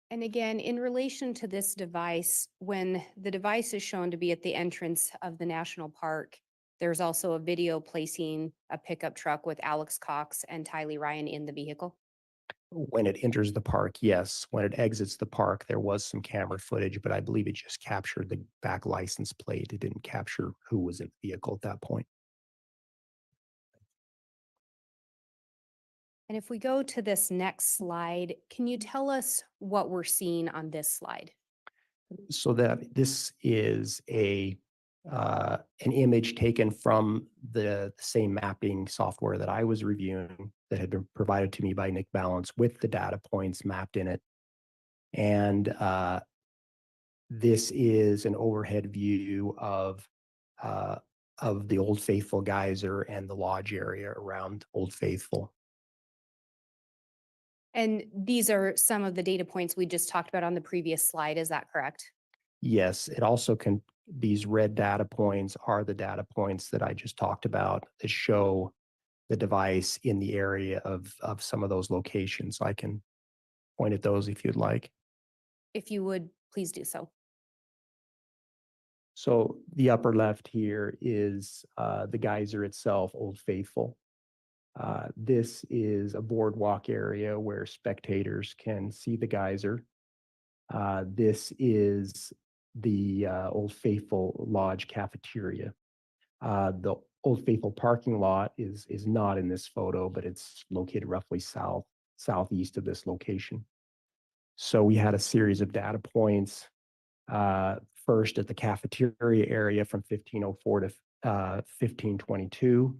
And again, in relation to this device, when the device is shown to be at the entrance of the national park, there's also a video placing a pickup truck with Alex Cox and Tylee Ryan in the vehicle. When it enters the park, yes. When it exits the park, there was some camera footage, but I believe it just captured the back license plate. It didn't capture who was in the vehicle at that point. And if we go to this next slide, can you tell us what we're seeing on this slide? So that this is an image taken from the same mapping software that I was reviewing that had been provided to me by Nick Balance with the data points mapped in it. And this is an overhead view of the Old Faithful geyser and the lodge area around Old Faithful. And these are some of the data points we just talked about on the previous slide. Is that correct? Yes, it also can, these red data points are the data points that I just talked about that show the device in the area of some of those locations. I can point at those if you'd like. If you would, please do so. So the upper left here is the geyser itself, Old Faithful. This is a boardwalk area where spectators can see the geyser. This is the Old Faithful Lodge cafeteria. The Old Faithful parking lot is not in this photo, but it's located roughly southeast of this location. So we had a series of data points. First at the cafeteria area from 1504 to 1522.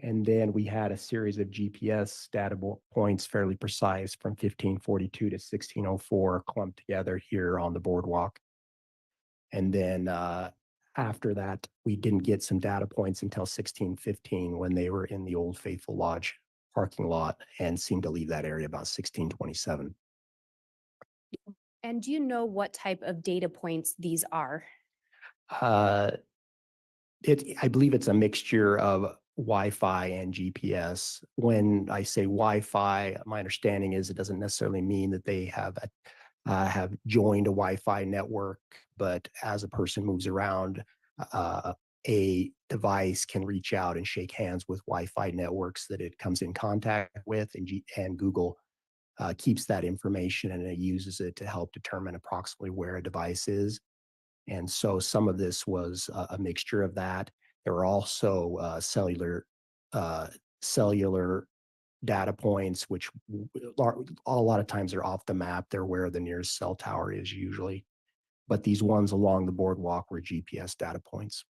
And then we had a series of GPS data points fairly precise from 1542 to 1604 clumped together here on the boardwalk. And then after that, we didn't get some data points until 1615 when they were in the Old Faithful Lodge parking lot and seemed to leave that area about 1627. And do you know what type of data points these are? I believe it's a mixture of Wi-Fi and GPS. When I say Wi-Fi, my understanding is it doesn't necessarily mean that they have joined a Wi-Fi network, but as a person moves around, a device can reach out and shake hands with Wi-Fi networks that it comes in contact with, and Google keeps that information and it uses it to help determine approximately where a device is. And so some of this was a mixture of that. There were also cellular data points, which a lot of times are off the map. They're where the nearest cell tower is usually. But these ones along the boardwalk were GPS data points.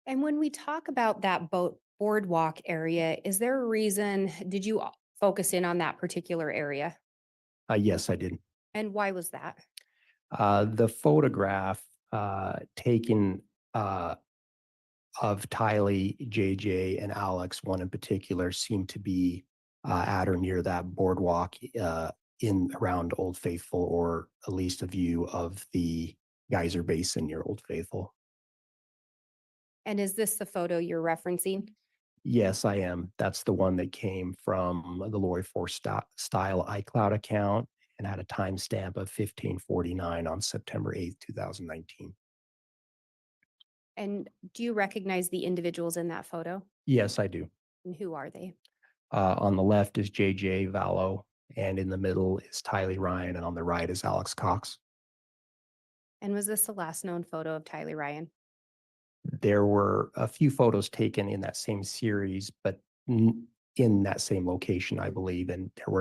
And when we talk about that boardwalk area, is there a reason, did you focus in on that particular area? Yes, I did. And why was that? The photograph taken of Tylee, JJ, and Alex, one in particular, seemed to be at or near that boardwalk in around Old Faithful, or at least a view of the geyser basin near Old Faithful. And is this the photo you're referencing? Yes, I am. That's the one that came from the Lori Force style iCloud account and had a timestamp of 1549 on September 8th, 2019. And do you recognize the individuals in that photo? Yes, I do. And who are they? On the left is JJ Vallow, and in the middle is Tylee Ryan, and on the right is Alex Cox. And was this the last known photo of Tylee Ryan? There were a few photos taken in that same series, but in that same location, I believe, and there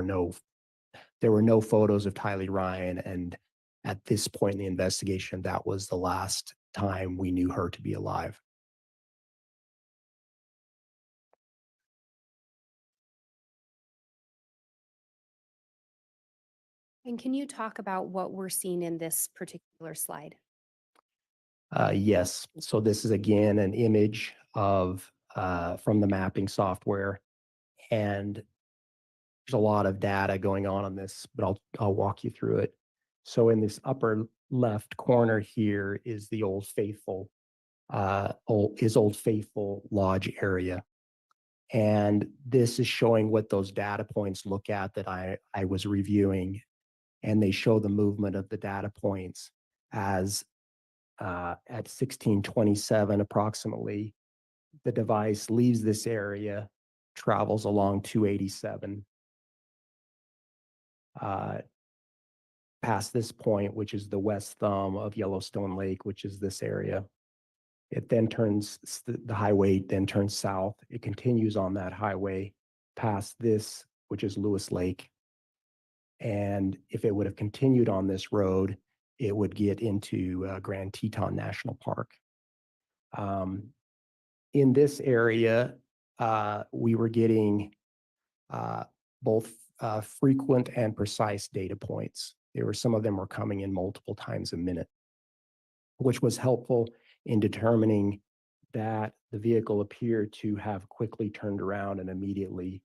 were no photos of Tylee Ryan. And at this point in the investigation, that was the last time we knew her to be alive. And can you talk about what we're seeing in this particular slide? Yes. So this is again an image of from the mapping software, and there's a lot of data going on this, but I'll walk you through it. So in this upper left corner here is the Old Faithful Lodge area. And this is showing what those data points look at that I was reviewing. and they show the movement of the data points as at 1627 approximately, the device leaves this area, travels along 287, past this point, which is the west thumb of Yellowstone Lake, which is this area. It then turns, the highway then turns south. It continues on that highway past this, which is Lewis Lake. And if it would have continued on this road, it would get into Grand Teton National Park. In this area, we were getting both frequent and precise data points. Some of them were coming in multiple times a minute, which was helpful in determining that the vehicle appeared to have quickly turned around and immediately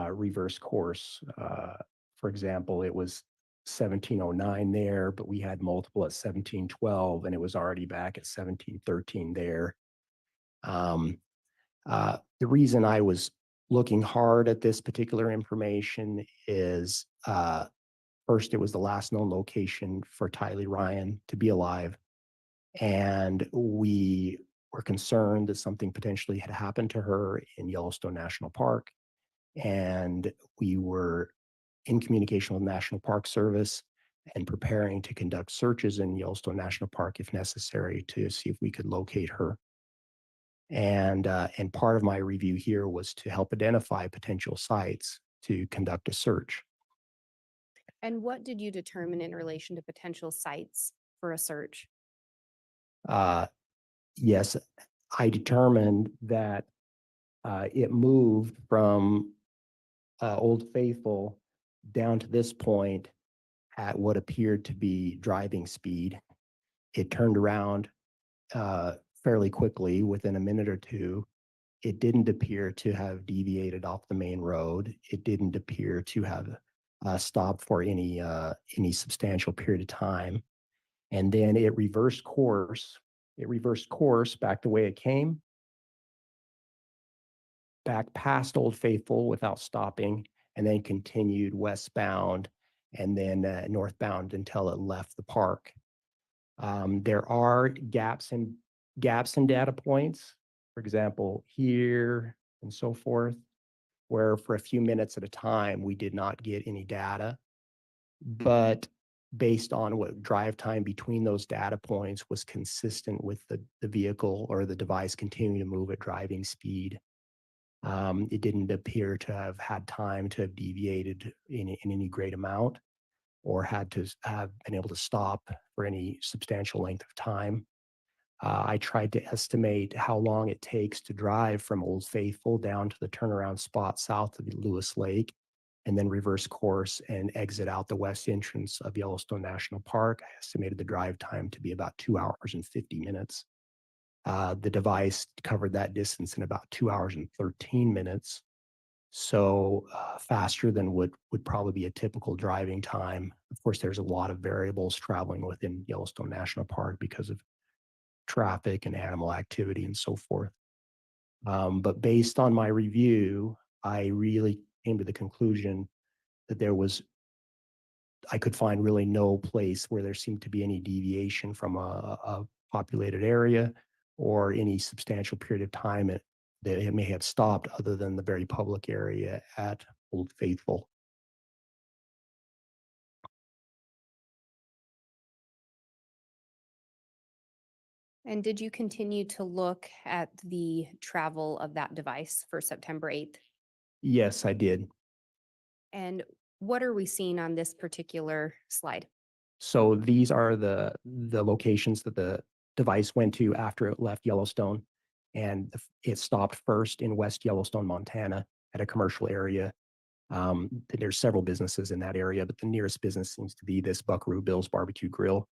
reverse course. For example, it was 1709 there, but we had multiple at 1712, and it was already back at 1713 there. The reason I was looking hard at this particular information is first, it was the last known location for Tylee Ryan to be alive. And we were concerned that something potentially had happened to her in Yellowstone National Park. And we were in communication with National Park Service and preparing to conduct searches in Yellowstone National Park if necessary to see if we could locate her. And part of my review here was to help identify potential sites to conduct a search. And what did you determine in relation to potential sites for a search? Yes, I determined that it moved from Old Faithful down to this point at what appeared to be driving speed. It turned around fairly quickly within a minute or two. It didn't appear to have deviated off the main road. It didn't appear to have stopped for any substantial period of time. And then it reversed course. It reversed course back the way it came, back past Old Faithful without stopping, and then continued westbound and then northbound until it left the park. There are gaps in data points, for example, here and so forth, where for a few minutes at a time, we did not get any data. But based on what drive time between those data points was consistent with the vehicle or the device continuing to move at driving speed. It didn't appear to have had time to have deviated in any great amount or had to have been able to stop for any substantial length of time. I tried to estimate how long it takes to drive from Old Faithful down to the turnaround spot south of Lewis Lake and then reverse course and exit out the west entrance of Yellowstone National Park. I estimated the drive time to be about 2 hours and 50 minutes. The device covered that distance in about 2 hours and 13 minutes. So faster than would probably be a typical driving time. Of course, there's a lot of variables traveling within Yellowstone National Park because of traffic and animal activity and so forth. But based on my review, I really came to the conclusion that I could find really no place where there seemed to be any deviation from a populated area or any substantial period of time that it may have stopped other than the very public area at Old Faithful. And did you continue to look at the travel of that device for September 8th? Yes, I did. And what are we seeing on this particular slide? So these are the locations that the device went to after it left Yellowstone. And it stopped first in West Yellowstone, Montana at a commercial area. There's several businesses in that area, but the nearest business seems to be this Buckaroo Bill's Barbecue Grill.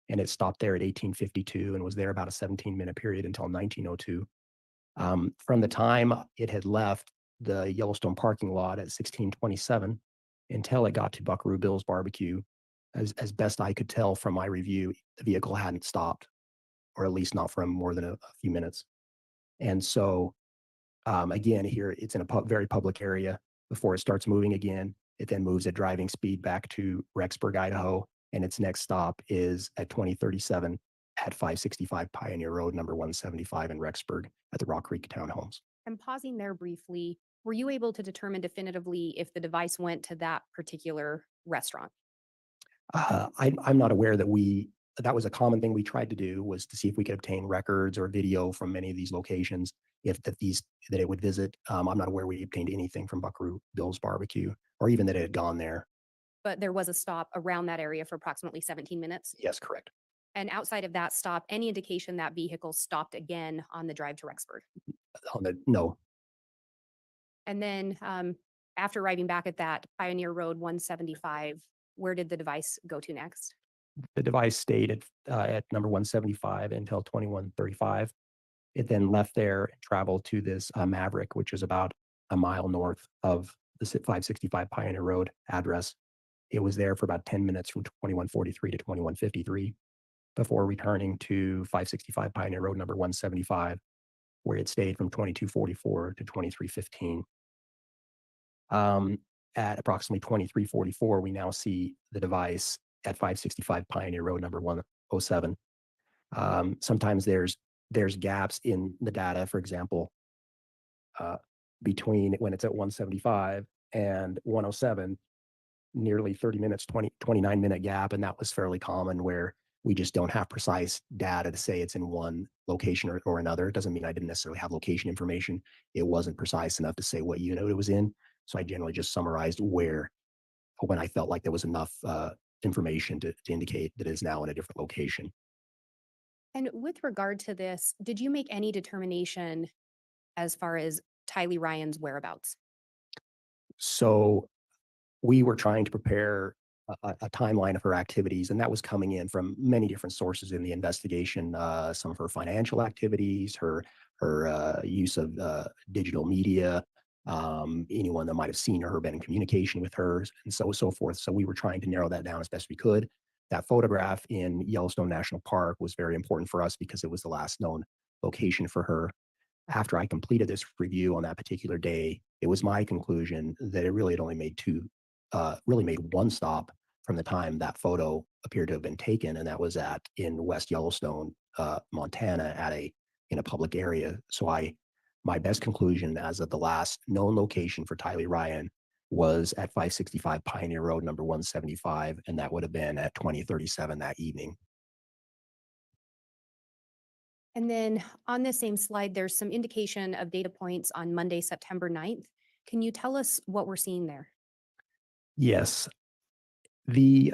And it stopped there at 1852 and was there about a 17-minute period until 1902. From the time it had left the Yellowstone parking lot at 1627 until it got to Buckaroo Bill's Barbecue, as best I could tell from my review, the vehicle hadn't stopped, or at least not for more than a few minutes. And so, again, here it's in a very public area before it starts moving again. It then moves at driving speed back to Rexburg, Idaho, and its next stop is at 2037 at 565 Pioneer Road, number 175 in Rexburg at the Rock Creek Townhomes. And pausing there briefly, were you able to determine definitively if the device went to that particular restaurant? I'm not aware that was a common thing we tried to do, was to see if we could obtain records or video from many of these locations, that it would visit. I'm not aware we obtained anything from Buckaroo Bill's Barbecue, or even that it had gone there. But there was a stop around that area for approximately 17 minutes. Yes, correct. And outside of that stop, any indication that vehicle stopped again on the drive to Rexburg? No. And then after arriving back at that Pioneer Road 175, where did the device go to next? The device stayed at number 175 until 2135. It then left there and traveled to this Maverick, which is about a mile north of the 565 Pioneer Road address. It was there for about 10 minutes from 2143 to 2153 before returning to 565 Pioneer Road number 175, where it stayed from 2244 to 2315. At approximately 2344, we now see the device at 565 Pioneer Road number 107. Sometimes there's gaps in the data, for example, between when it's at 175 and 107, nearly 30 minutes, 29-minute gap. And that was fairly common, where we just don't have precise data to say it's in one location or another. It doesn't mean I didn't necessarily have location information. It wasn't precise enough to say what unit it was in. So I generally just summarized when I felt like there was enough information to indicate that it is now in a different location. And with regard to this, did you make any determination as far as Tylee Ryan's whereabouts? So we were trying to prepare a timeline of her activities, and that was coming in from many different sources in the investigation. Some of her financial activities, her use of digital media, anyone that might have seen her, been in communication with her, and so forth. So we were trying to narrow that down as best we could. That photograph in Yellowstone National Park was very important for us because it was the last known location for her. After I completed this review on that particular day, it was my conclusion that it really had only made one stop from the time that photo appeared to have been taken, and that was in West Yellowstone, Montana, in a public area. So my best conclusion as of the last known location for Tylee Ryan was at 565 Pioneer Road number 175, and that would have been at 2037 that evening. And then on this same slide, there's some indication of data points on Monday, September 9th. Can you tell us what we're seeing there? Yes. The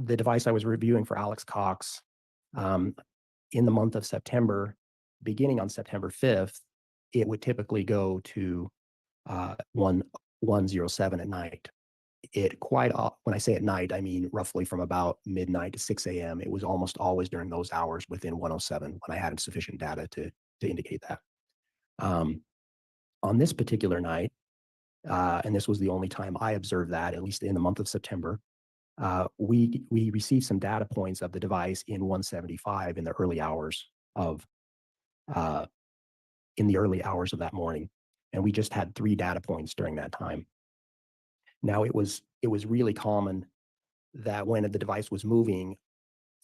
device I was reviewing for Alex Cox, in the month of September, beginning on September 5th, it would typically go to 107 at night. When I say at night, I mean roughly from about midnight to 6 a.m. It was almost always during those hours within 107 when I had sufficient data to indicate that. On this particular night, and this was the only time I observed that, at least in the month of September, we received some data points of the device in 175 in the early hours of that morning, and we just had 3 data points during that time. Now it was really common that when the device was moving,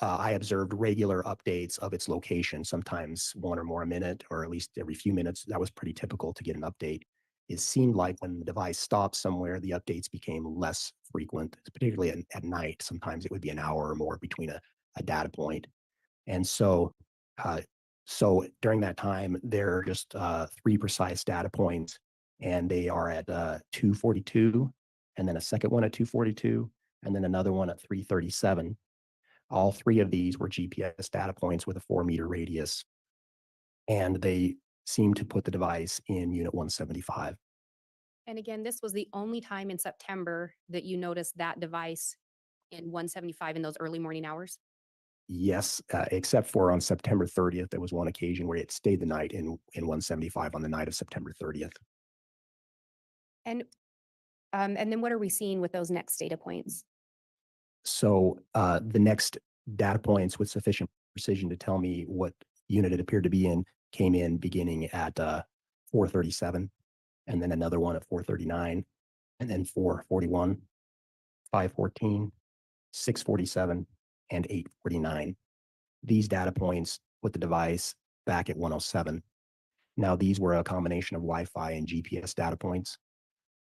I observed regular updates of its location, sometimes one or more a minute, or at least every few minutes. That was pretty typical to get an update. It seemed like when the device stopped somewhere, the updates became less frequent, particularly at night. Sometimes it would be an hour or more between a data point. And so during that time, there are just 3 precise data points, and they are at 242, and then a second one at 242, and then another one at 337. All 3 of these were GPS data points with a 4-meter radius, and they seem to put the device in unit 175. And again, this was the only time in September that you noticed that device in 175 in those early morning hours? Yes, except for on September 30th, there was one occasion where it stayed the night in 175 on the night of September 30th. And then what are we seeing with those next data points? So the next data points with sufficient precision to tell me what unit it appeared to be in came in beginning at 437, and then another one at 439, and then 441, 514, 647, and 849. These data points put the device back at 107. Now, these were a combination of Wi-Fi and GPS data points.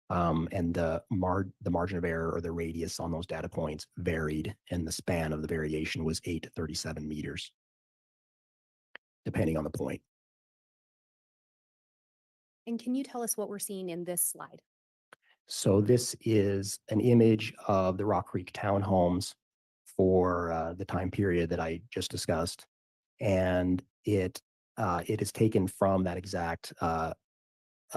And the margin of error, or the radius on those data points, varied, and the span of the variation was 8 to 37 meters, depending on the point. And can you tell us what we're seeing in this slide? So this is an image of the Rock Creek townhomes for the time period that I just discussed, and it is taken from that exact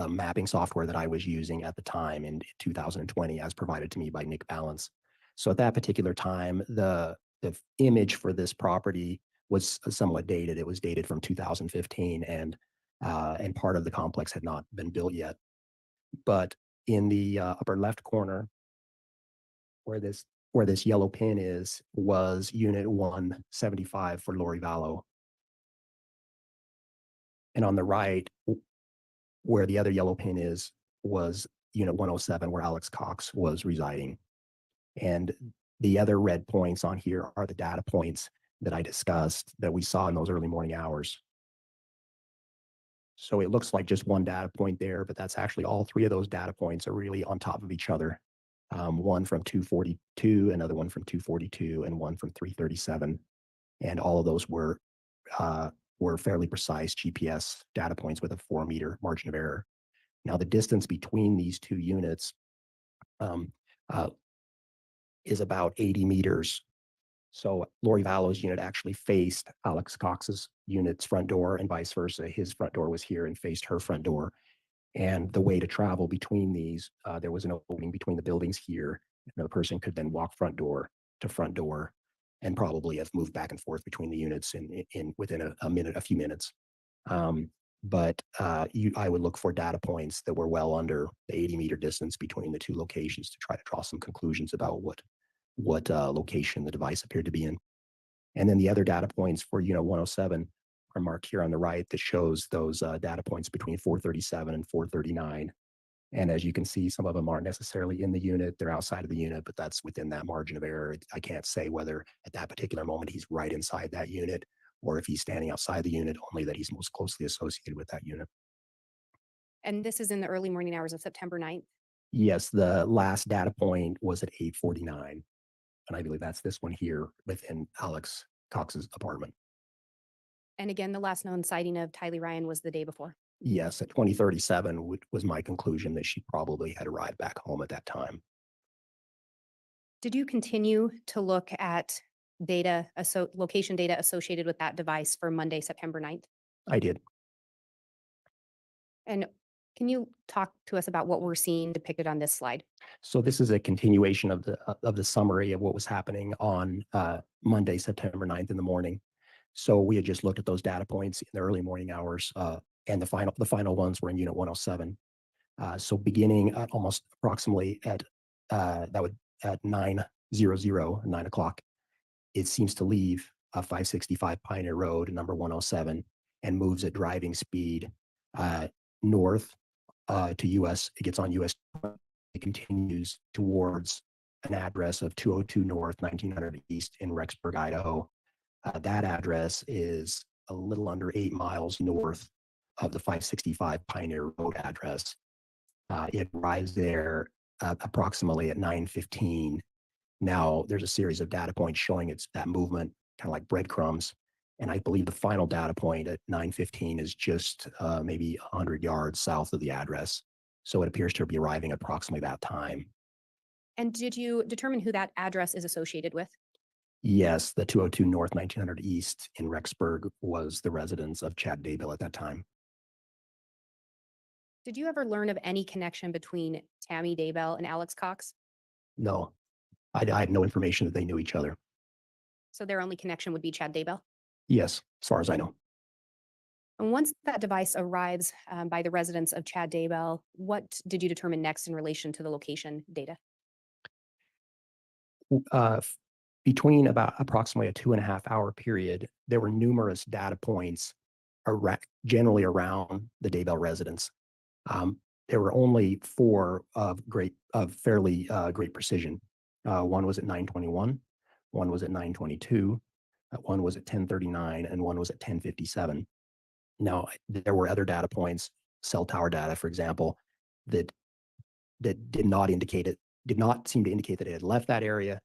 mapping software that I was using at the time in 2020, as provided to me by Nick Balance. So at that particular time, the image for this property was somewhat dated. It was dated from 2015, and part of the complex had not been built yet. But in the upper left corner, where this yellow pin is, was unit 175 for Lori Vallow. And on the right, where the other yellow pin is, was unit 107, where Alex Cox was residing. And the other red points on here are the data points that I discussed that we saw in those early morning hours. So it looks like just one data point there, but that's actually all three of those data points are really on top of each other. One from 242, another one from 242, and one from 337. And all of those were fairly precise GPS data points with a 4-meter margin of error. Now, the distance between these two units is about 80 meters. So Lori Vallow's unit actually faced Alex Cox's unit's front door, and vice versa. His front door was here and faced her front door. And the way to travel between these, there was an opening between the buildings here, and the person could then walk front door to front door, and probably have moved back and forth between the units in within a few minutes. But I would look for data points that were well under the 80-meter distance between the two locations to try to draw some conclusions about what location the device appeared to be in. And then the other data points for unit 107 are marked here on the right, that shows those data points between 437 and 439. And as you can see, some of them aren't necessarily in the unit, they're outside of the unit, but that's within that margin of error. I can't say whether at that particular moment he's right inside that unit, or if he's standing outside the unit, only that he's most closely associated with that unit. And this is in the early morning hours of September 9th. Yes, the last data point was at 8:49. And I believe that's this one here within Alex Cox's apartment. And again, the last known sighting of Tylee Ryan was the day before. Yes, at 2037 was my conclusion that she probably had arrived back home at that time. Did you continue to look at data, location data associated with that device for Monday, September 9th? I did. And can you talk to us about what we're seeing depicted on this slide? So this is a continuation of the summary of what was happening on Monday, September 9th in the morning. So we had just looked at those data points in the early morning hours, and the final ones were in unit 107. So beginning at almost approximately at 9 o'clock, it seems to leave 565 Pioneer Road, number 107, and moves at driving speed north to US. It gets on US. It continues towards an address of 202 North, 1900 East in Rexburg, Idaho. That address is a little under 8 miles north of the 565 Pioneer Road address. It arrives there approximately at 9:15. Now, there's a series of data points showing it's that movement, kind of like breadcrumbs. And I believe the final data point at 9:15 is just maybe 100 yards south of the address. So it appears to be arriving at approximately that time. And did you determine who that address is associated with? Yes, the 202 North, 1900 East in Rexburg was the residence of Chad Daybell at that time. Did you ever learn of any connection between Tammy Daybell and Alex Cox? No, I had no information that they knew each other. So their only connection would be Chad Daybell? Yes, as far as I know. And once that device arrives by the residence of Chad Daybell, what did you determine next in relation to the location data? Between about approximately a 2.5-hour period, there were numerous data points generally around the Daybell residence. there were only 4 of fairly great precision. One was at 9:21, one was at 9:22, one was at 10:39, and one was at 10:57. Now, there were other data points, cell tower data, for example, that did not seem to indicate that it had left that area,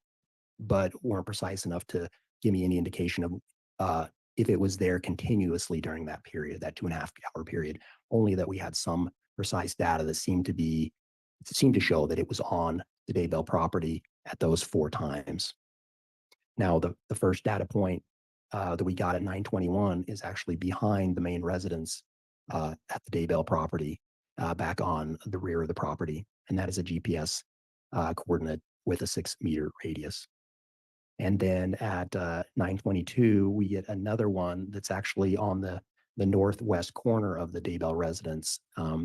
but weren't precise enough to give me any indication of if it was there continuously during that period, that 2.5-hour period. Only that we had some precise data that seemed to show that it was on the Daybell property at those 4 times. Now, the first data point that we got at 9:21 is actually behind the main residence at the Daybell property, back on the rear of the property, and that is a GPS coordinate with a 6-meter radius. And then at 9:22, we get another one that's actually on the northwest corner of the Daybell residence,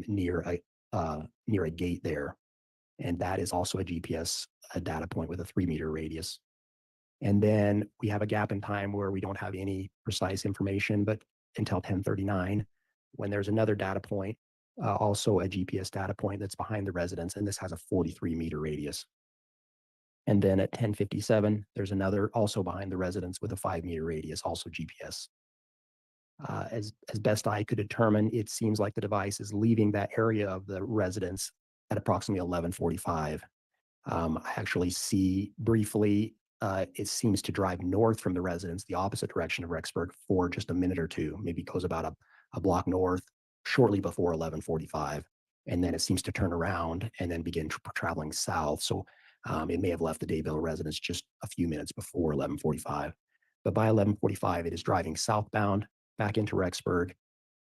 near a gate there, and that is also a GPS data point with a 3-meter radius. And then we have a gap in time where we don't have any precise information, but until 10:39, when there's another data point, also a GPS data point that's behind the residence, and this has a 43-meter radius. And then at 10:57, there's another also behind the residence with a 5-meter radius, also GPS. As best I could determine, it seems like the device is leaving that area of the residence at approximately 11:45. I actually see briefly, it seems to drive north from the residence, the opposite direction of Rexburg, for just a minute or two, maybe goes about a block north shortly before 11:45. And then it seems to turn around and then begin traveling south. So it may have left the Daybell residence just a few minutes before 11:45. But by 11:45, it is driving southbound back into Rexburg,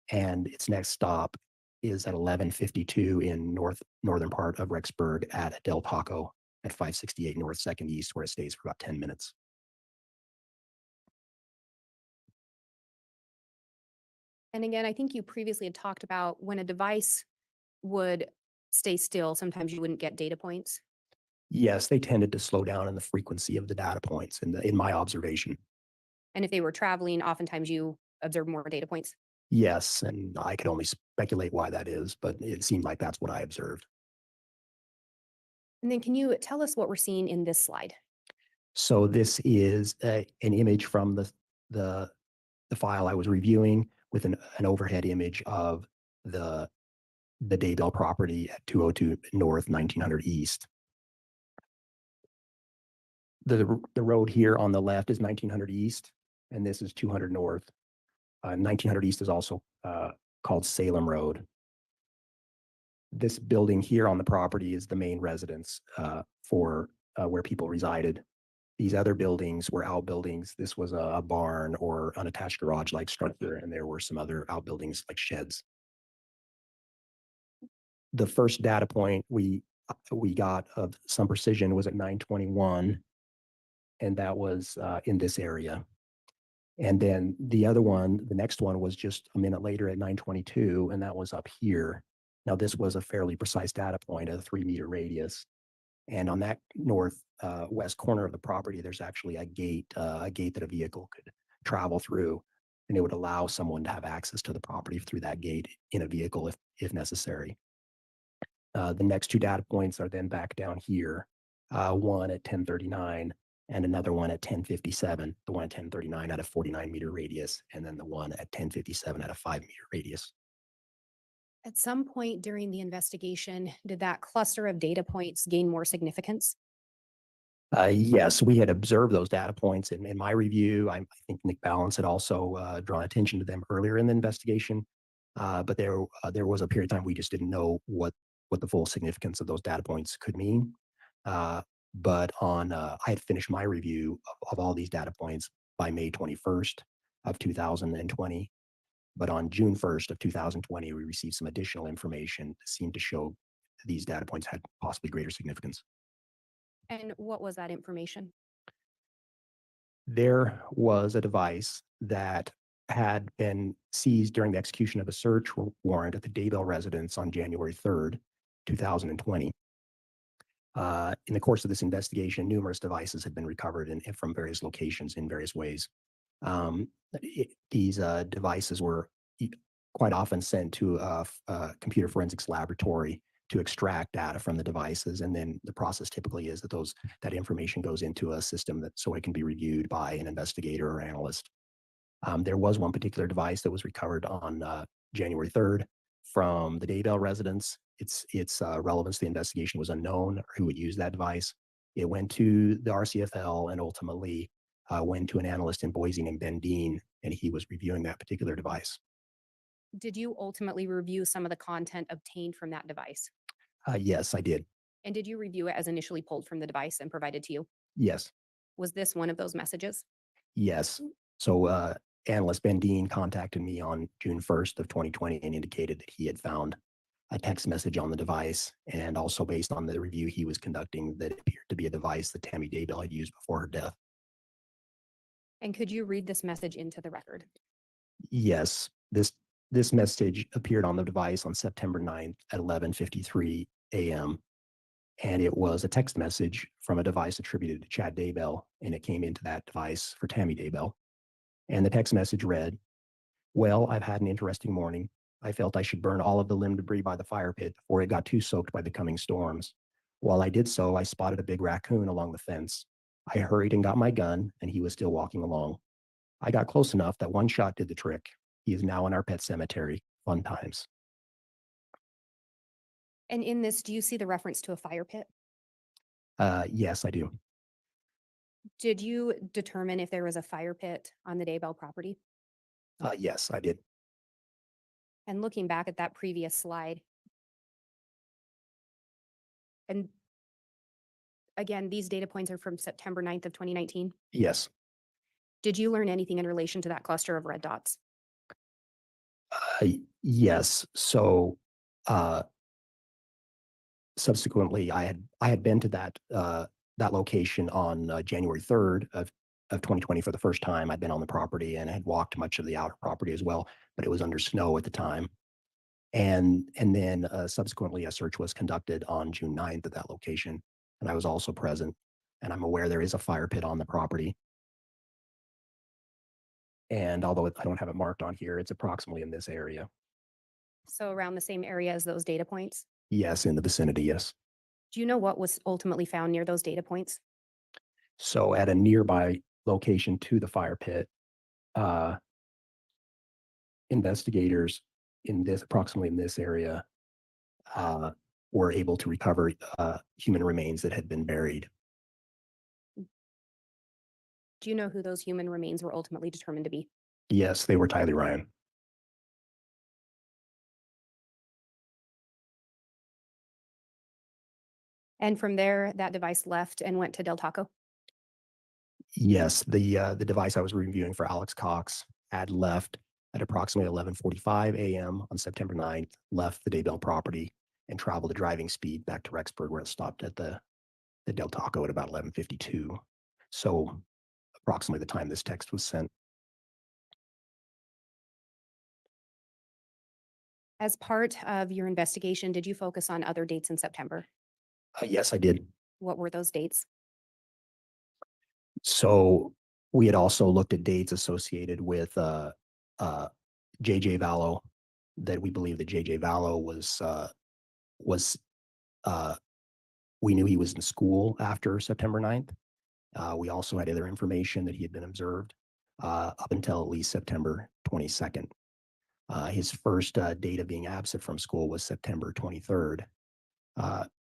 and its next stop is at 11:52 in northern part of Rexburg at Del Taco at 568 North 2nd East, where it stays for about 10 minutes. And again, I think you previously had talked about when a device would stay still, sometimes you wouldn't get data points. Yes, they tended to slow down in the frequency of the data points in my observation. And if they were traveling, oftentimes you observe more data points. Yes, and I could only speculate why that is, but it seemed like that's what I observed. And then can you tell us what we're seeing in this slide? So this is an image from the file I was reviewing with an overhead image of the Daybell property at 202 North, 1900 East. The road here on the left is 1900 East, and this is 200 North. 1900 East is also called Salem Road. This building here on the property is the main residence for where people resided. These other buildings were outbuildings. This was a barn or unattached garage-like structure, and there were some other outbuildings like sheds. The first data point we got of some precision was at 9:21, and that was in this area. And then the other one, the next one, was just a minute later at 9:22, and that was up here. Now, this was a fairly precise data point, a 3-meter radius. And on that west corner of the property, there's actually a gate that a vehicle could travel through, and it would allow someone to have access to the property through that gate in a vehicle if necessary. The next 2 data points are then back down here, one at 10:39 and another one at 10:57. The one at 10:39 had a 49-meter radius, and then the one at 10:57 had a 5-meter radius. At some point during the investigation, did that cluster of data points gain more significance? Yes, we had observed those data points in my review. I think Nick Balance had also drawn attention to them earlier in the investigation, but there was a period of time we just didn't know what the full significance of those data points could mean. But I had finished my review of all these data points by May 21st of 2020. But on June 1st of 2020, we received some additional information that seemed to show these data points had possibly greater significance. And what was that information? There was a device that had been seized during the execution of a search warrant at the Daybell residence on January 3rd, 2020. In the course of this investigation, numerous devices had been recovered from various locations in various ways. These devices were quite often sent to a computer forensics laboratory to extract data from the devices. And then the process typically is that that information goes into a system so it can be reviewed by an investigator or analyst. There was one particular device that was recovered on January 3rd from the Daybell residence. Its relevance to the investigation was unknown, or who would use that device. It went to the RCFL and ultimately went to an analyst in Boise named Ben Dean, and he was reviewing that particular device. Did you ultimately review some of the content obtained from that device? Yes, I did. And did you review it as initially pulled from the device and provided to you? Yes, Was this one of those messages? yes. So analyst Ben Dean contacted me on June 1st of 2020 and indicated that he had found a text message on the device, and also based on the review he was conducting, that it appeared to be a device that Tammy Daybell had used before her death. And could you read this message into the record? Yes, this message appeared on the device on September 9th at 11:53 a.m. And it was a text message from a device attributed to Chad Daybell, and it came into that device for Tammy Daybell. And the text message read, "Well, I've had an interesting morning. I felt I should burn all of the limb debris by the fire pit before it got too soaked by the coming storms. While I did so, I spotted a big raccoon along the fence. I hurried and got my gun, and he was still walking along. I got close enough that one shot did the trick. He is now in our pet cemetery. Fun times." And in this, do you see the reference to a fire pit? Yes, I do. Did you determine if there was a fire pit on the Daybell property? Yes, I did. And looking back at that previous slide, and again, these data points are from September 9th of 2019. Yes. Did you learn anything in relation to that cluster of red dots? Yes. So subsequently, I had been to that location on January 3rd of 2020 for the first time. I'd been on the property and had walked much of the outer property as well, but it was under snow at the time. And then subsequently, a search was conducted on June 9th at that location, and I was also present. And I'm aware there is a fire pit on the property. And although I don't have it marked on here, it's approximately in this area. So around the same area as those data points? Yes, in the vicinity, yes. Do you know what was ultimately found near those data points? So at a nearby location to the fire pit, investigators approximately in this area were able to recover human remains that had been buried. Do you know who those human remains were ultimately determined to be? Yes, they were Tylee Ryan. And from there, that device left and went to Del Taco? Yes, the device I was reviewing for Alex Cox had left at approximately 11:45 a.m. on September 9th, left the Daybell property and traveled a driving speed back to Rexburg, where it stopped at the Del Taco at about 11:52. So approximately the time this text was sent. As part of your investigation, did you focus on other dates in September? Yes, I did. What were those dates? So we had also looked at dates associated with JJ Vallow, that we believe that JJ Vallow was we knew he was in school after September 9th. We also had other information that he had been observed up until at least September 22nd. His first date of being absent from school was September 23rd.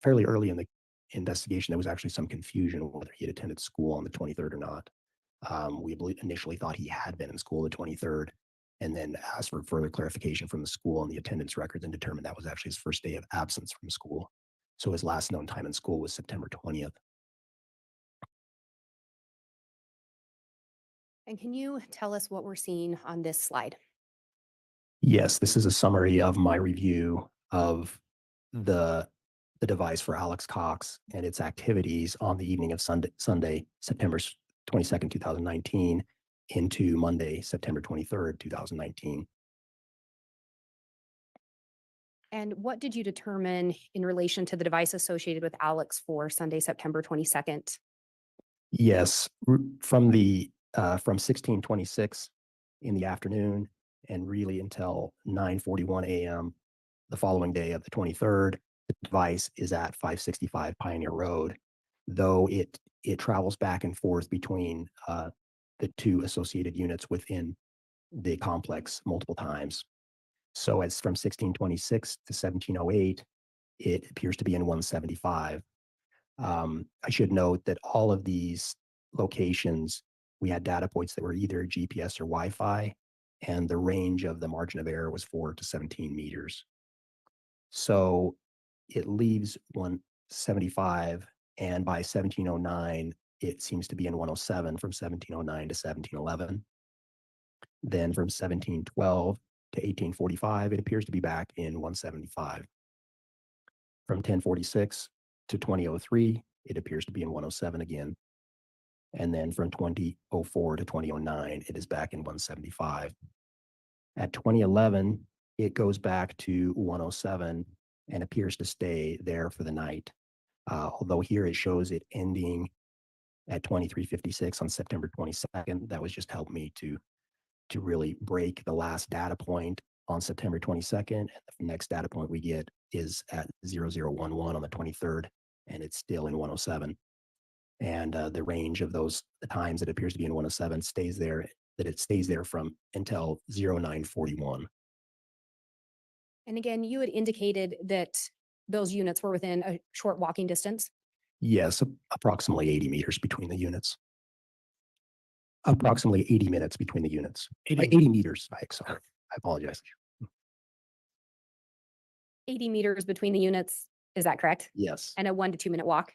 Fairly early in the investigation, there was actually some confusion whether he had attended school on the 23rd or not. We initially thought he had been in school the 23rd, and then asked for further clarification from the school and the attendance records, and determined that was actually his first day of absence from school. So his last known time in school was September 20th. And can you tell us what we're seeing on this slide? Yes, this is a summary of my review of the device for Alex Cox and its activities on the evening of Sunday, September 22nd, 2019, into Monday, September 23rd, 2019. And what did you determine in relation to the device associated with Alex for Sunday, September 22nd? Yes, from 1626 in the afternoon and really until 9:41 a.m. the following day of the 23rd, the device is at 565 Pioneer Road, though it travels back and forth between the two associated units within the complex multiple times. So it's from 1626 to 1708, it appears to be in 175. I should note that all of these locations, we had data points that were either GPS or Wi-Fi, and the range of the margin of error was 4 to 17 meters. So it leaves 175, and by 1709, it seems to be in 107 from 1709 to 1711. Then from 1712 to 1845, it appears to be back in 175. From 1046 to 2003, it appears to be in 107 again. And then from 2004 to 2009, it is back in 175. At 2011, it goes back to 107 and appears to stay there for the night. Although here it shows it ending at 2356 on September 22nd. That was just helped me to really break the last data point on September 22nd. And the next data point we get is at 0011 on the 23rd, and it's still in 107. And the range of those, the times it appears to be in 107 stays there, that it stays there from until 0941. And again, you had indicated that those units were within a short walking distance. Yes, approximately 80 meters between the units. Approximately 80 minutes between the units. 80 meters, sorry, I apologize. 80 meters between the units, is that correct? Yes, And a 1 to 2 minute walk.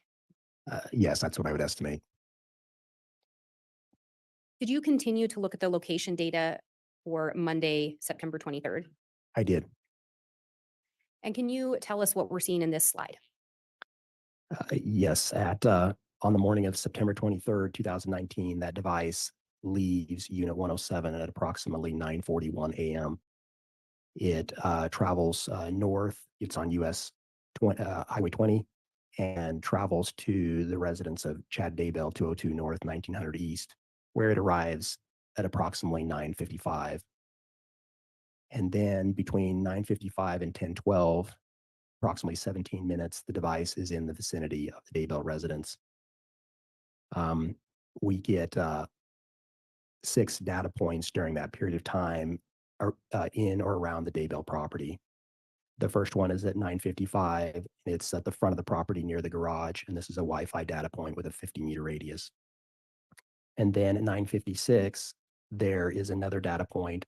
yes, that's what I would estimate. Did you continue to look at the location data for Monday, September 23rd? I did. And can you tell us what we're seeing in this slide? Yes, on the morning of September 23rd, 2019, that device leaves Unit 107 at approximately 9:41 a.m. It travels north. It's on US Highway 20 and travels to the residence of Chad Daybell, 202 North, 1900 East, where it arrives at approximately 9:55. And then between 9:55 and 10:12, approximately 17 minutes, the device is in the vicinity of the Daybell residence. We get 6 data points during that period of time in or around the Daybell property. The first one is at 9:55. It's at the front of the property near the garage, and this is a Wi-Fi data point with a 50-meter radius. And then at 9:56, there is another data point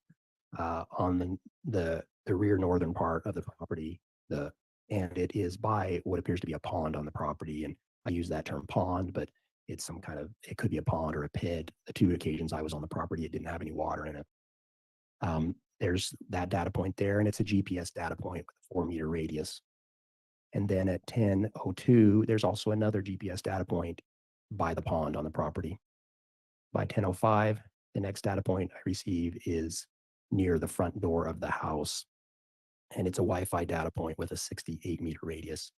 on the rear northern part of the property, and it is by what appears to be a pond on the property. And I use that term pond, but it's some kind of, it could be a pond or a pit. The 2 occasions I was on the property, it didn't have any water in it. There's that data point there, and it's a GPS data point with a 4-meter radius. And then at 10:02, there's also another GPS data point by the pond on the property. By 10:05, the next data point I receive is near the front door of the house, and it's a Wi-Fi data point with a 68-meter radius.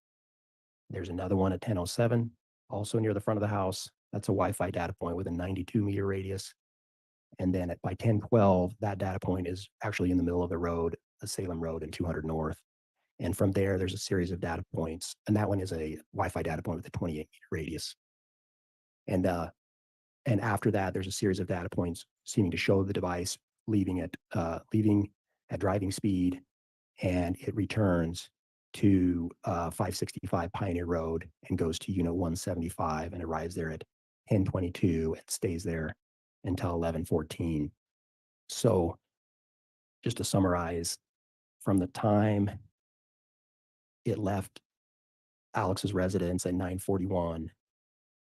There's another one at 10:07, also near the front of the house. That's a Wi-Fi data point with a 92-meter radius. And then by 10:12, that data point is actually in the middle of the road, a Salem Road and 200 North. And from there, there's a series of data points, and that one is a Wi-Fi data point with a 28-meter radius. And after that, there's a series of data points seeming to show the device leaving at driving speed, and it returns to 565 Pioneer Road and goes to Unit 175 and arrives there at 10:22 and stays there until 11:14. So just to summarize, from the time it left Alex's residence at 9:41,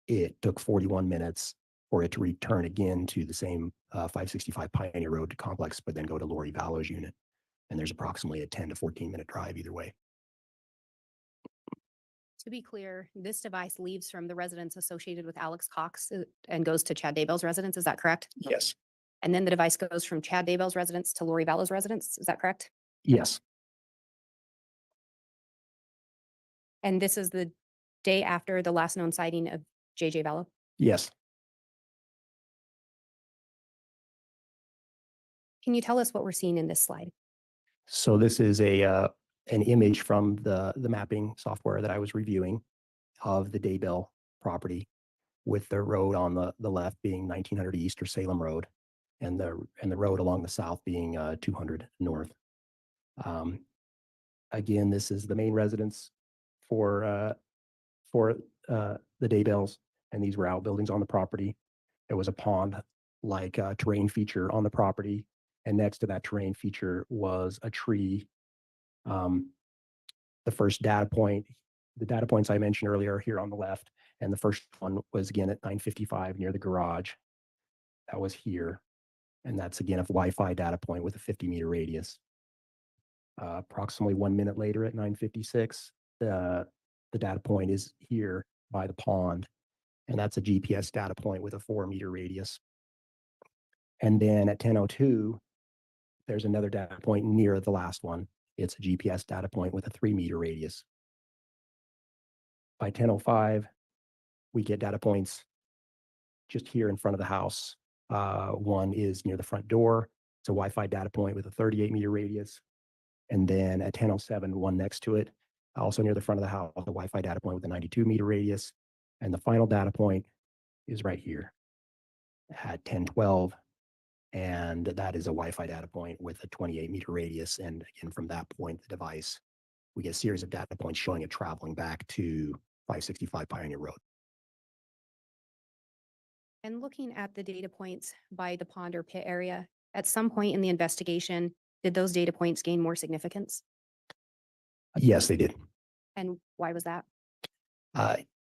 it took 41 minutes for it to return again to the same 565 Pioneer Road complex, but then go to Lori Vallow's unit. And there's approximately a 10 to 14 minute drive either way. To be clear, this device leaves from the residence associated with Alex Cox and goes to Chad Daybell's residence. Is that correct? Yes. And then the device goes from Chad Daybell's residence to Lori Vallow's residence. Is that correct? Yes. And this is the day after the last known sighting of JJ Vallow? Yes. Can you tell us what we're seeing in this slide? So this is an image from the mapping software that I was reviewing of the Daybell property, with the road on the left being 1900 East or Salem Road, and the road along the south being 200 North. Again, this is the main residence for the Daybells, and these were outbuildings on the property. There was a pond-like terrain feature on the property, and next to that terrain feature was a tree. The first data point, the data points I mentioned earlier are here on the left, and the first one was again at 9:55 near the garage. That was here, and that's again a Wi-Fi data point with a 50-meter radius. Approximately 1 minute later at 9:56, the data point is here by the pond, and that's a GPS data point with a 4-meter radius. And then at 10:02, there's another data point near the last one. It's a GPS data point with a 3-meter radius. By 10:05, we get data points just here in front of the house. One is near the front door. It's a Wi-Fi data point with a 38-meter radius. And then at 10:07, one next to it, also near the front of the house, the Wi-Fi data point with a 92-meter radius. And the final data point is right here at 10:12. And that is a Wi-Fi data point with a 28-meter radius. And again, from that point, the device, we get a series of data points showing it traveling back to 565 Pioneer Road. And looking at the data points by the pond or pit area, at some point in the investigation, did those data points gain more significance? Yes, they did. And why was that?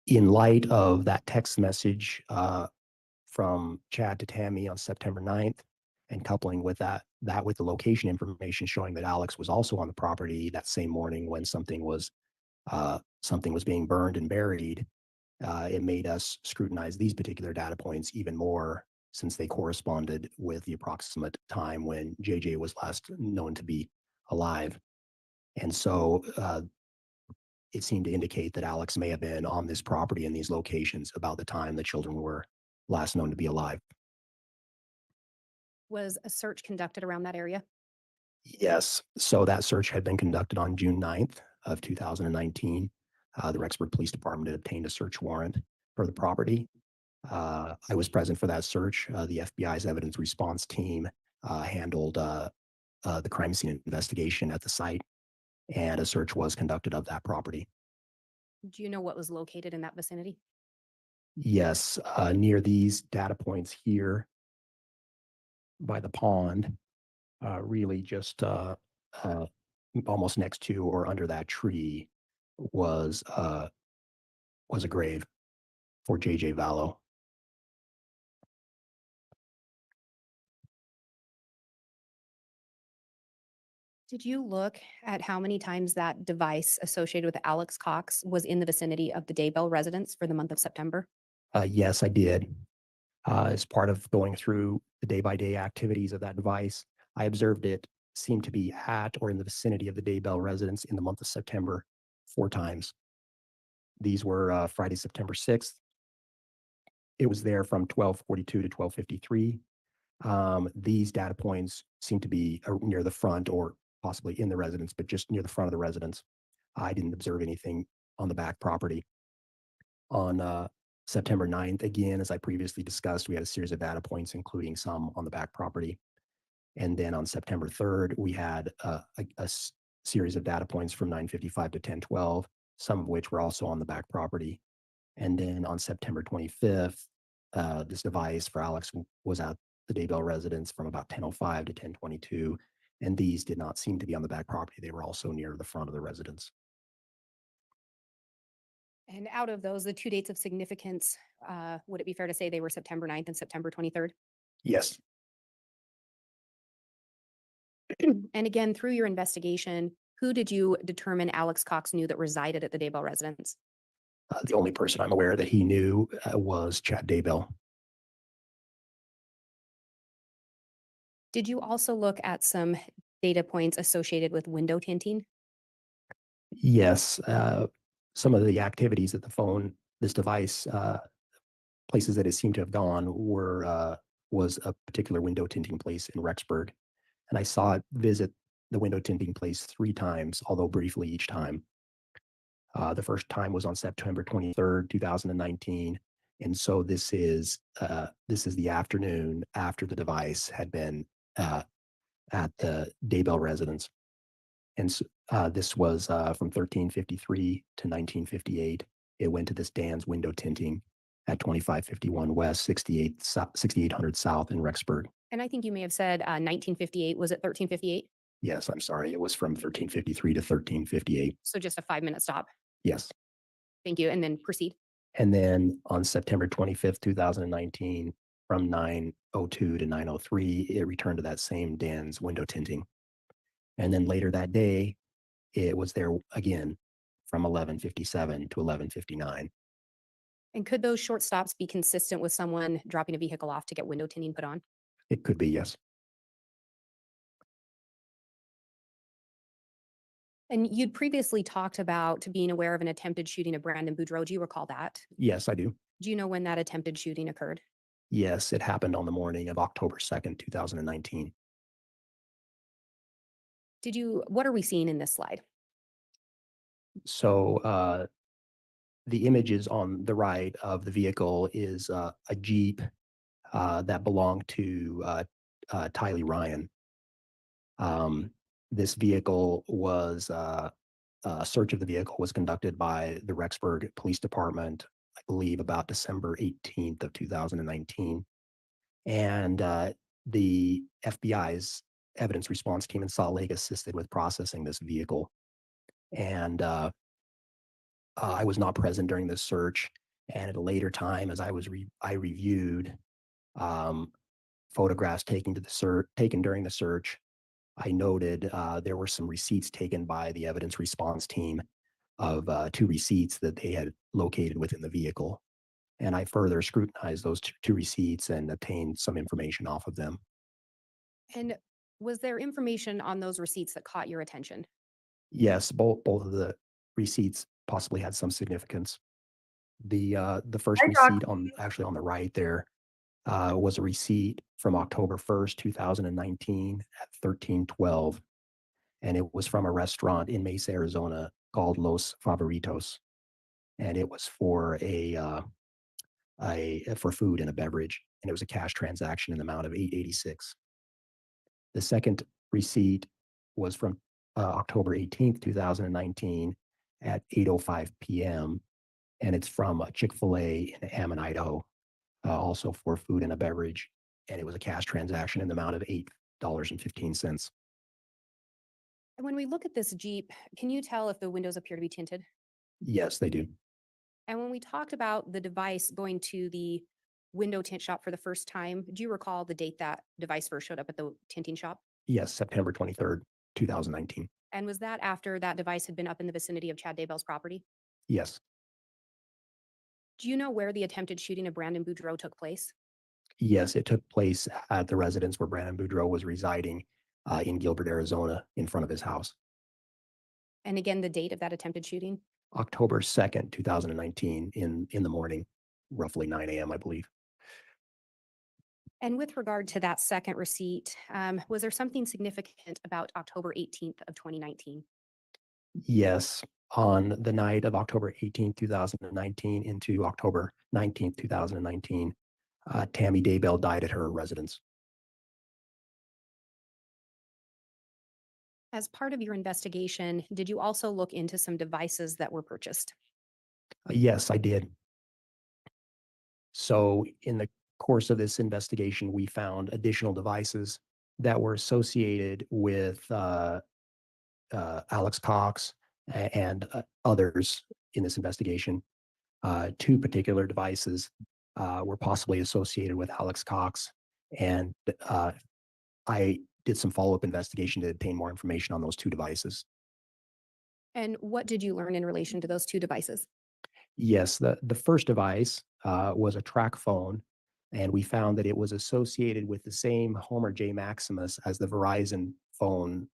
In light of that text message from Chad to Tammy on September 9th, and coupling with that with the location information showing that Alex was also on the property that same morning when something was being burned and buried, it made us scrutinize these particular data points even more, since they corresponded with the approximate time when JJ was last known to be alive. And so it seemed to indicate that Alex may have been on this property in these locations about the time the children were last known to be alive. Was a search conducted around that area? Yes. So that search had been conducted on June 9th of 2019. The Rexburg Police Department had obtained a search warrant for the property. I was present for that search. The FBI's evidence response team handled the crime scene investigation at the site, and a search was conducted of that property. Do you know what was located in that vicinity? Yes, near these data points here by the pond, really just almost next to or under that tree was a grave for JJ Vallow. Did you look at how many times that device associated with Alex Cox was in the vicinity of the Daybell residence for the month of September? Yes, I did. As part of going through the day-by-day activities of that device, I observed it seemed to be at or in the vicinity of the Daybell residence in the month of September 4 times. These were Friday, September 6th. It was there from 12:42 to 12:53. These data points seem to be near the front or possibly in the residence, but just near the front of the residence. I didn't observe anything on the back property. On September 9th, again, as I previously discussed, we had a series of data points, including some on the back property. And then on September 3rd, we had a series of data points from 9:55 to 10:12, some of which were also on the back property. And then on September 25th, this device for Alex was at the Daybell residence from about 10:05 to 10:22. And these did not seem to be on the back property. They were also near the front of the residence. And out of those, the 2 dates of significance, would it be fair to say they were September 9th and September 23rd? Yes. And again, through your investigation, who did you determine Alex Cox knew that resided at the Daybell residence? The only person I'm aware that he knew was Chad Daybell. Did you also look at some data points associated with window tinting? Yes. Some of the activities that this device, places that it seemed to have gone was a particular window tinting place in Rexburg. And I saw it visit the window tinting place 3 times, although briefly each time. The first time was on September 23rd, 2019. And so this is the afternoon after the device had been at the Daybell residence. And this was from 1353 to 1958. It went to this Dan's window tinting at 2551 West, 6800 South in Rexburg. And I think you may have said 1958. Was it 1358? Yes, I'm sorry. It was from 1353 to 1358. So just a 5-minute stop. Yes. Thank you. And then proceed. And then on September 25th, 2019, from 9:02 to 9:03, it returned to that same Dan's window tinting. And then later that day, it was there again from 11:57 to 11:59. And could those short stops be consistent with someone dropping a vehicle off to get window tinting put on? It could be, yes. And you'd previously talked about being aware of an attempted shooting of Brandon Boudreaux. Do you recall that? Yes, I do. Do you know when that attempted shooting occurred? Yes, it happened on the morning of October 2nd, 2019. What are we seeing in this slide? So the images on the right of the vehicle is a Jeep that belonged to Tylee Ryan. This vehicle was a search of the vehicle was conducted by the Rexburg Police Department, I believe about December 18th of 2019. And the FBI's evidence response team in Salt Lake assisted with processing this vehicle. And I was not present during this search. And at a later time, as I reviewed photographs taken during the search, I noted there were some receipts taken by the evidence response team of 2 receipts that they had located within the vehicle. And I further scrutinized those two receipts and obtained some information off of them. And was there information on those receipts that caught your attention? Yes, both of the receipts possibly had some significance. The first Hi, Doc. receipt actually on the right there was a receipt from October 1st, 2019 at 13:12. And it was from a restaurant in Mesa, Arizona called Los Favoritos. And it was for for food and a beverage. And it was a cash transaction in the amount of $886. The second receipt was from October 18th, 2019 at 8:05 p.m. And it's from Chick-fil-A in Hammond, Idaho, also for food and a beverage. And it was a cash transaction in the amount of $8.15. And when we look at this Jeep, can you tell if the windows appear to be tinted? Yes, they do. And when we talked about the device going to the window tint shop for the first time, do you recall the date that device first showed up at the tinting shop? Yes, September 23rd, 2019. And was that after that device had been up in the vicinity of Chad Daybell's property? Yes. Do you know where the attempted shooting of Brandon Boudreaux took place? Yes, it took place at the residence where Brandon Boudreaux was residing in Gilbert, Arizona, in front of his house. And again, the date of that attempted shooting? October 2nd, 2019, in the morning, roughly 9 a.m., I believe. And with regard to that second receipt, was there something significant about October 18th of 2019? Yes, on the night of October 18th, 2019 into October 19th, 2019, Tammy Daybell died at her residence. As part of your investigation, did you also look into some devices that were purchased? Yes, I did. So in the course of this investigation, we found additional devices that were associated with Alex Cox and others in this investigation. 2 particular devices were possibly associated with Alex Cox, and I did some follow-up investigation to obtain more information on those 2 devices. And what did you learn in relation to those 2 devices? Yes, the first device was a track phone, and we found that it was associated with the same Homer J. Maximus as the Verizon phone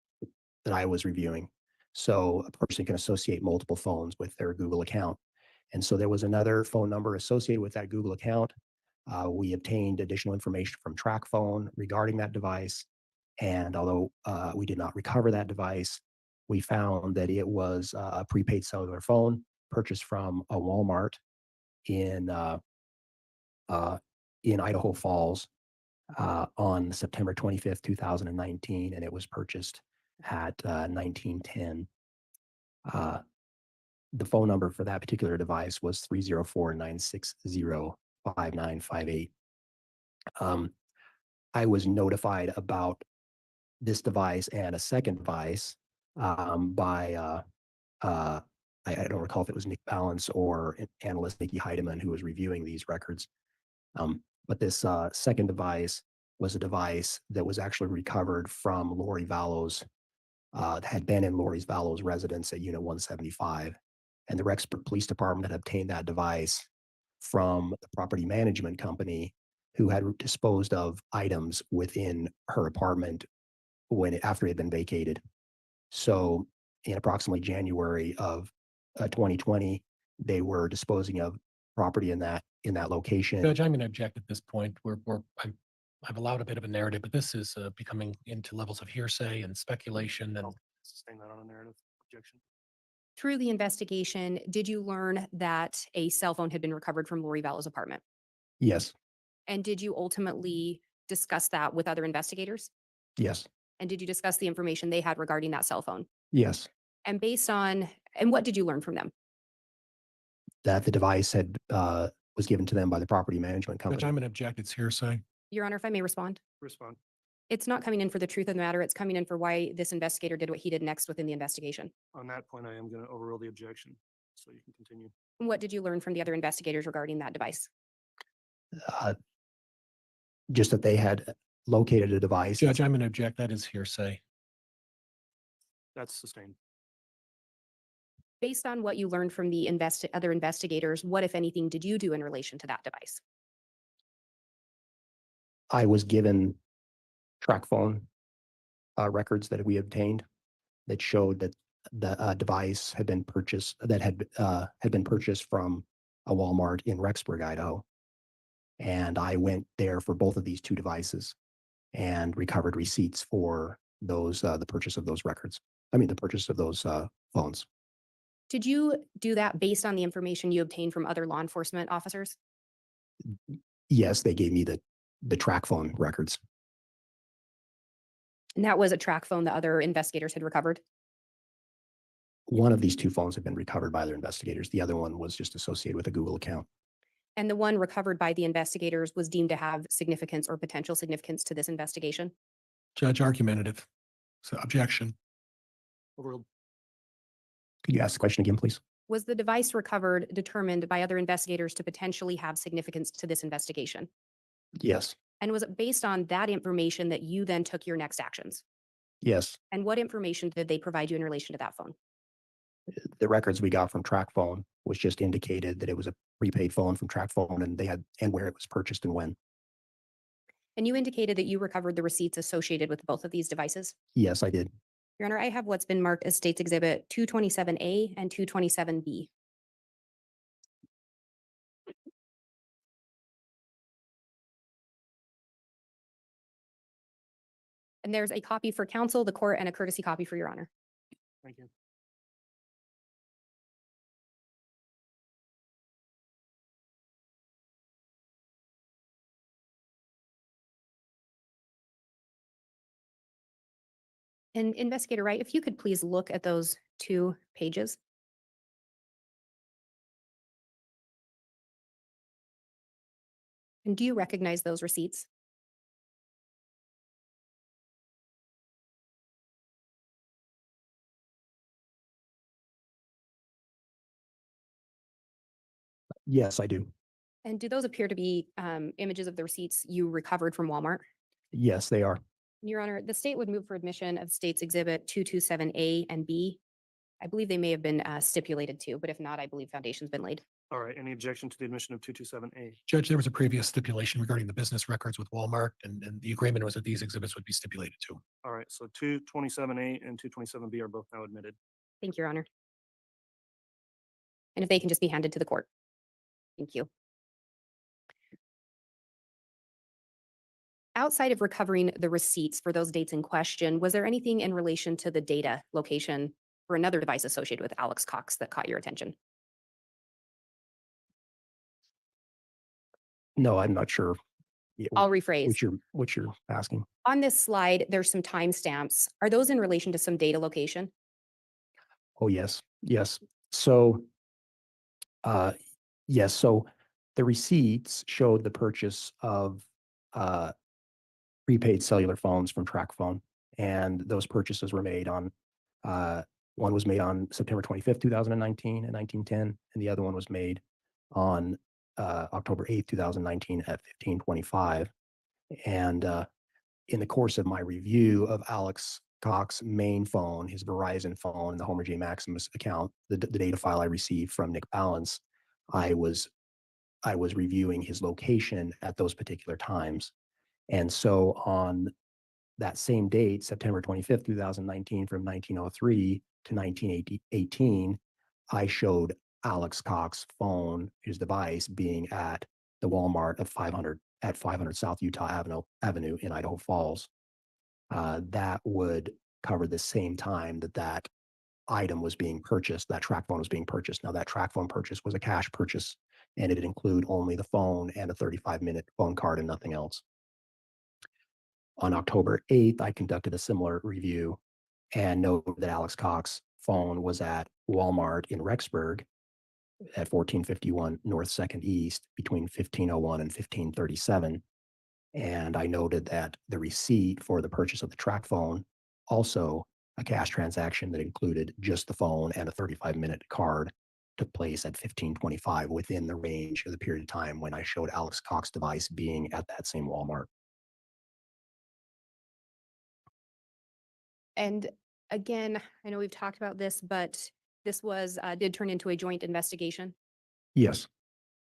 that I was reviewing. So a person can associate multiple phones with their Google account. And so there was another phone number associated with that Google account. We obtained additional information from TrackPhone regarding that device. And although we did not recover that device, we found that it was a prepaid cellular phone purchased from a Walmart in Idaho Falls on September 25th, 2019, and it was purchased at 1910. The phone number for that particular device was 304-960-5958. I was notified about this device and a second device by I don't recall if it was Nick Balance or analyst Nikki Heidemann who was reviewing these records. But this second device was a device that was actually recovered from Lori Vallows, that had been in Lori Vallows' residence at Unit 175. And the Rexburg Police Department had obtained that device from the property management company who had disposed of items within her apartment after it had been vacated. So in approximately January of 2020, they were disposing of property in that location. Judge, I'm going to object at this point. I've allowed a bit of a narrative, but this is becoming into levels of hearsay and speculation and Sustain that on a narrative objection. Through the investigation, did you learn that a cell phone had been recovered from Lori Vallow's apartment? Yes, And did you ultimately discuss that with other investigators? yes, And did you discuss the information they had regarding that cell phone? yes. And what did you learn from them? That the device was given to them by the property management Judge, company. I'm going to object. It's hearsay. Your Honor, if I may respond. Respond. It's not coming in for the truth of the matter. It's coming in for why this investigator did what he did next within the investigation. On that point, I am going to overrule the objection, so you can continue. What did you learn from the other investigators regarding that device? Just that they had located a device. Judge, I'm going to object. That is hearsay. That's sustained. Based on what you learned from the other investigators, what, if anything, did you do in relation to that device? I was given track phone records that we obtained that showed that the device had been purchased from a Walmart in Rexburg, Idaho. And I went there for both of these two devices and recovered receipts for those the purchase of those the purchase of those phones. Did you do that based on the information you obtained from other law enforcement officers? Yes, they gave me the track phone records. And that was a track phone the other investigators had recovered? One of these two phones had been recovered by other investigators. The other one was just associated with a Google account. And the one recovered by the investigators was deemed to have significance or potential significance to this investigation? Judge, argumentative. So objection. Overruled. Could you ask the question again, please? Was the device recovered determined by other investigators to potentially have significance to this investigation? Yes, And was it based on that information that you then took your next actions? yes. And what information did they provide you in relation to that phone? The records we got from track phone was just indicated that it was a prepaid phone from track phone and where it was purchased and when. And you indicated that you recovered the receipts associated with both of these devices? Yes, I did. Your Honor, I have what's been marked as States Exhibit 227A and 227B. And there's a copy for counsel, the court, and a courtesy copy for Your Honor. Thank you. And Investigator Wright, if you could please look at those 2 pages. And do you recognize those receipts? Yes, I do. And do those appear to be images of the receipts you recovered from Walmart? Yes, they are. Your Honor, the state would move for admission of States Exhibit 227A and B. I believe they may have been stipulated too, but if not, I believe foundation's been laid. All right. Any objection to the admission of 227A? Judge, there was a previous stipulation regarding the business records with Walmart, and the agreement was that these exhibits would be stipulated too. All right. So 227A and 227B are both now admitted. Thank you, Your Honor. And if they can just be handed to the court. Thank you. Outside of recovering the receipts for those dates in question, was there anything in relation to the data location for another device associated with Alex Cox that caught your attention? No, I'm not sure. I'll rephrase. What you're asking. On this slide, there's some timestamps. Are those in relation to some data location? Oh, yes, yes. So, uh, yes, so the receipts showed the purchase of prepaid cellular phones from TracFone, and those purchases were made on, one was made on September 25th, 2019 at 19:10, and the other one was made on October 8th, 2019 at 15:25. And in the course of my review of Alex Cox's main phone, his Verizon phone, and the Homer J. Maximus account, the data file I received from Nick Balance, I was reviewing his location at those particular times. And so on that same date, September 25th, 2019, from 1903 to 1918, I showed Alex Cox's phone, his device, being at the Walmart of 500 South Utah Avenue in Idaho Falls. That would cover the same time that item was being purchased, that track phone was being purchased. Now, that track phone purchase was a cash purchase, and it'd include only the phone and a 35-minute phone card and nothing else. On October 8th, I conducted a similar review and noted that Alex Cox's phone was at Walmart in Rexburg at 1451 North 2nd East between 1501 and 1537. And I noted that the receipt for the purchase of the track phone, also a cash transaction that included just the phone and a 35-minute card, took place at 1525 within the range of the period of time when I showed Alex Cox's device being at that same Walmart. And again, I know we've talked about this, but this was, did turn into a joint investigation. Yes,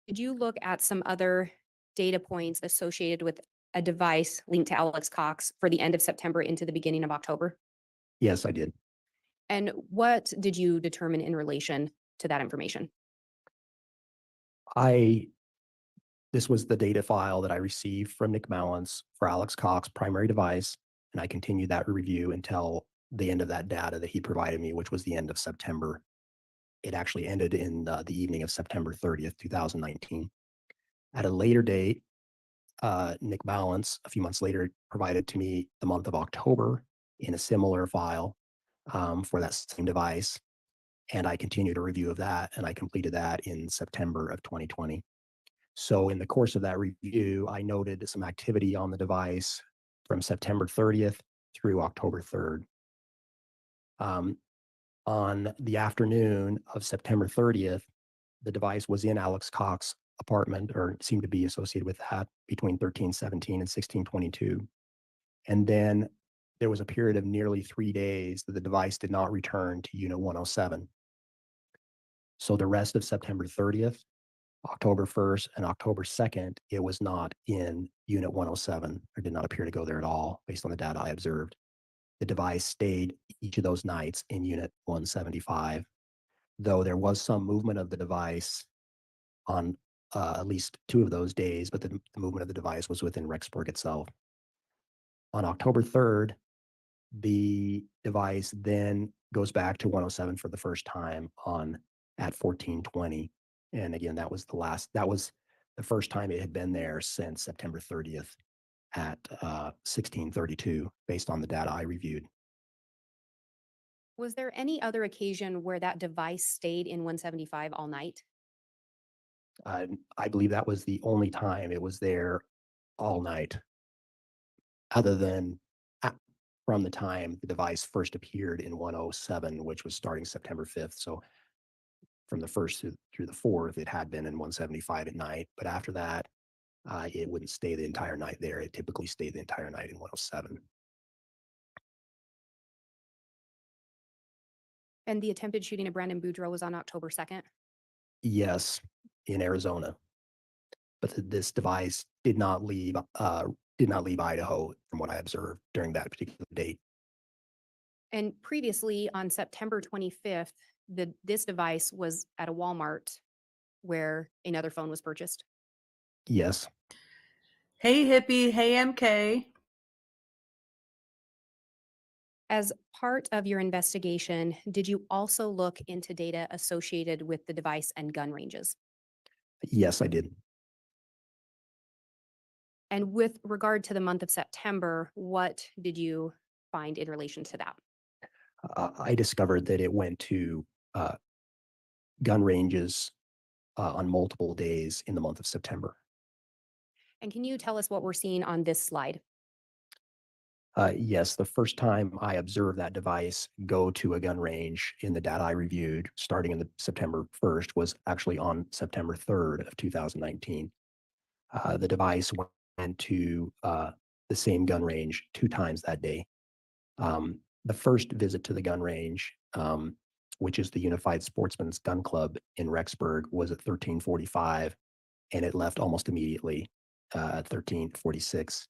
Did you look at some other data points associated with a device linked to Alex Cox for the end of September into the beginning of October? yes, I did. And what did you determine in relation to that information? This was the data file that I received from Nick Balance for Alex Cox's primary device, and I continued that review until the end of that data that he provided me, which was the end of September. It actually ended in the evening of September 30th, 2019. At a later date, Nick Balance, a few months later, provided to me the month of October in a similar file for that same device. And I continued a review of that, and I completed that in September of 2020. So in the course of that review, I noted some activity on the device from September 30th through October 3rd. On the afternoon of September 30th, the device was in Alex Cox's apartment, or seemed to be associated with that, between 1317 and 1622. And then there was a period of nearly 3 days that the device did not return to Unit 107. So the rest of September 30th, October 1st, and October 2nd, it was not in Unit 107, or did not appear to go there at all, based on the data I observed. The device stayed each of those nights in Unit 175, though there was some movement of the device on at least 2 of those days, but the movement of the device was within Rexburg itself. On October 3rd, the device then goes back to 107 for the first time at 1420. And again, that was the first time it had been there since September 30th at 1632, based on the data I reviewed. Was there any other occasion where that device stayed in 175 all night? I believe that was the only time it was there all night, other than from the time the device first appeared in 107, which was starting September 5th. So from the 1st through the 4th, it had been in 175 at night. But after that, it wouldn't stay the entire night there. It typically stayed the entire night in 107. And the attempted shooting of Brandon Boudreaux was on October 2nd? Yes, in Arizona. But this device did not leave Idaho, from what I observed during that particular date. And previously, on September 25th, this device was at a Walmart where another phone was purchased? Yes. Hey, hippie. Hey, MK. As part of your investigation, did you also look into data associated with the device and gun ranges? Yes, I did. And with regard to the month of September, what did you find in relation to that? I discovered that it went to gun ranges on multiple days in the month of September. And can you tell us what we're seeing on this slide? Yes, the first time I observed that device go to a gun range in the data I reviewed, starting in the September 1st, was actually on September 3rd of 2019. The device went to the same gun range 2 times that day. The first visit to the gun range, which is the Unified Sportsman's Gun Club in Rexburg, was at 13:45, and it left almost immediately at 13:46.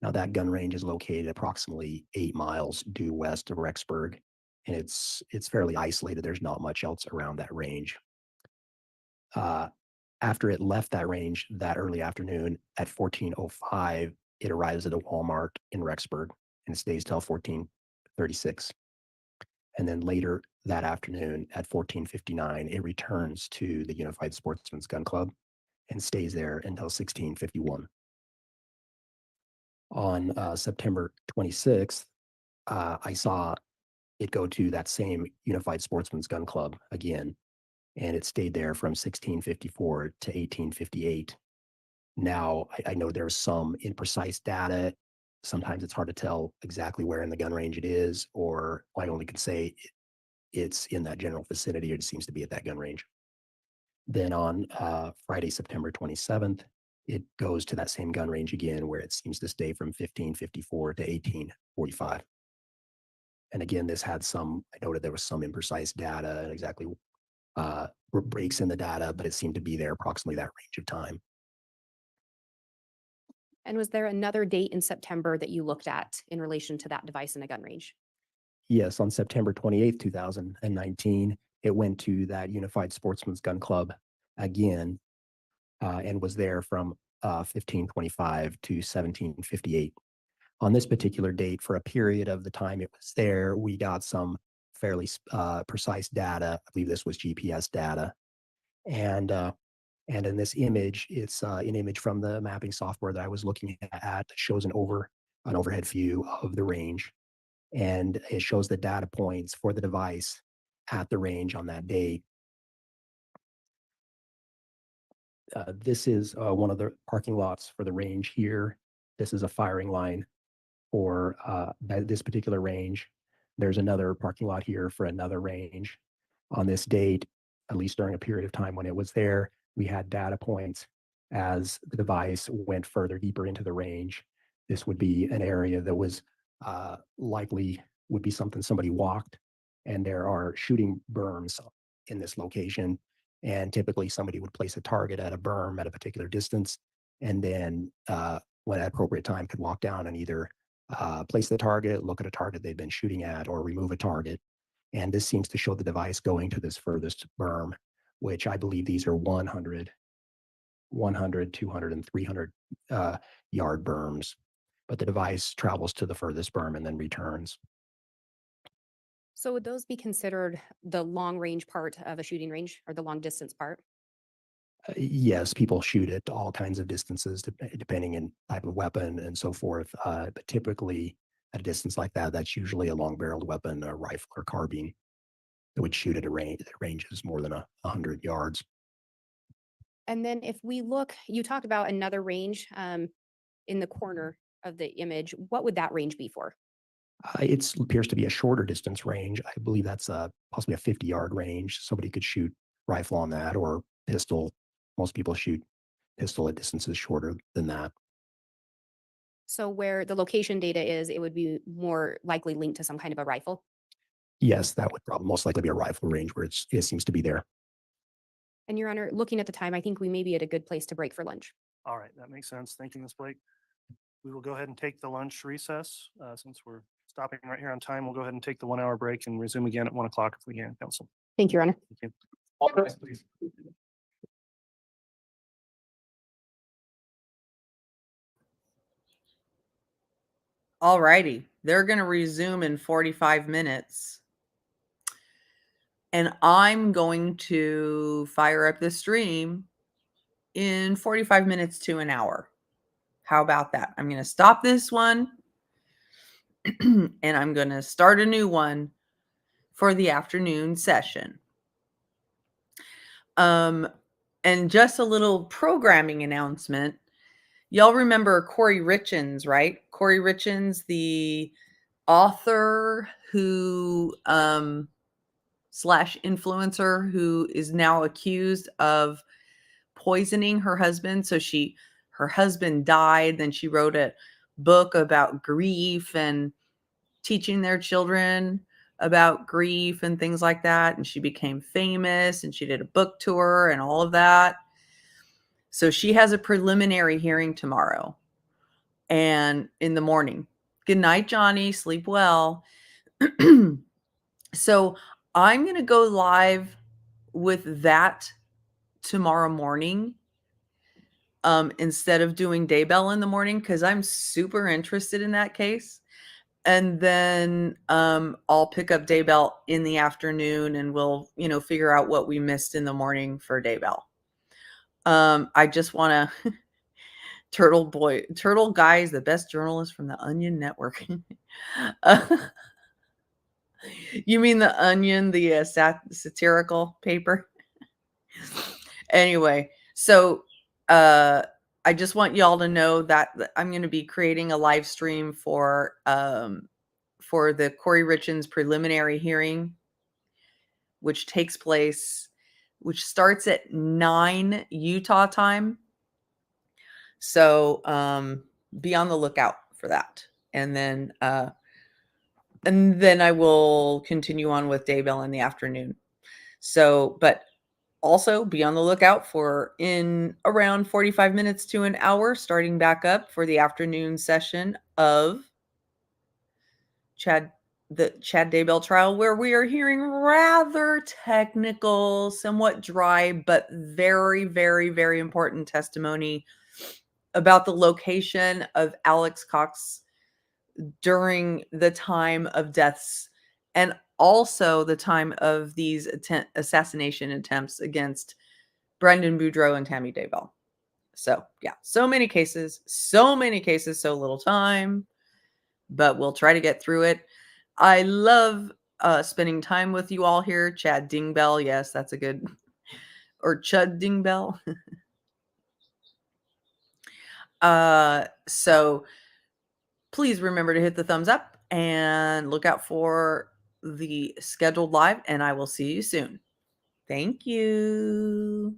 Now, that gun range is located approximately 8 miles due west of Rexburg, and it's fairly isolated. There's not much else around that range. After it left that range that early afternoon at 14:05, it arrives at a Walmart in Rexburg and stays till 14:36. And then later that afternoon at 14:59, it returns to the Unified Sportsman's Gun Club and stays there until 16:51. On September 26th, I saw it go to that same Unified Sportsman's Gun Club again, and it stayed there from 16:54 to 18:58. Now, I know there's some imprecise data. Sometimes it's hard to tell exactly where in the gun range it is, or I only can say it's in that general vicinity, or it seems to be at that gun range. Then on Friday, September 27th, it goes to that same gun range again, where it seems to stay from 15:54 to 18:45. And again, this had some, I noted there was some imprecise data and exactly breaks in the data, but it seemed to be there approximately that range of time. And was there another date in September that you looked at in relation to that device in a gun range? Yes, on September 28th, 2019, it went to that Unified Sportsman's Gun Club again and was there from 15:25 to 17:58. On this particular date, for a period of the time it was there, we got some fairly precise data. I believe this was GPS data. And in this image, it's an image from the mapping software that I was looking at that shows an overhead view of the range. And it shows the data points for the device at the range on that date. This is one of the parking lots for the range here. This is a firing line for this particular range. There's another parking lot here for another range. On this date, at least during a period of time when it was there, we had data points as the device went further deeper into the range. This would be an area that was likely would be something somebody walked, and there are shooting berms in this location. And typically somebody would place a target at a berm at a particular distance, and then when at appropriate time could walk down and either place the target, look at a target they've been shooting at, or remove a target. And this seems to show the device going to this furthest berm, which I believe these are 100, 200, and 300 yard berms. But the device travels to the furthest berm and then returns. So would those be considered the long range part of a shooting range or the long distance part? Yes, people shoot at all kinds of distances, depending on type of weapon and so forth. But typically, at a distance like that, that's usually a long-barreled weapon, a rifle or carbine, that would shoot at a range that ranges more than 100 yards. And then if we look, you talked about another range in the corner of the image. What would that range be for? It appears to be a shorter distance range. I believe that's possibly a 50-yard range. Somebody could shoot rifle on that or pistol. Most people shoot pistol at distances shorter than that. So where the location data is, it would be more likely linked to some kind of a rifle. Yes, that would probably most likely be a rifle range where it seems to be there. And Your Honor, looking at the time, I think we may be at a good place to break for lunch. All right, that makes sense. Thank you, Ms. Blake. We will go ahead and take the lunch recess. Since we're stopping right here on time, we'll go ahead and take the 1 hour break and resume again at 1 o'clock if we can, Council. Thank you, Your Honor. Thank you. All righty. They're going to resume in 45 minutes. And I'm going to fire up the stream in 45 minutes to an hour. How about that? I'm going to stop this one and I'm going to start a new one for the afternoon session. And just a little programming announcement. Y'all remember Corey Richins, right? Corey Richins, the author who slash influencer who is now accused of poisoning her husband. So her husband died. Then she wrote a book about grief and teaching their children about grief and things like that. And she became famous and she did a book tour and all of that. So she has a preliminary hearing tomorrow and in the morning. Good night, Johnny. Sleep well. So I'm going to go live with that tomorrow morning instead of doing Daybell in the morning because I'm super interested in that case. And then I'll pick up Daybell in the afternoon and we'll, figure out what we missed in the morning for Daybell. I just want to Turtle Guy is the best journalist from the Onion Network. You mean the Onion, the satirical paper? Anyway, so I just want y'all to know that I'm going to be creating a live stream for the Corey Richins preliminary hearing, which starts at 9 Utah time. So be on the lookout for that. And then I will continue on with Daybell in the afternoon. So, but also be on the lookout for in around 45 minutes to an hour, starting back up for the afternoon session of the Chad Daybell trial, where we are hearing rather technical, somewhat dry, but very, very, very important testimony about the location of Alex Cox during the time of deaths and also the time of these assassination attempts against Brendan Boudreaux and Tammy Daybell. So yeah, so many cases, so little time, but we'll try to get through it. I love spending time with you all here. Chad Dingbell, yes, that's a good, or Chud Dingbell. So please remember to hit the thumbs up and look out for the scheduled live, and I will see you soon. Thank you.